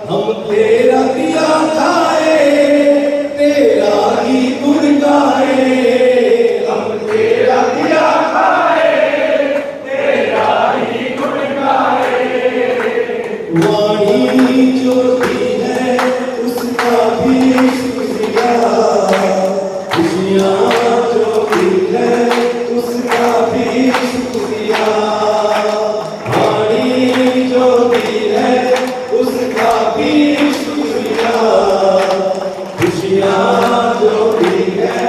हम तेरा दिया खाए, तेरा ही गुण गाए। हम तेरा दिया खाए, तेरा ही गुण गाए। वाणी जो दी है उसका भी शुक्रिया। खुशियाँ जो दी है उसका भी शुक्रिया। वाणी जो दी है उसका भी शुक्रिया। खुशियाँ जो दी है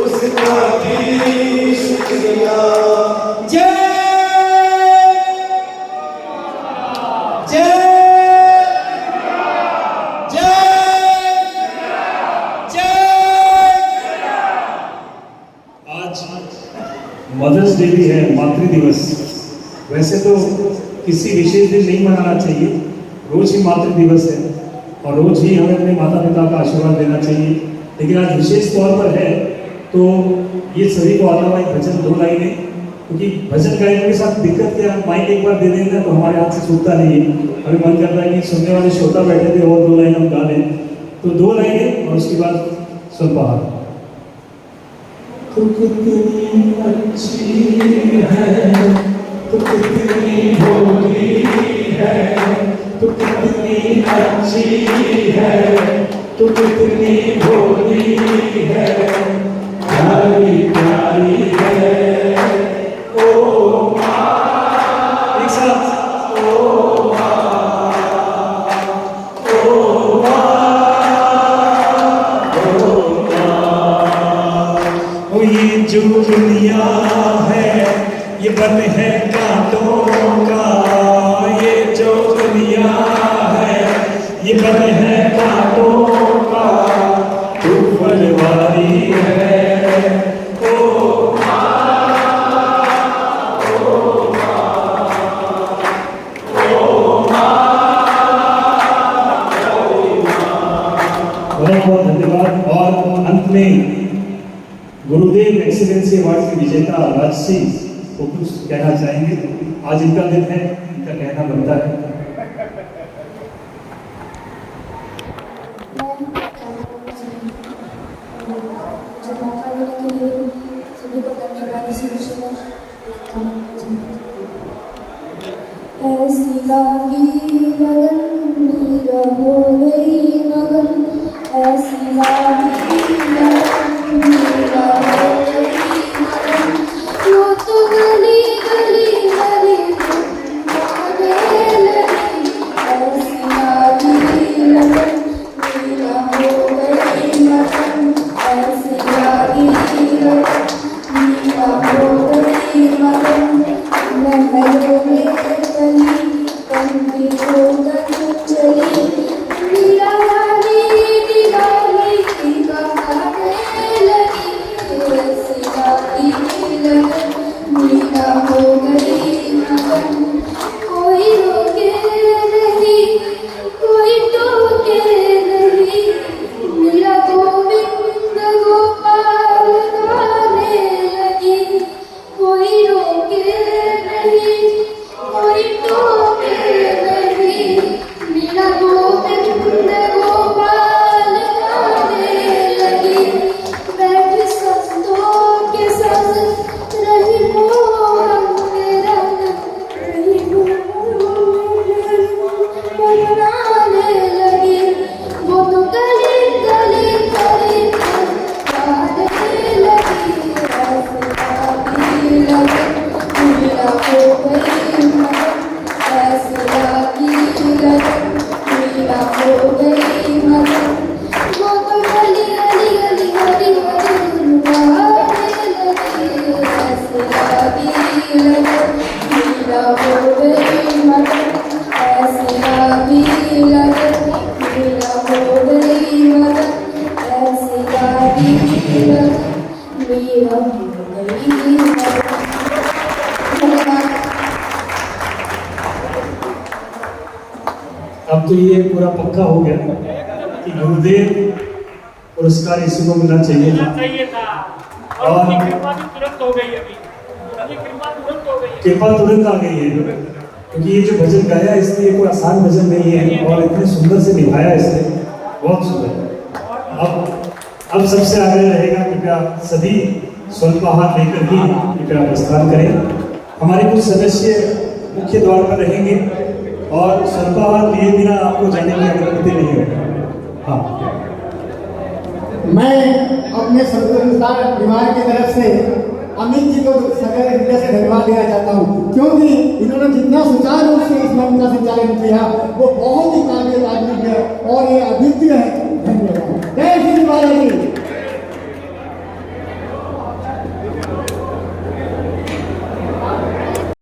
उसका भी शुक्रिया। जय जय मदर्स डे भी है, मातृ दिवस। वैसे तो किसी विशेष दिन नहीं मनाना चाहिए, रोज ही मातृ दिवस है और रोज ही हमें अपने माता पिता का आशीर्वाद देना चाहिए। लेकिन आज विशेष तौर पर है तो ये सभी को आता हुआ एक भजन 2 लाइनें, क्योंकि भजन गायन के साथ दिक्कत क्या, माइक एक बार दे देना तो हमारे हाथ से छूटता नहीं है। हमें मन करता है कि सुनने वाले श्रोता बैठे थे और 2 लाइन हम गा लें, तो 2 लाइनें और उसके बाद सुन पा। तू कितनी अच्छी है, तू कितनी भोली है, तू कितनी अच्छी है, तू कितनी भोली है, प्यारी प्यारी है ओ माँ। एक साथ ओ माँ, ओ माँ, ओ माँ। ओ ये जो दुनिया है ये बन है कांटों का, ये जो दुनिया है ये बन है कांटों का, तू फलवारी है ओ माँ, ओ माँ, ओ माँ, ओ माँ। बहुत बहुत धन्यवाद। और अंत में गुरुदेव एक्सीलेंसी अवार्ड के विजेता राजसी को कुछ कहना चाहेंगे। आज इनका दिन है, इनका कहना बनता है। सभी को धन्यवाद। ऐसी लागी लगन मीरा हो गई मगन, ऐसी लागी लगन मीरा हो गई मगन, वो तो गली गली गली भागने लगी। ऐसी लागी लगन मीरा हो गई मगन, ऐसी लागी लगन मीरा हो गई मगन, महलों में चली कंधी होकर चली, मीरा वाली दीवानी गाने लगी। ऐसी लागी लगन मीरा हो गई मगन, कोई रोके नहीं कोई टोके नहीं, मीरा गोविंद गोपाल गाने लगी। कोई रोके नहीं कोई टोके नहीं, मीरा गोविंद गोपाल गाने लगी। बैठी संतों के संग रही मोहन मेरा, रही मनाने लगी। वो तो गली गली गली गाने लगी। ऐसी लागी लगन मीरा हो गई मगन, ऐसी लागी लगन मीरा हो गई मगन, वो तो गली गली गली गली गली गाने लगी। ऐसी लागी लगन मीरा हो गई मगन, ऐसी लागी लगन मीरा हो गई मगन, ऐसी लागी लगन मीरा हो गई मगन। अब तो ये पूरा पक्का हो गया कि गुरुदेव पुरस्कार इसी को मिलना चाहिए था। और कृपा तुरंत हो गई, अभी कृपा तुरंत हो गई, कृपा तुरंत आ गई है, क्योंकि ये जो भजन गाया इसने कोई आसान भजन नहीं है और इतने सुंदर से निभाया इसने, बहुत सुंदर। अब सबसे आगे रहेगा कृपया सभी स्वल्पाहार लेकर ही कृपया प्रस्थान करें। हमारे कुछ सदस्य मुख्य द्वार पर रहेंगे और स्वल्पाहार लिए बिना आपको जाने की अनुमति नहीं होगी। हाँ, मैं अपने संस्कार परिवार की तरफ से अमित जी को सगैर हृदय से धन्यवाद देना चाहता हूँ, क्योंकि इन्होंने जितना सुचारू रूप से इस मंच का संचालन किया वो बहुत ही काबिल आदमी है और ये अद्वितीय है। धन्यवाद। जय श्री बालाजी।